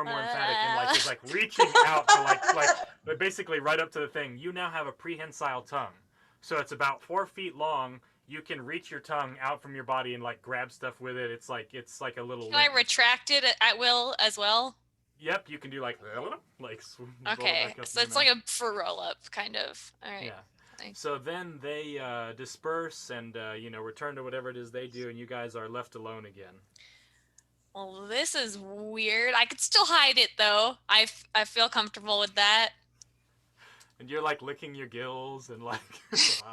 and more emphatic and is reaching out to basically right up to the thing. You now have a prehensile tongue, so it's about 4 feet long. You can reach your tongue out from your body and grab stuff with it. It's like a little. Can I retract it at will as well? Yep, you can do Okay, so it's like a for roll up kind of. All right. Yeah. So then they disperse and return to whatever it is they do, and you guys are left alone again. Well, this is weird. I could still hide it though. I feel comfortable with that. And you're licking your gills and just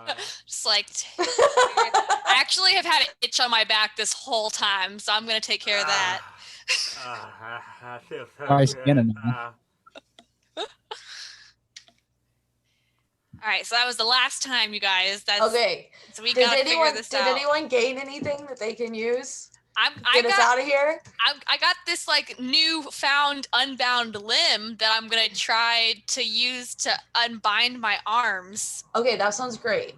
Just like, I actually have had an itch on my back this whole time, so I'm gonna take care of that. I feel so Sorry, good. skinning, man. All right, so that was the last time, you guys. That's Okay. So we Did gotta figure this did out. anyone gain anything that they can use? I Get us got out of here. I got this like new found unbound limb that I'm gonna try to use to unbind my arms. Okay, that sounds great.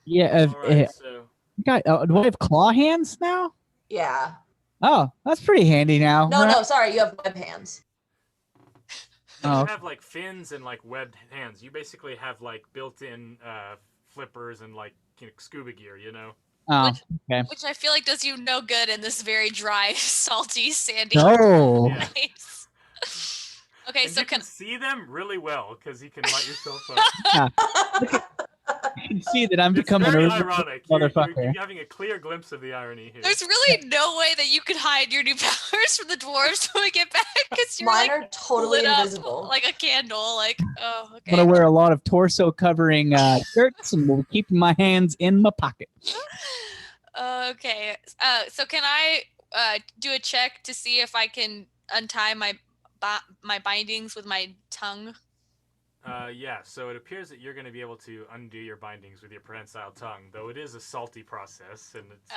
Yeah. All right, so Do I have claw hands now? Yeah. Oh, that's pretty handy now. No, right? no, sorry, you have web hands. you Oh. have like fins and like webbed hands. You basically have like built-in flippers and like scuba gear. You know. Oh, okay. Which I feel like does you no good in this very dry, salty, sandy No. Yeah. place. Okay, And so you can can see them really well because you can light yourself up. You can see that I'm It's becoming very a ironic. motherfucker. You're having a clear glimpse of the irony here. there's really no way that you could hide your new powers from the dwarves when we get back because you're Mine like are totally lit up invisible. like a candle. Like, oh, I'm okay. gonna wear a lot of torso covering shirts and will keep my hands in my pocket. Okay. So can I do a check to see if I can untie my bindings with my tongue? Yeah, so it appears that you're going to be able to undo your bindings with your prehensile tongue, though it is a salty process, and it's...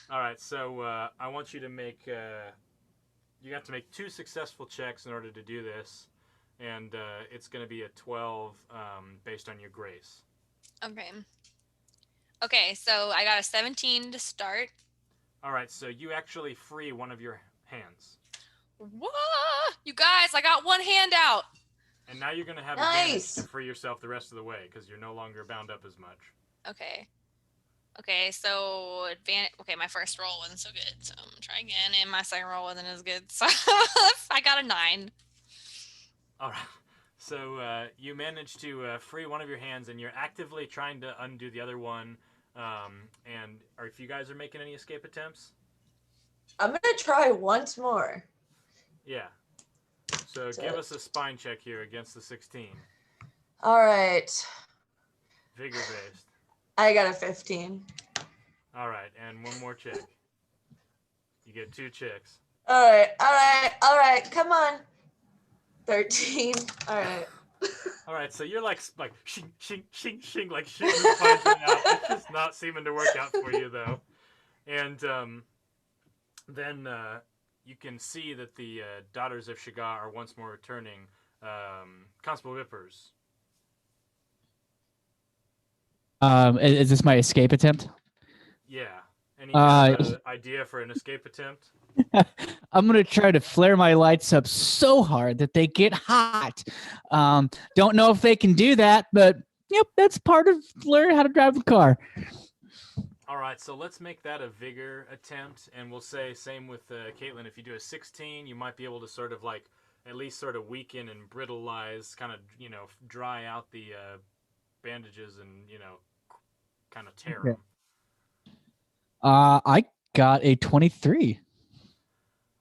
All right, so I want you to make... you have to make 2 successful checks in order to do this, and it's going to be a 12 based on your grace. Okay. Okay, so I got a 17 to start. All right, so you actually free one of your hands. What? You guys, I got one hand out. And now you're going to have Nice. advantage to free yourself the rest of the way, because you're no longer bound up as much. Okay. Okay, so okay, my first roll wasn't so good, so I'm gonna try again, and my second roll wasn't as good, so I got a 9. All right. So you managed to free one of your hands, and you're actively trying to undo the other one. And if you guys are making any escape attempts? I'm gonna try once more. Yeah. So give us a spine check here against the 16. All right. Vigor based. I got a 15. All right, and one more check. You get 2 checks. All right. Come on. 13. All right. All right, so you're like shing, shing, shing, shing, like shooting the spines right out. It's just not seeming to work out for you, though. And then you can see that the daughters of Shiga are once more returning. Constable Vippers. Is this my escape attempt? Yeah. Any kind of, idea for an escape attempt? I'm gonna try to flare my lights up so hard that they get hot. Don't know if they can do that, but yep, that's part of learning how to drive a car. All right, so let's make that a vigor attempt, and we'll say same with Caitlin. If you do a 16, you might be able to sort of like at least sort of weaken and brittleize, kind of dry out the bandages and kind of tear them. I got a 23.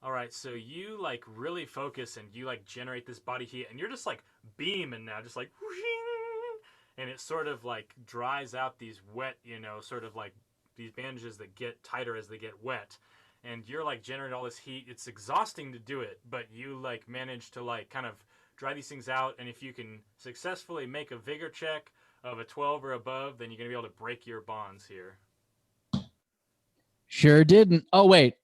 All right, so you like really focus and you like generate this body heat, and you're just like beaming now, just like whooshing, and it sort of like dries out these wet, sort of like these bandages that get tighter as they get wet, and you're like generating all this heat. It's exhausting to do it, but you like manage to like kind of dry these things out, and if you can successfully make a vigor check of a 12 or above, then you're gonna be able to break your bonds here. Sure didn't. Oh wait.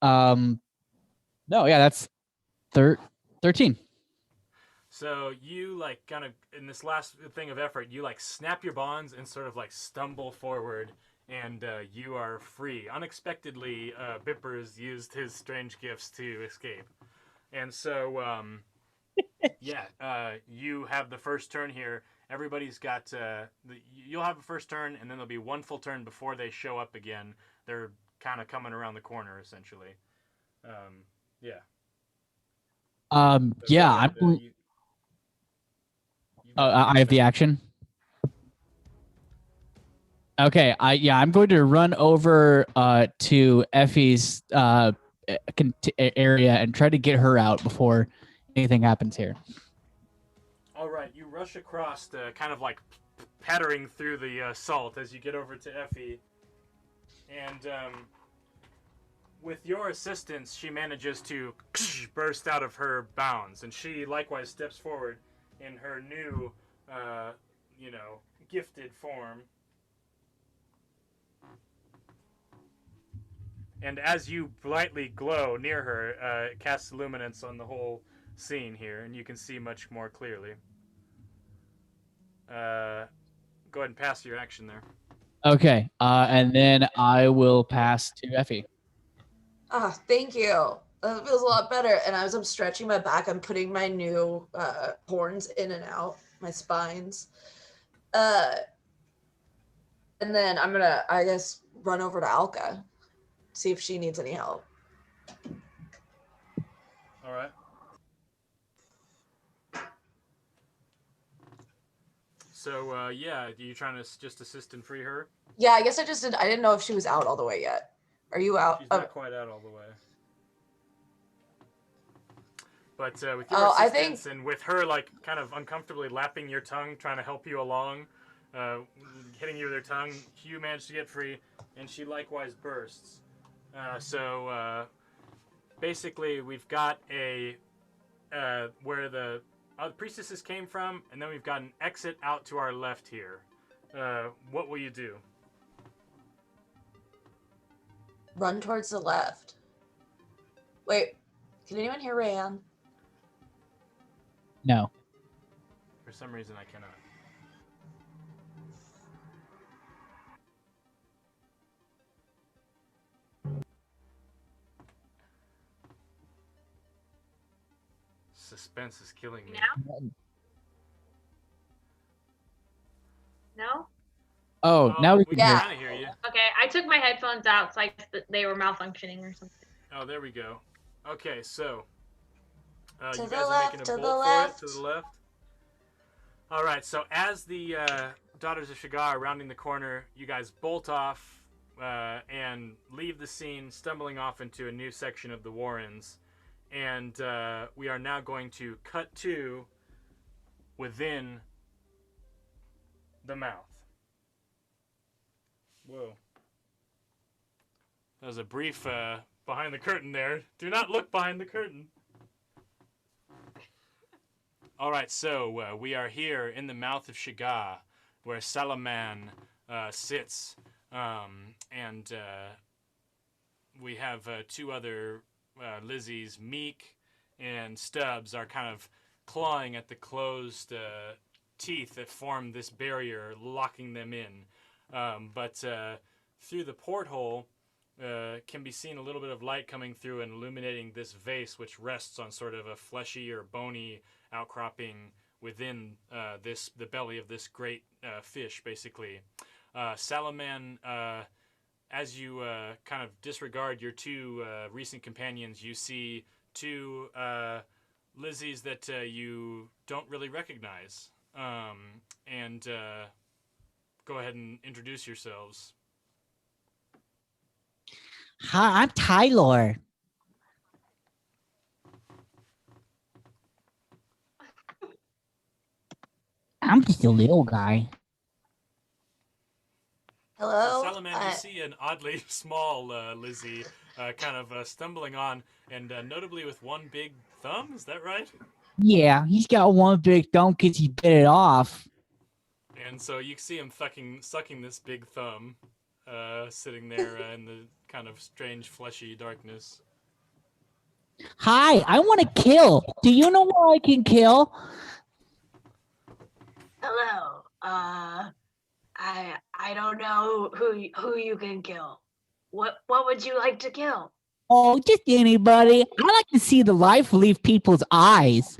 No, yeah, that's 13. So you like kind of in this last thing of effort, you like snap your bonds and sort of like stumble forward, and you are free. Unexpectedly, Bippers used his strange gifts to escape, and so you have the first turn here. Everybody's got you'll have a first turn, and then there'll be one full turn before they show up again. They're kind of coming around the corner essentially. Yeah. Yeah, I have the action. Okay, I'm going to run over to Effie's area and try to get her out before anything happens here. All right, you rush across, kind of like pattering through the salt as you get over to Effie, and with your assistance, she manages to burst out of her bounds, and she likewise steps forward in her new, gifted form. And as you brightly glow near her, it casts luminance on the whole scene here, and you can see much more clearly. Go ahead and pass your action there. Okay, and then I will pass to Effie. Ah, thank you. That feels a lot better. And as I'm stretching my back, I'm putting my new horns in and out, my spines. And then I'm gonna, I guess, run over to Alka, see if she needs any help. All right. So, yeah, are you trying to just assist and free her? Yeah, I guess I didn't know if she was out all the way yet. Are you out? She's not quite out all the way. But with your assistance and with her, like, kind of uncomfortably lapping your tongue, trying to help you along, hitting you with her tongue, you manage to get free, and she likewise bursts. Basically, we've got a where the priestesses came from, and then we've got an exit out to our left here. What will you do? Run towards the left. Wait, can anyone hear Rayanne? No. For some reason, I cannot. Suspense is killing me. Now? No? Oh, now we can can hear. kind of hear you. Okay, I took my headphones out, so I guess that they were malfunctioning or something. Oh, there we go. Okay, so To you the guys are left, making to a the bolt for left. it to the left. All right, so as the Daughters of Shagar are rounding the corner, you guys bolt off and leave the scene, stumbling off into a new section of the Warrens. And we are now going to cut to within the mouth. Whoa. That was a brief behind the curtain there. Do not look behind the curtain. All right, so we are here in the mouth of Shagar, where Salaman sits, and we have two other Lizzies, Meek and Stubbs, are kind of clawing at the closed teeth that form this barrier, locking them in. But through the porthole can be seen a little bit of light coming through and illuminating this vase, which rests on sort of a fleshy or bony outcropping within the belly of this great fish, basically. Salaman, as you kind of disregard your two recent companions, you see two Lizzies that you don't really recognize. And go ahead and introduce yourselves. Hi, I'm Tyler. I'm just a little guy. Hello? Salaman, you see an oddly small Lizzie kind of stumbling on, and notably with one big thumb. Is that right? Yeah, he's got one big thumb because he bit it off. And so you see him sucking this big thumb, sitting there in the kind of strange fleshy darkness. Hi, I want to kill. Do you know where I can kill? Hello. I don't know who you can kill. What would you like to kill? Oh, just anybody. I like to see the life leave people's eyes.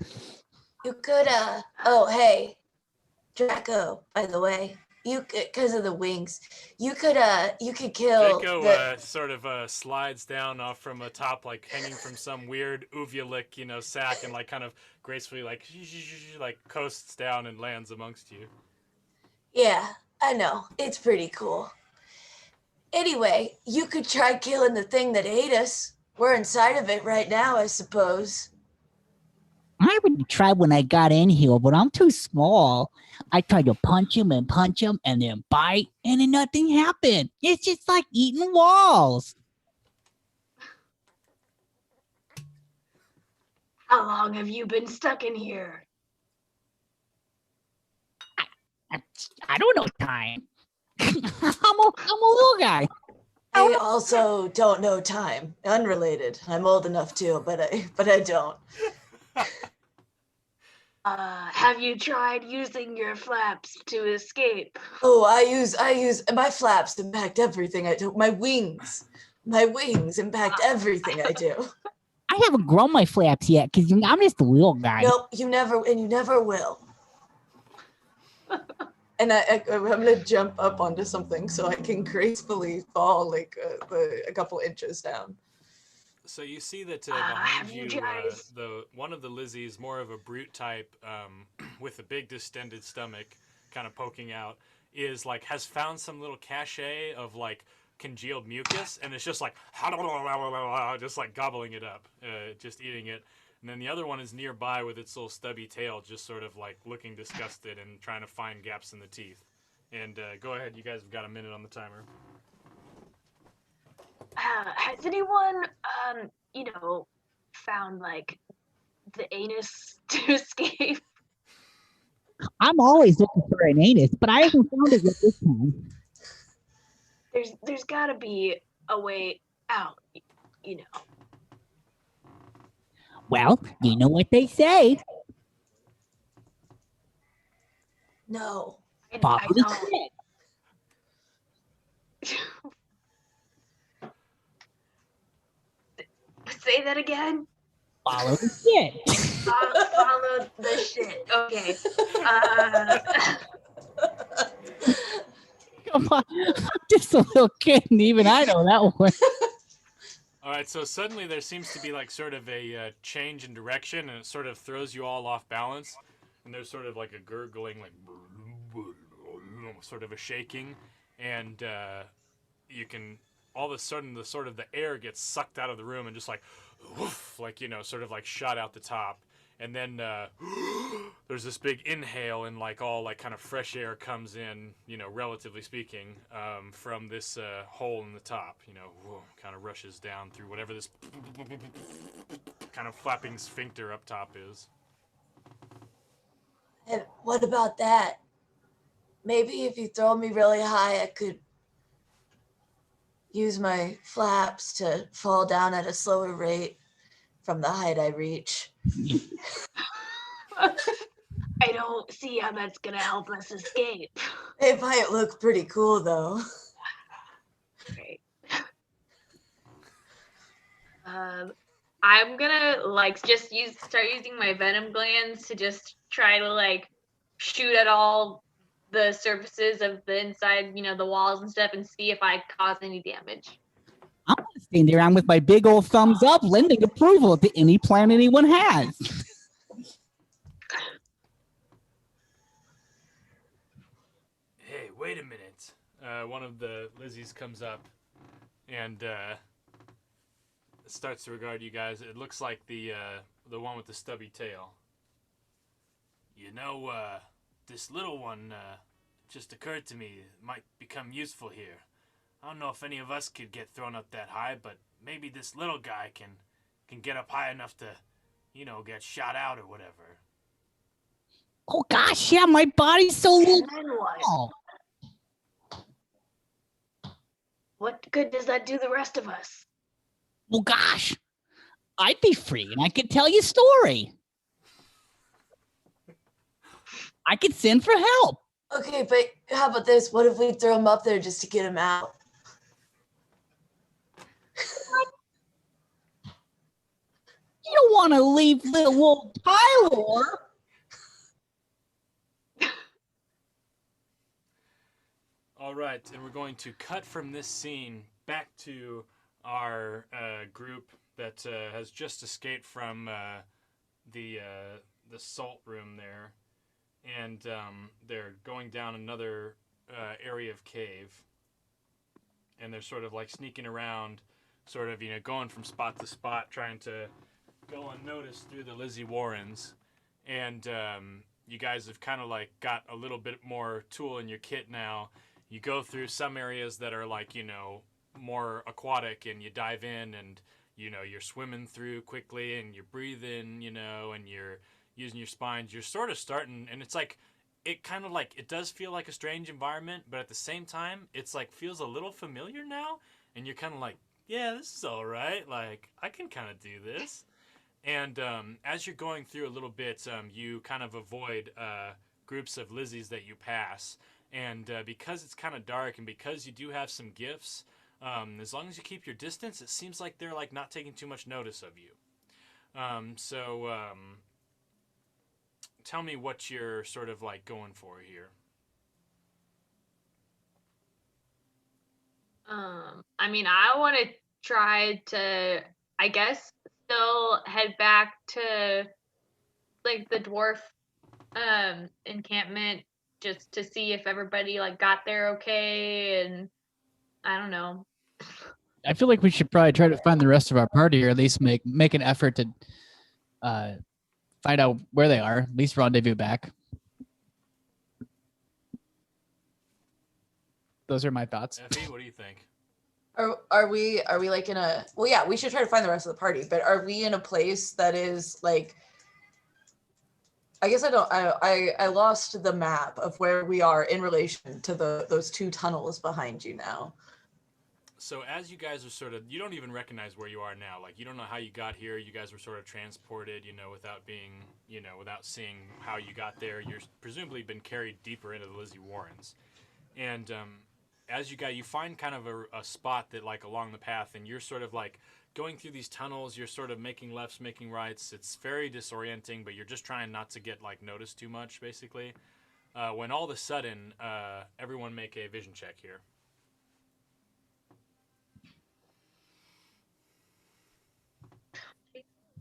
You could, oh, hey, Draco, by the way, you could, because of the wings, you could kill Draco sort of slides down off from a top, like hanging from some weird uvulic, sack, and like kind of gracefully like coasts down and lands amongst you. Yeah, I know. It's pretty cool. Anyway, you could try killing the thing that ate us. We're inside of it right now, I suppose. I already tried when I got in here, but I'm too small. I tried to punch him and then bite, and then nothing happened. It's just like eating walls. How long have you been stuck in here? I don't know time. I'm a little guy. I also don't know time. Unrelated. I'm old enough too, but I don't. Have you tried using your flaps to escape? Oh, I use my flaps impact everything I do. My wings impact everything I do. I haven't grown my flaps yet because I'm just a little guy. Nope, you never will. And I'm gonna jump up onto something so I can gracefully fall like a couple inches down. So you see that behind you, guys- one of the Lizzies, more of a brute type, with a big distended stomach, kind of poking out, has found some little cachet of congealed mucus, and it's just just gobbling it up, just eating it. And then the other one is nearby with its little stubby tail, just sort of looking disgusted and trying to find gaps in the teeth. And go ahead, you guys have got a minute on the timer. Has anyone, found the anus to escape? I'm always looking for an anus, but I haven't found it yet this time. There's got to be a way out, you know. Well, you know what they say. No. Follow I the don't. shit. Say that again. Follow the shit. Follow the shit. Okay. Come on. I'm just a little kid, and even I know that one. All right, so suddenly there seems to be sort of a change in direction, and it sort of throws you all off balance. And there's sort of a gurgling, sort of a shaking, and you can all of a sudden the air gets sucked out of the room and just woof, sort of shot out the top. And then there's this big inhale, and kind of fresh air comes in, relatively speaking, from this hole in the top. Kind of rushes down through whatever this kind of flapping sphincter up top is. And what about that? Maybe if you throw me really high, I could use my flaps to fall down at a slower rate from the height I reach. I don't see how that's gonna help us escape. It might look pretty cool though. Right. I'm gonna just start using my venom glands to just try to shoot at all the surfaces of the inside, the walls and stuff, and see if I cause any damage. I'm gonna stand around with my big old thumbs up, lending approval to any plan anyone has. Hey, wait a minute. One of the Lizzies comes up and starts to regard you guys. It looks like the one with the stubby tail. This little one just occurred to me. It might become useful here. I don't know if any of us could get thrown up that high, but maybe this little guy can get up high enough to, get shot out or whatever. Oh gosh, yeah, my body's so And little. then what? What good does that do the rest of us? Well, gosh, I'd be free and I could tell you a story. I could send for help. Okay, but how about this? What if we throw him up there just to get him out? You don't want to leave little old Tyler. All right, and we're going to cut from this scene back to our group that has just escaped from the salt room there, and they're going down another area of cave, and they're sort of sneaking around, sort of going from spot to spot, trying to go unnoticed through the Lizzie Warrens, and you guys have kind of like got a little bit more tool in your kit now. You go through some areas that are like, more aquatic, and you dive in, and you're swimming through quickly, and you're breathing, and you're using your spines. You're sort of starting, and it's like it kind of like it does feel like a strange environment, but at the same time it's like feels a little familiar now, and you're kind of like, yeah, this is all right, like I can kind of do this. And as you're going through a little bit, you kind of avoid groups of Lizzies that you pass, and because it's kind of dark, and because you do have some gifts, as long as you keep your distance, it seems like they're like not taking too much notice of you. Tell me what you're sort of like going for here. I mean, I want to try to, I guess, still head back to like the dwarf encampment just to see if everybody like got there okay, and I don't know. I feel like we should probably try to find the rest of our party, or at least make an effort to find out where they are. At least rendezvous back. Those are my thoughts. Effie, what do you think? Are we like in a, well, yeah, we should try to find the rest of the party, but are we in a place that is like, I guess I lost the map of where we are in relation to those two tunnels behind you now. So as you guys are sort of, you don't even recognize where you are now. Like, you don't know how you got here. You guys were sort of transported, without being, without seeing how you got there. You're presumably been carried deeper into the Lizzie Warrens. And as you find kind of a spot that, like, along the path, and you're sort of, like, going through these tunnels. You're sort of making lefts, making rights. It's very disorienting, but you're just trying not to get, like, noticed too much, basically. When all of a sudden, everyone make a vision check here.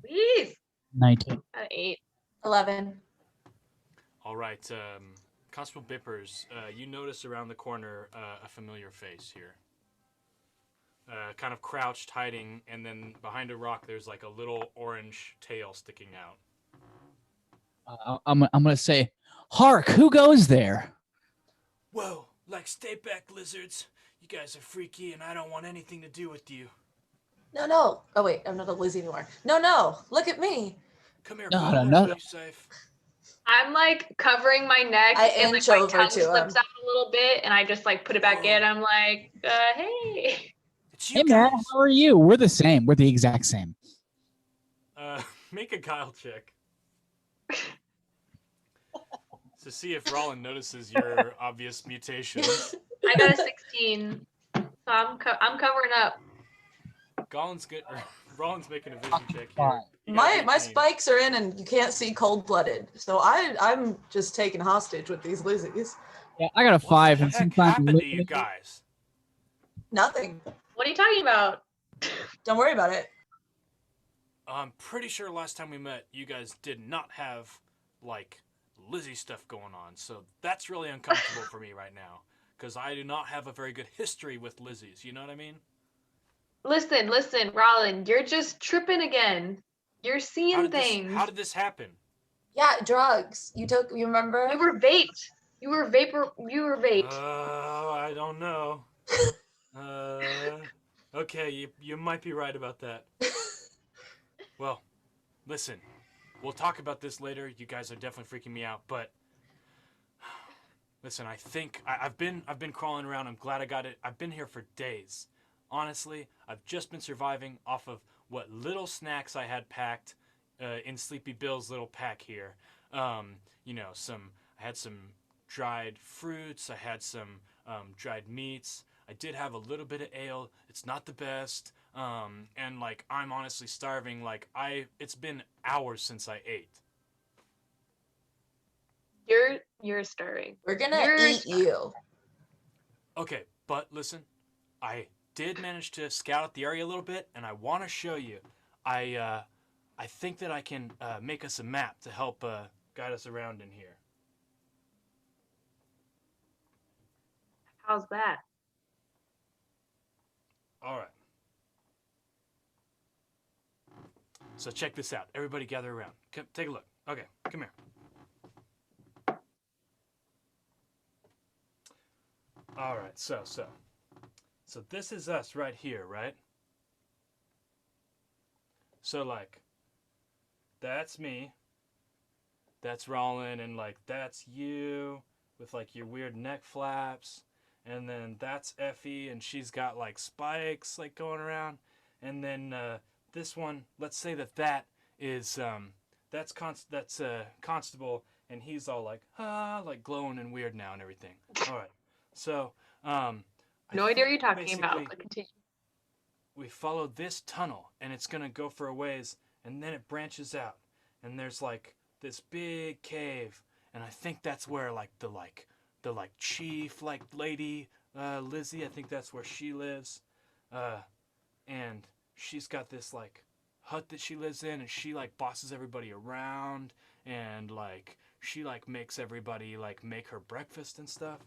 Please. 19. 8. 11. All right, Constable Bippers, you notice around the corner a familiar face here. Kind of crouched, hiding, and then behind a rock there's like a little orange tail sticking out. I'm gonna say, "Hark! Who goes there?" Whoa! Like, stay back, lizards. You guys are freaky, and I don't want anything to do with you. No. Oh wait, I'm not a Lizzie anymore. No. Look at me. Come here. No. Safe. I'm like covering my neck, I and like inch my over tongue to slips him. out a little bit, and I just like put it back in. I'm like, hey. It's Hey you man, guys. how are you? We're the same. We're the exact same. Make a guile check. To see if Rollin notices your obvious mutations. I got a 16, so I'm covering up. Rollin's making a vision check here. My spikes are in, and you can't see cold-blooded. So I'm just taken hostage with these Lizzies. Yeah, I got a 5, and What the heck sometimes happened to you guys? Nothing. What are you talking about? Don't worry about it. I'm pretty sure last time we met, you guys did not have, like, Lizzie stuff going on. So that's really uncomfortable for me right now. Because I do not have a very good history with Lizzies. You know what I mean? Listen, Rollin, you're just tripping again. You're seeing things. How did this happen? Yeah, drugs. You remember? You were vaped. You were vaped. I don't know. Okay, you might be right about that. Well, listen, we'll talk about this later. You guys are definitely freaking me out, but listen, I think I've been crawling around. I'm glad I got it. I've been here for days. Honestly, I've just been surviving off of what little snacks I had packed in Sleepy Bill's little pack here. I had some dried fruits. I had some dried meats. I did have a little bit of ale. It's not the best. And like, I'm honestly starving. Like, it's been hours since I ate. You're starving. We're gonna eat you. Okay, but listen, I did manage to scout out the area a little bit, and I want to show you. I think that I can make us a map to help guide us around in here. How's that? All right. So check this out. Everybody gather around. Come, take a look. Okay, come here. All right, so this is us right here, right? So like, that's me. That's Rollin, and like that's you with like your weird neck flaps, and then that's Effie, and she's got like spikes like going around, and then this one, let's say that is that's Constable, and he's all like like glowing and weird now and everything. All right, so No idea what you're talking about. basically But continue. we follow this tunnel, and it's gonna go for a ways, and then it branches out, and there's like this big cave, and I think that's where like the chief like lady Lizzie, I think that's where she lives, and she's got this like hut that she lives in, and she like bosses everybody around, and like she like makes everybody like make her breakfast and stuff.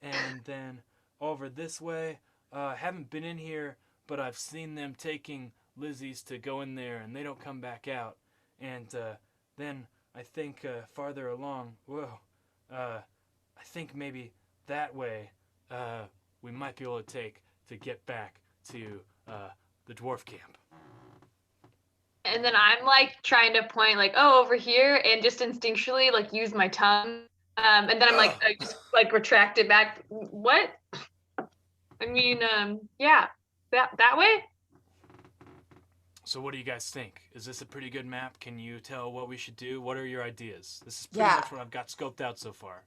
And then over this way, haven't been in here, but I've seen them taking Lizzie's to go in there, and they don't come back out. And then I think farther along, I think maybe that way we might be able to take to get back to the dwarf camp. And then I'm like trying to point like, oh, over here, and just instinctually like use my tongue. And then I'm like, I just like retract it back. What? I mean, yeah, that way. So what do you guys think? Is this a pretty good map? Can you tell what we should do? What are your ideas? This is pretty much what I've got scoped out so far.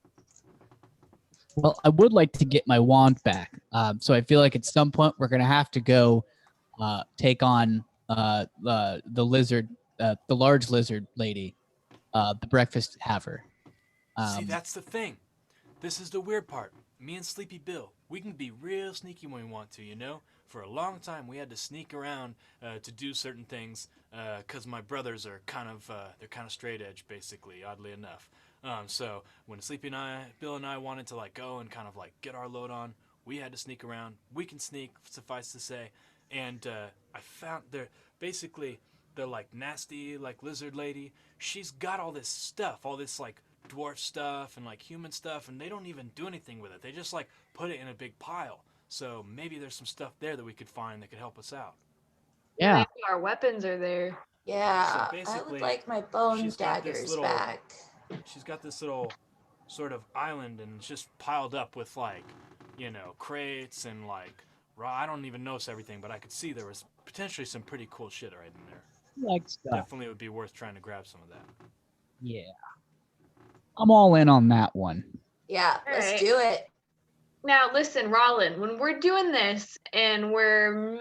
Well, I would like to get my wand back. So I feel like at some point we're gonna have to go take on the lizard, the large lizard lady, the breakfast haver. See, that's the thing. This is the weird part. Me and Sleepy Bill, we can be real sneaky when we want to, you know? For a long time, we had to sneak around to do certain things because my brothers are they're kind of straight edge, basically, oddly enough. So when Bill and I wanted to like go and kind of like get our load on, we had to sneak around. We can sneak, suffice to say. And I found the like nasty like lizard lady. She's got all this stuff, all this like dwarf stuff and like human stuff, and they don't even do anything with it. They just like put it in a big pile. So maybe there's some stuff there that we could find that could help us out. Yeah. Maybe our weapons are there. Yeah, So I basically, would like my bone she's got this daggers little- back. She's got this little sort of island, and it's just piled up with like, crates and like I don't even notice everything, but I could see there was potentially some pretty cool shit right in there. Like stuff. Definitely would be worth trying to grab some of that. Yeah. I'm all in on that one. Yeah, let's Alright. do it. Now listen, Rollin, when we're doing this and we're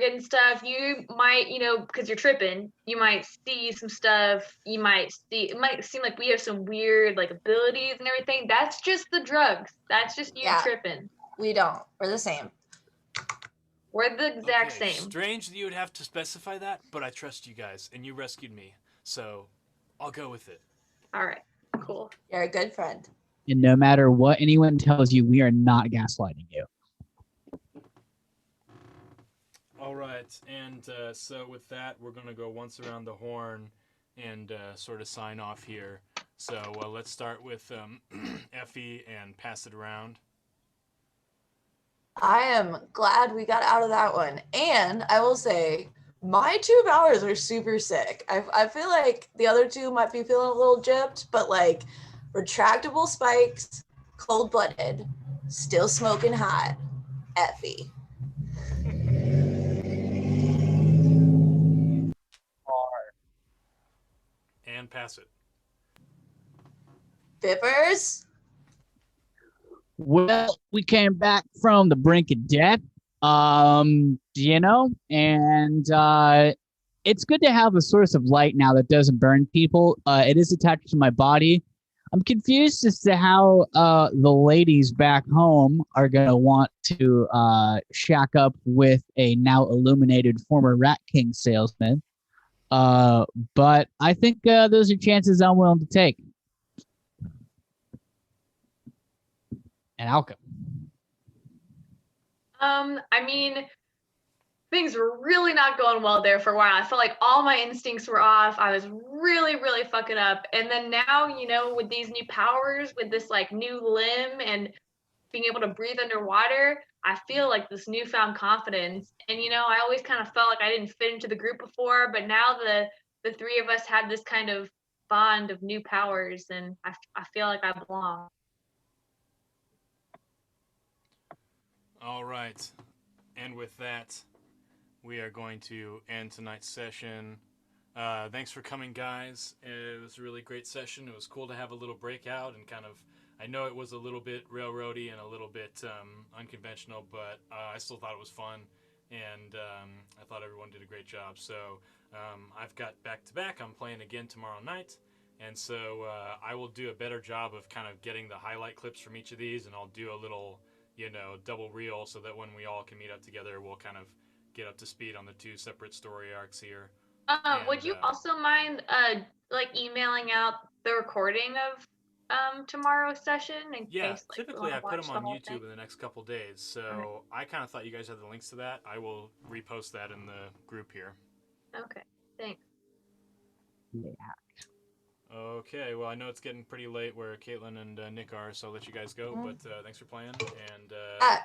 getting stuff, you might, because you're tripping, you might see some stuff. It might seem like we have some weird like abilities and everything. That's just the drugs. That's just you tripping. We don't. We're the same. We're the exact Okay, same. Strange that you would have to specify that, but I trust you guys, and you rescued me, so I'll go with it. All right, cool. You're a good friend. And no matter what anyone tells you, we are not gaslighting you. All right, and so with that, we're going to go once around the horn and sort of sign off here. So let's start with Effie and pass it around. I am glad we got out of that one. And I will say, my 2 powers are super sick. I feel like the other two might be feeling a little gypped, but like retractable spikes, cold-blooded, still smoking hot, Effie. And pass it. Bippers? Well, we came back from the brink of death, and it's good to have a source of light now that doesn't burn people. It is attached to my body. I'm confused as to how the ladies back home are going to want to shack up with a now illuminated former Rat King salesman. But I think those are chances I'm willing to take. And Alchem. I mean, things were really not going well there for a while. I felt like all my instincts were off. I was really, really fucking up. And then now, you know, with these new powers, with this like new limb and being able to breathe underwater, I feel like this newfound confidence. And you know, I always kind of felt like I didn't fit into the group before, but now the three of us have this kind of bond of new powers, and I feel like I belong. All right. And with that, we are going to end tonight's session. Thanks for coming, guys. It was a really great session. It was cool to have a little breakout and kind of, I know it was a little bit railroady and a little bit unconventional, but I still thought it was fun, and I thought everyone did a great job. So I've got back-to-back. I'm playing again tomorrow night, and so I will do a better job of kind of getting the highlight clips from each of these, and I'll do a little, you know, double reel so that when we all can meet up together, we'll kind of get up to speed on the two separate story arcs here. Would you also mind like emailing out the recording of tomorrow's session in Yeah, case, like, we typically wanna I put watch them the on whole YouTube thing? in the next couple days, so I kind of thought you guys had the links to that. I will repost that in the group here. Okay, thanks. Okay, well, I know it's getting pretty late where Caitlin and Nick are, so I'll let you guys go, but thanks for playing, and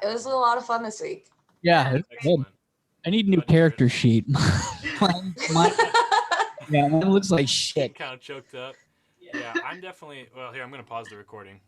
It was a lot of fun this week. Yeah, it's good. I need a new character sheet. mine, yeah, mine looks like shit. kind of choked up. Yeah, I'm definitely, well, here, I'm going to pause the recording.